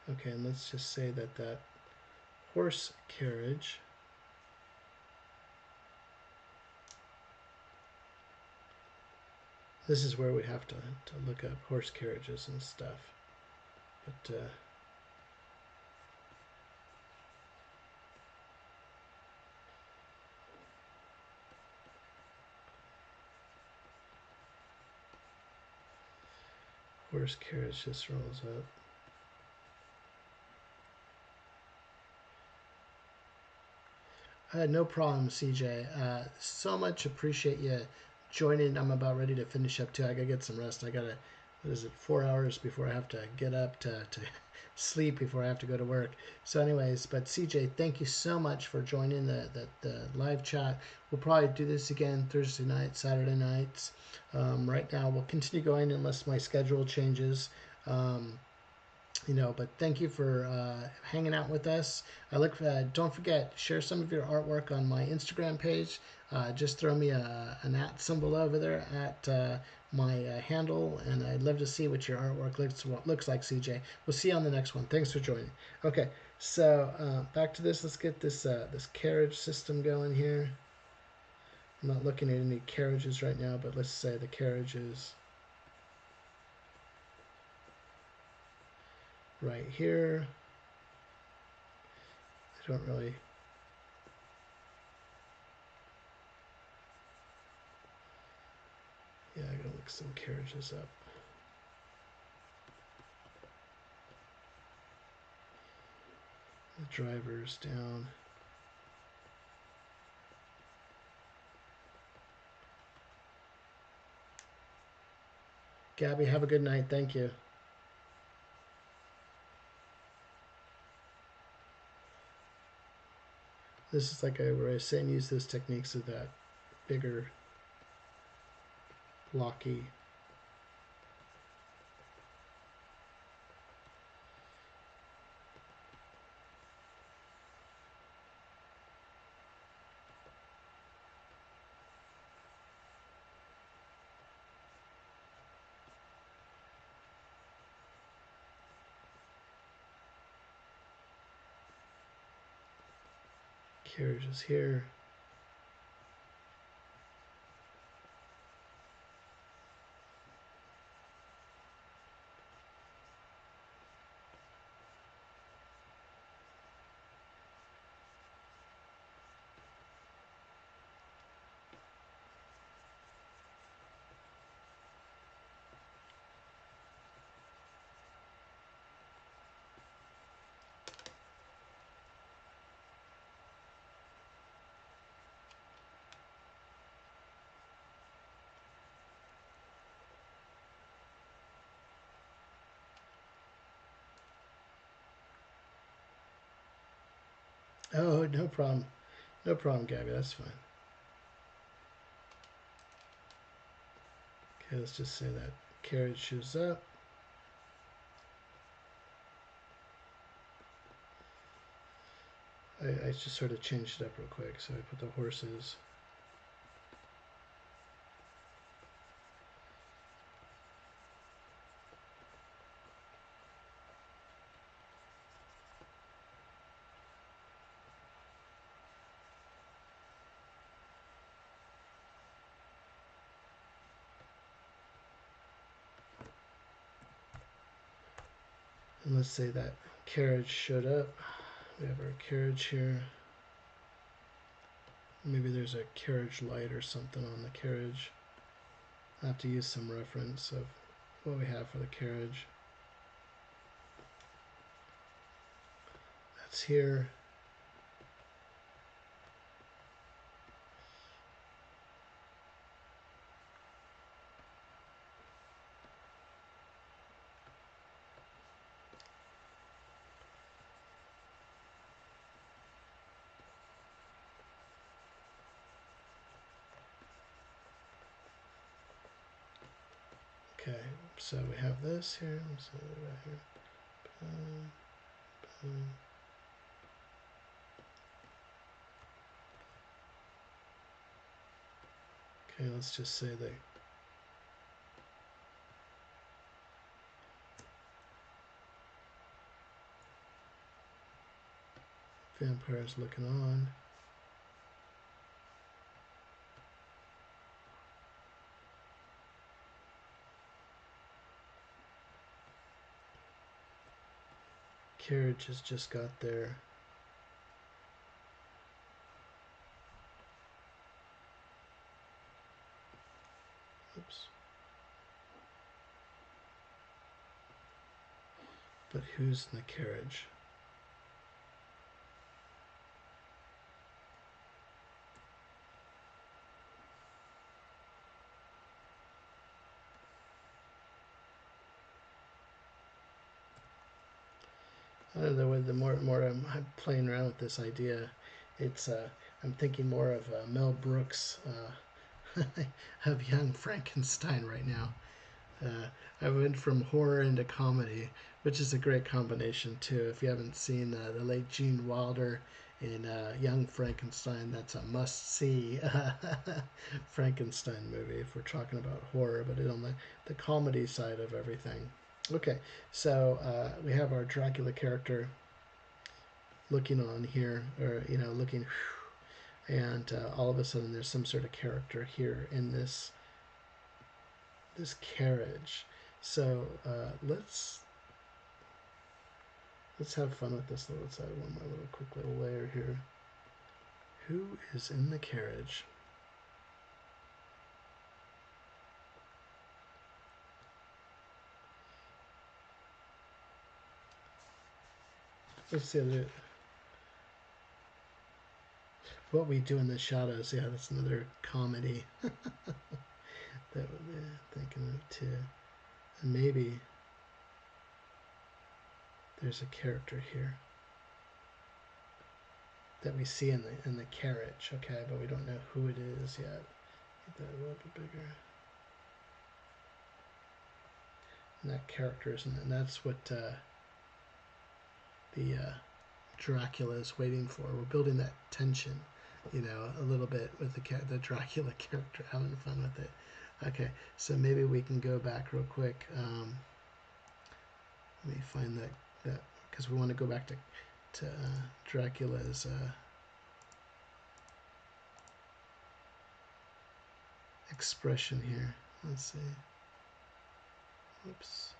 Okay, and let's just say that that horse carriage, this is where we have to look up horse carriages and stuff. But horse carriage just rolls up. No problem, CJ. So much appreciate you joining. I'm about ready to finish up too. I gotta get some rest. I gotta, what is it, 4 hours before I have to get up to sleep before I have to go to work. So anyways, but CJ, thank you so much for joining the live chat. We'll probably do this again Thursday night, Saturday nights. Right now we'll continue going unless my schedule changes. But thank you for hanging out with us. Don't forget, share some of your artwork on my Instagram page. Just throw me an @ symbol over there at my handle, and I'd love to see what your artwork looks like, CJ. We'll see you on the next one. Thanks for joining. Okay, so back to this. Let's get this carriage system going here. I'm not looking at any carriages right now, but let's say the carriages right here. I don't really. Yeah, I gotta look some carriages up. The driver's down. Gabby, have a good night. Thank you. This is like where I was saying, use those techniques of that bigger, blocky. Carriages here. Oh, no problem. No problem, Gabby. That's fine. Okay, let's just say that carriage shows up. I just sort of changed it up real quick. So I put the horses. And let's say that carriage showed up. We have our carriage here. Maybe there's a carriage light or something on the carriage. I have to use some reference of what we have for the carriage. That's here. Okay, so we have this here. Let's see what we got here. Boom, boom. Okay, let's just say that Vampires looking on. Carriage has just got there. Oops. But who's in the carriage? I don't know, the more I'm playing around with this idea, it's I'm thinking more of Mel Brooks of Young Frankenstein right now. I went from horror into comedy, which is a great combination too. If you haven't seen the late Gene Wilder in Young Frankenstein, that's a must-see Frankenstein movie if we're talking about horror, but on the comedy side of everything. Okay, so we have our Dracula character looking on here, or looking, and all of a sudden there's some sort of character here in this carriage. So let's have fun with this. Let's add one more little quick little layer here. Who is in the carriage? Let's see what we do in the shadows. Yeah, that's another comedy that we're thinking of too. And maybe there's a character here that we see in the carriage. Okay, but we don't know who it is yet. Get that a little bit bigger. And that character isn't, and that's what the Dracula is waiting for. We're building that tension, a little bit with the Dracula character, having fun with it. Okay, so maybe we can go back real quick. Let me find that because we want to go back to Dracula's expression here. Let's see. Whoops.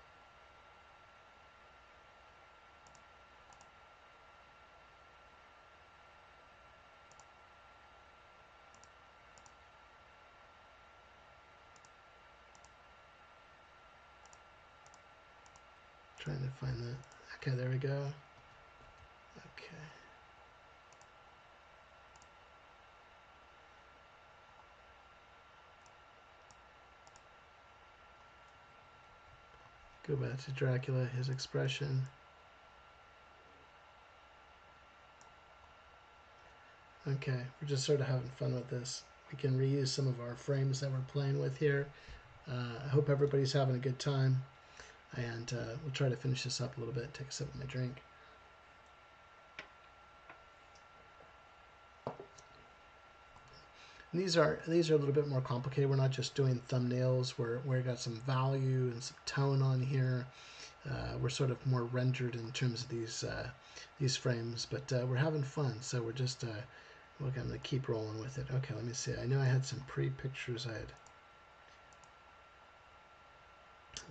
Trying to find that. Okay, there we go. Okay. Go back to Dracula, his expression. Okay, we're just sort of having fun with this. We can reuse some of our frames that we're playing with here. I hope everybody's having a good time. And we'll try to finish this up a little bit. Take a sip of my drink. And these are a little bit more complicated. We're not just doing thumbnails. We've got some value and some tone on here. We're sort of more rendered in terms of these frames, but we're having fun. So we're just we're going to keep rolling with it. Okay, let me see. I know I had some pre-pictures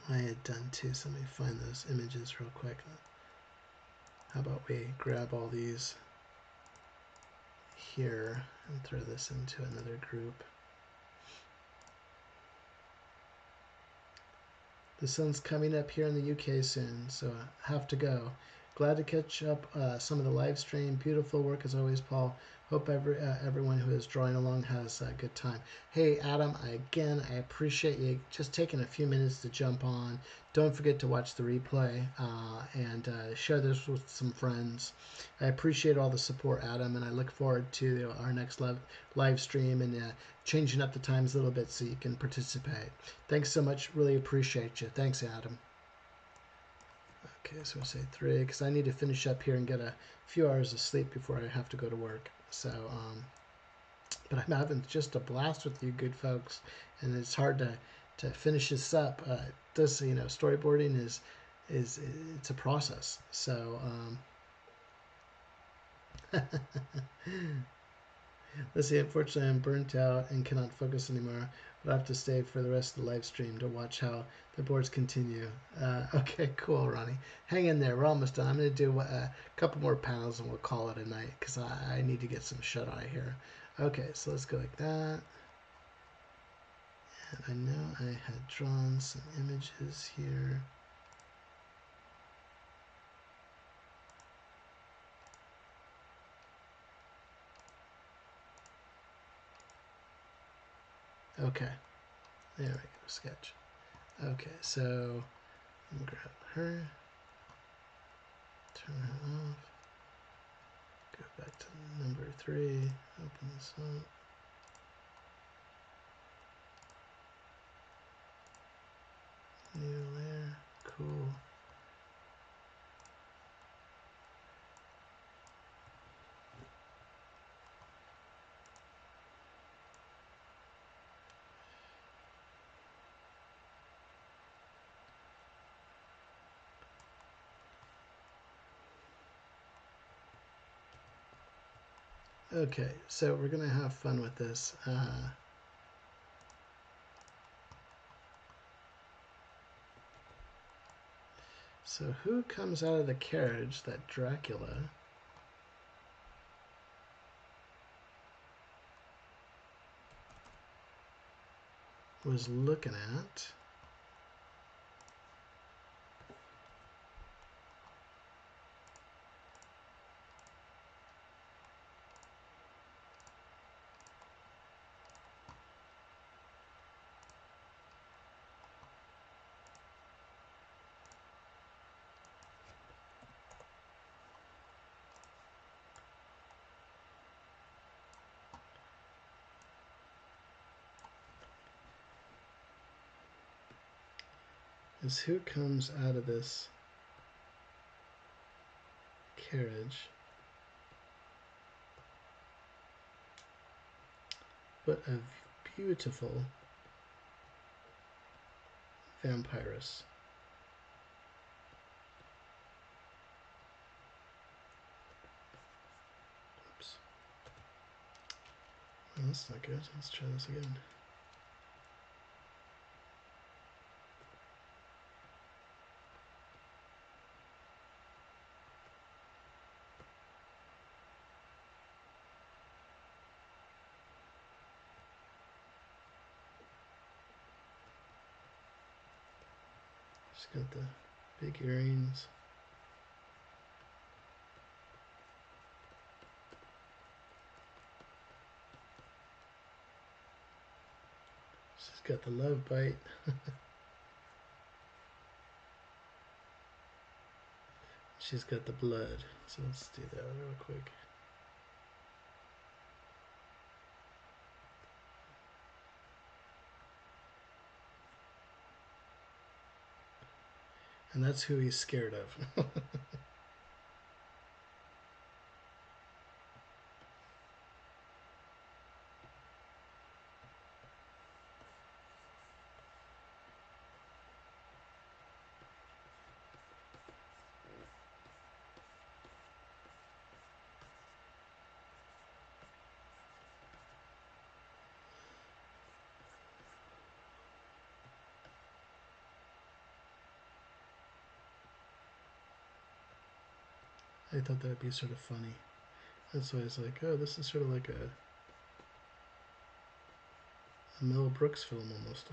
I had done too, so let me find those images real quick. How about we grab all these here and throw this into another group. The sun's coming up here in the UK soon, so I have to go. Glad to catch up some of the live stream. Beautiful work as always, Paul. Hope everyone who is drawing along has a good time. Hey, Adam, I appreciate you just taking a few minutes to jump on. Don't forget to watch the replay and share this with some friends. I appreciate all the support, Adam, and I look forward to our next live stream and changing up the times a little bit so you can participate. Thanks so much. Really appreciate you. Thanks, Adam. Okay, so we'll say 3 because I need to finish up here and get a few hours of sleep before I have to go to work. So, but I'm having just a blast with you good folks, and it's hard to finish this up. Storyboarding is it's a process. So, Let's see, unfortunately I'm burnt out and cannot focus anymore. But I have to stay for the rest of the live stream to watch how the boards continue. Okay, cool, Ronnie. Hang in there. We're almost done. I'm going to do a couple more panels and we'll call it a night because I need to get some shut-eye here. Okay, so let's go like that. And I know I had drawn some images here. Okay, there we go, sketch. Okay, so I'm gonna grab her, turn her off, go back to number 3, open this up. New layer, cool. Okay, so we're gonna have fun with this. So who comes out of the carriage that Dracula was looking at? Is who comes out of this carriage but a beautiful vampiress. Oops. Well, that's not good. Let's try this again. She's got the big earrings. She's got the love bite. She's got the blood. So let's do that real quick. And that's who he's scared of. I thought that would be sort of funny. That's why I was like, oh, this is sort of like a Mel Brooks film almost.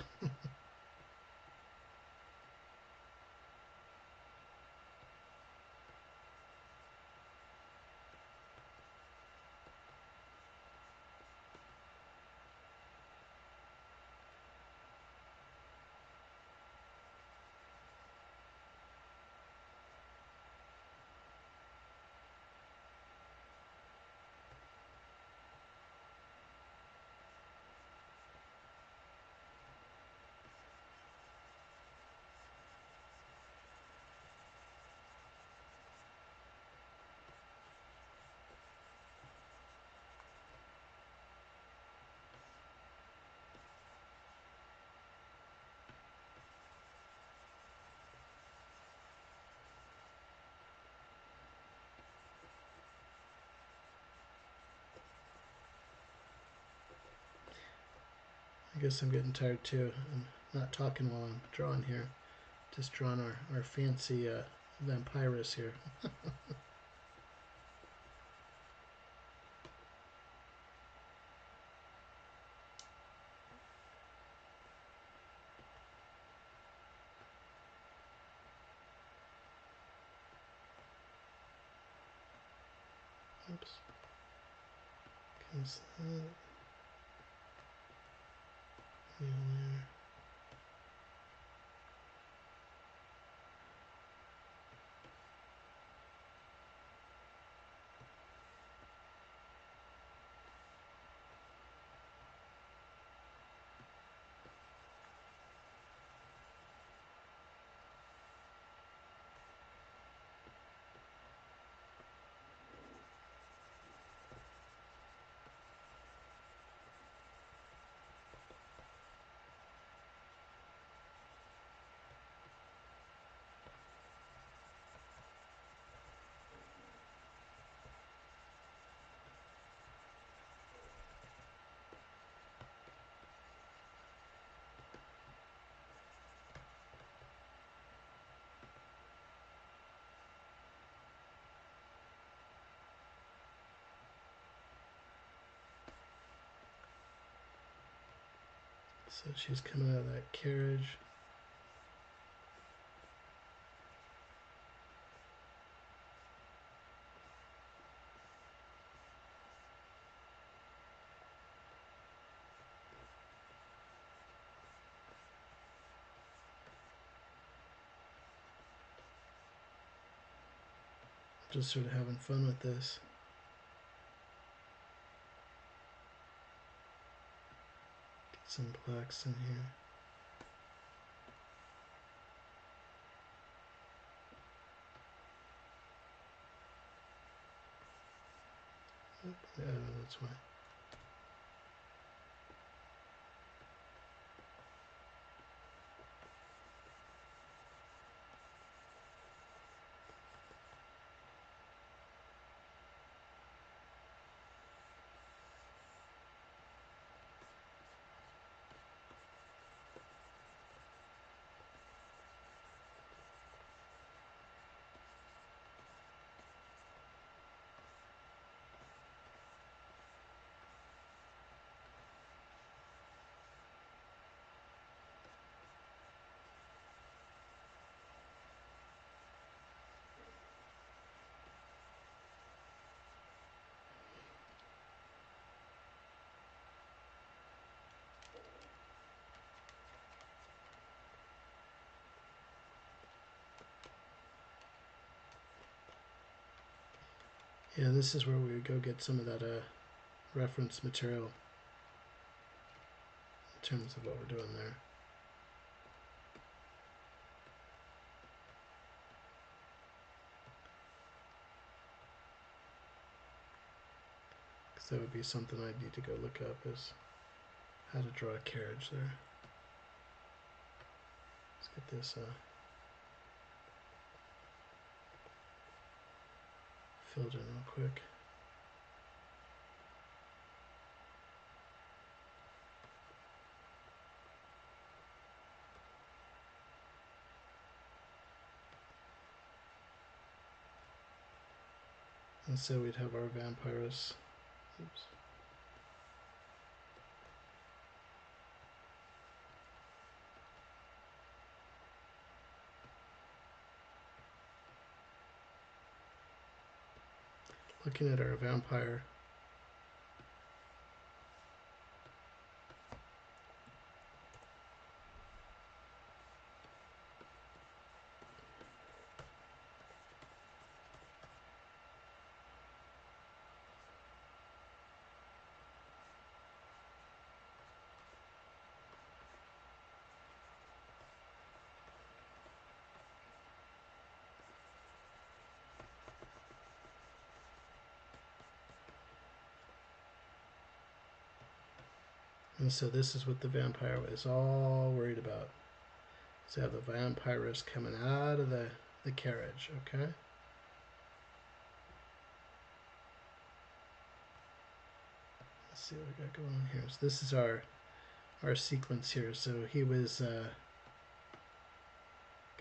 guess I'm getting tired too. I'm not talking while I'm drawing here. Just drawing our fancy vampirus here. Oops. Comes that. There. So she's coming out of that carriage. Just sort of having fun with this. Get some blacks in here. Yeah, that's why. Yeah, this is where we would go get some of that reference material in terms of what we're doing there. Because that would be something I'd need to go look up, is how to draw a carriage there. Let's get this filled in real quick. And so we'd have our vampirus. Oops. Looking at our vampire. And so this is what the vampire is all worried about. So have the vampirus coming out of the carriage, okay? Let's see what we got going on here. So this is our our sequence here. So he was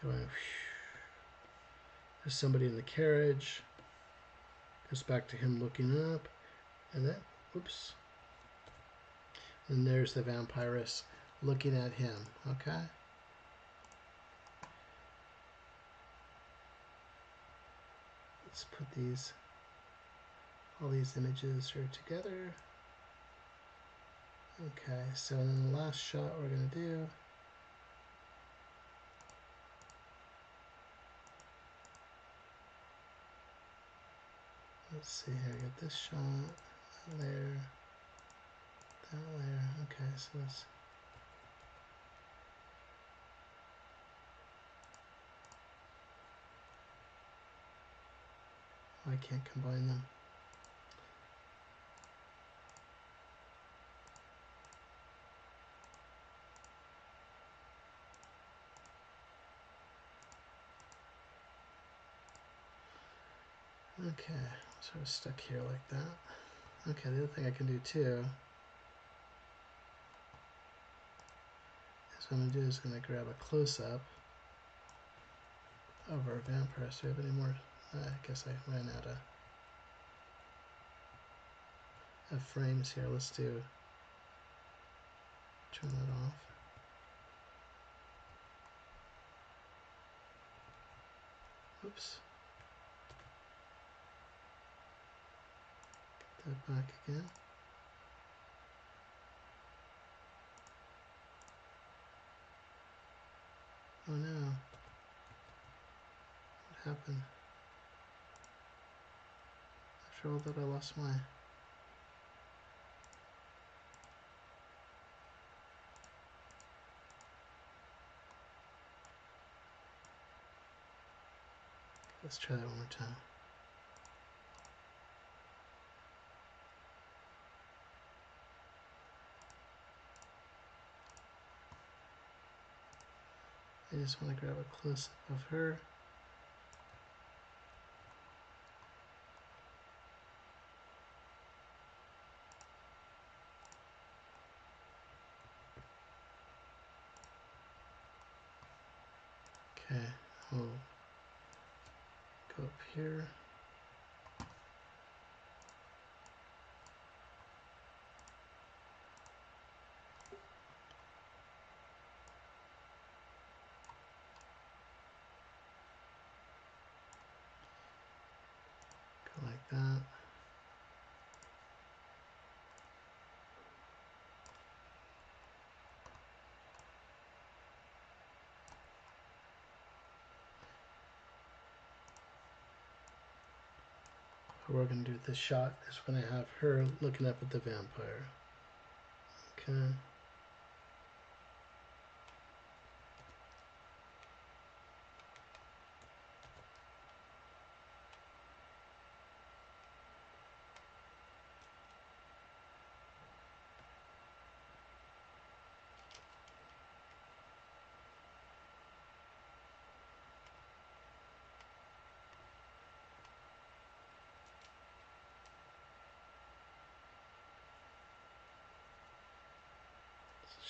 going. There's somebody in the carriage. Goes back to him looking up, and then, whoops. And there's the vampiress looking at him. Okay. Let's put all these images here together. Okay, so then the last shot we're going to do, let's see here, get this shot, that layer, that layer. Okay, so let's, I can't combine them. Okay, sort of stuck here like that. Okay, the other thing I can do too is what I'm going to do is going to grab a close-up of our vampire. Do we have any more? I guess I ran out of frames here. Let's turn that off. Oops. Get that back again. Oh no. What happened? After all that, I lost my... Let's try that one more time. I just want to grab a close-up of her. Okay, we'll go up here. Go like that. What we're going to do with this shot is we're going to have her looking up at the vampire. Okay.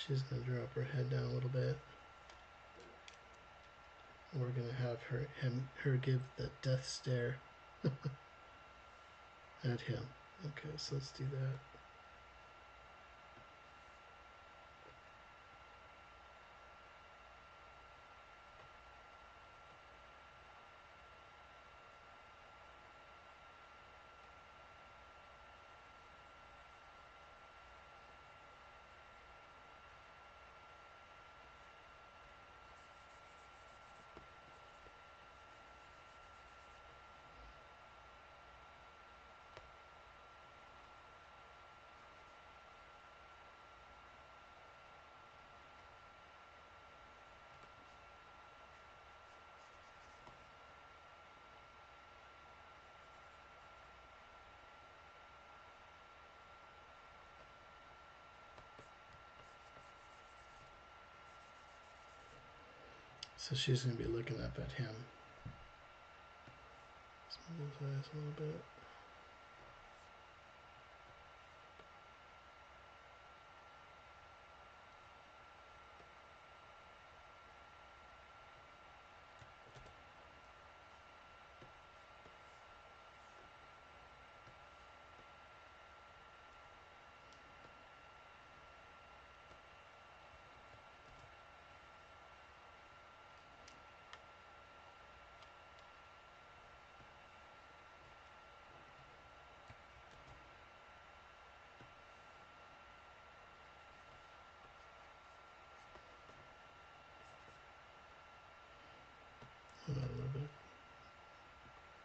She's going to drop her head down a little bit. We're going to have her give the death stare at him. Okay, so let's do that. So she's going to be looking up at him. Let's move those eyes a little bit.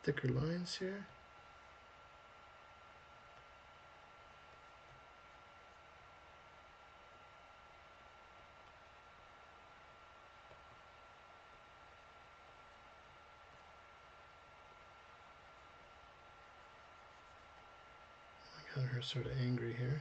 thicker lines here. I got her sort of angry here.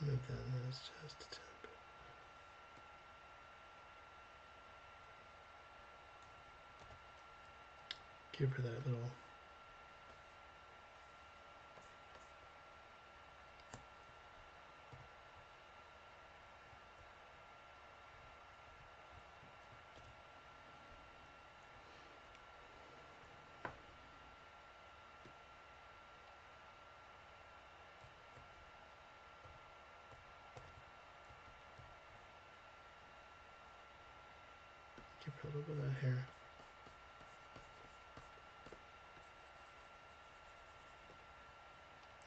Let's move that nose just a tad bit. Give her that little give her a little bit of that hair.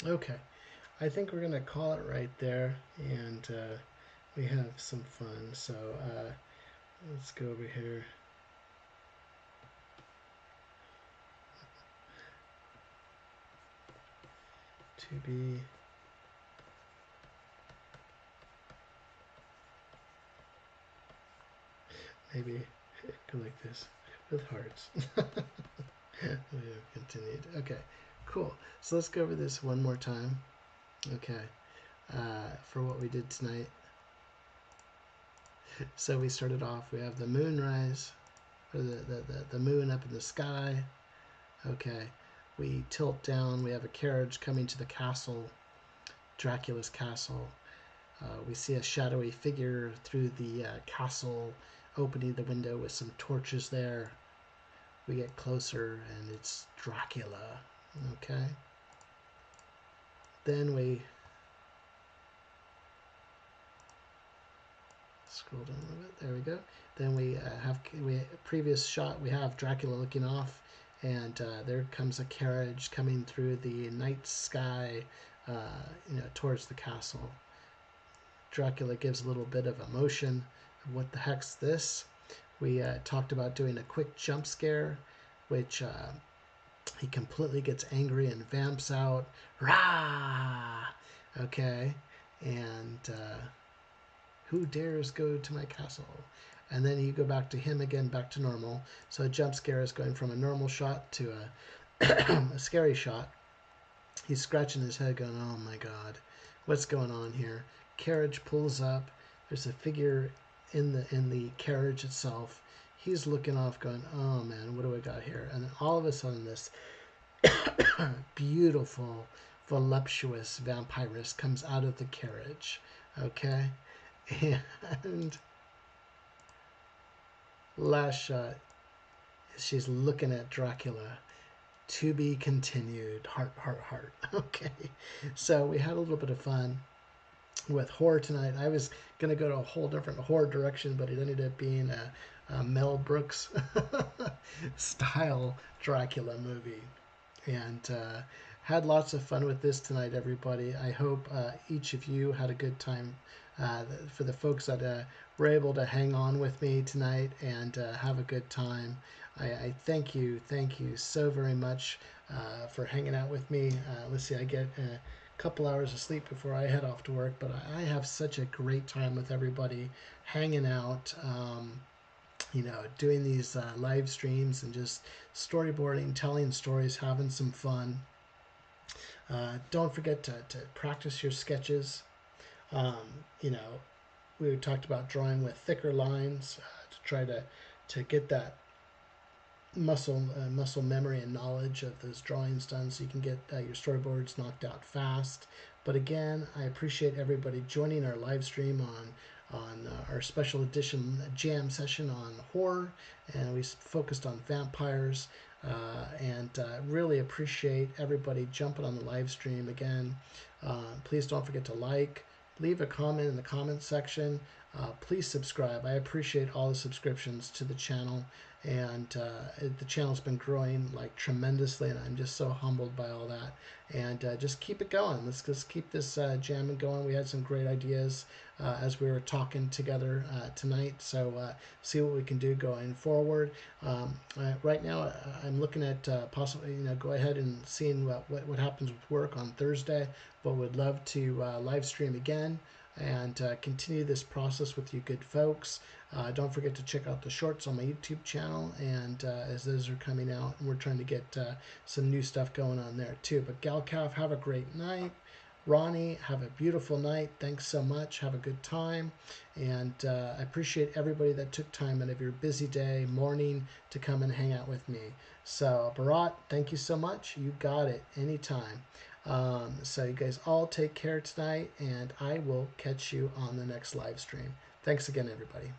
Okay, I think we're gonna call it right there, and we have some fun. So let's go over here. To be maybe go like this with hearts. We have continued. Okay, cool. So let's go over this one more time. Okay, for what we did tonight. So we started off, we have the moonrise, or the moon up in the sky. Okay, we tilt down, we have a carriage coming to the castle, Dracula's castle. We see a shadowy figure through the castle, opening the window with some torches there. We get closer and it's Dracula. Okay. Then we scroll down a little bit. There we go. Then we have previous shot. We have Dracula looking off, and there comes a carriage coming through the night sky, towards the castle. Dracula gives a little bit of emotion. What the heck's this? We talked about doing a quick jump scare, which he completely gets angry and vamps out. Rah! Okay, and who dares go to my castle? And then you go back to him again, back to normal. So a jump scare is going from a normal shot to a scary shot. He's scratching his head going, oh my God, what's going on here? Carriage pulls up. There's a figure in the carriage itself. He's looking off going, oh man, what do I got here? And then all of a sudden this beautiful, voluptuous vampiress comes out of the carriage. Okay? And last shot, she's looking at Dracula. To be continued. Heart, heart, heart. Okay. So we had a little bit of fun with horror tonight. I was going to go to a whole different horror direction, but it ended up being a Mel Brooks style Dracula movie. And had lots of fun with this tonight, everybody. I hope each of you had a good time. For the folks that were able to hang on with me tonight and have a good time, I thank you so very much for hanging out with me. Let's see, I get a couple hours of sleep before I head off to work, but I have such a great time with everybody, hanging out, doing these live streams and just storyboarding, telling stories, having some fun. Don't forget to practice your sketches. We talked about drawing with thicker lines to try to get that muscle memory and knowledge of those drawings done, so you can get your storyboards knocked out fast. But again, I appreciate everybody joining our live stream on our special edition jam session on horror, and we focused on vampires. And really appreciate everybody jumping on the live stream again. Please don't forget to like, leave a comment in the comment section. Please subscribe. I appreciate all the subscriptions to the channel, and the channel's been growing like tremendously, and I'm just so humbled by all that. And just keep it going. Let's just keep this jamming going. We had some great ideas as we were talking together tonight, so see what we can do going forward. Right now, I'm looking at possibly, go ahead and seeing what happens with work on Thursday, but would love to live stream again and continue this process with you good folks. Don't forget to check out the shorts on my YouTube channel, and as those are coming out, we're trying to get some new stuff going on there too. But Gal Calf, have a great night. Ronnie, have a beautiful night. Thanks so much. Have a good time. And I appreciate everybody that took time out of your busy day, morning, to come and hang out with me. So, Bharat, thank you so much. You got it anytime. So you guys all take care tonight, and I will catch you on the next live stream. Thanks again, everybody.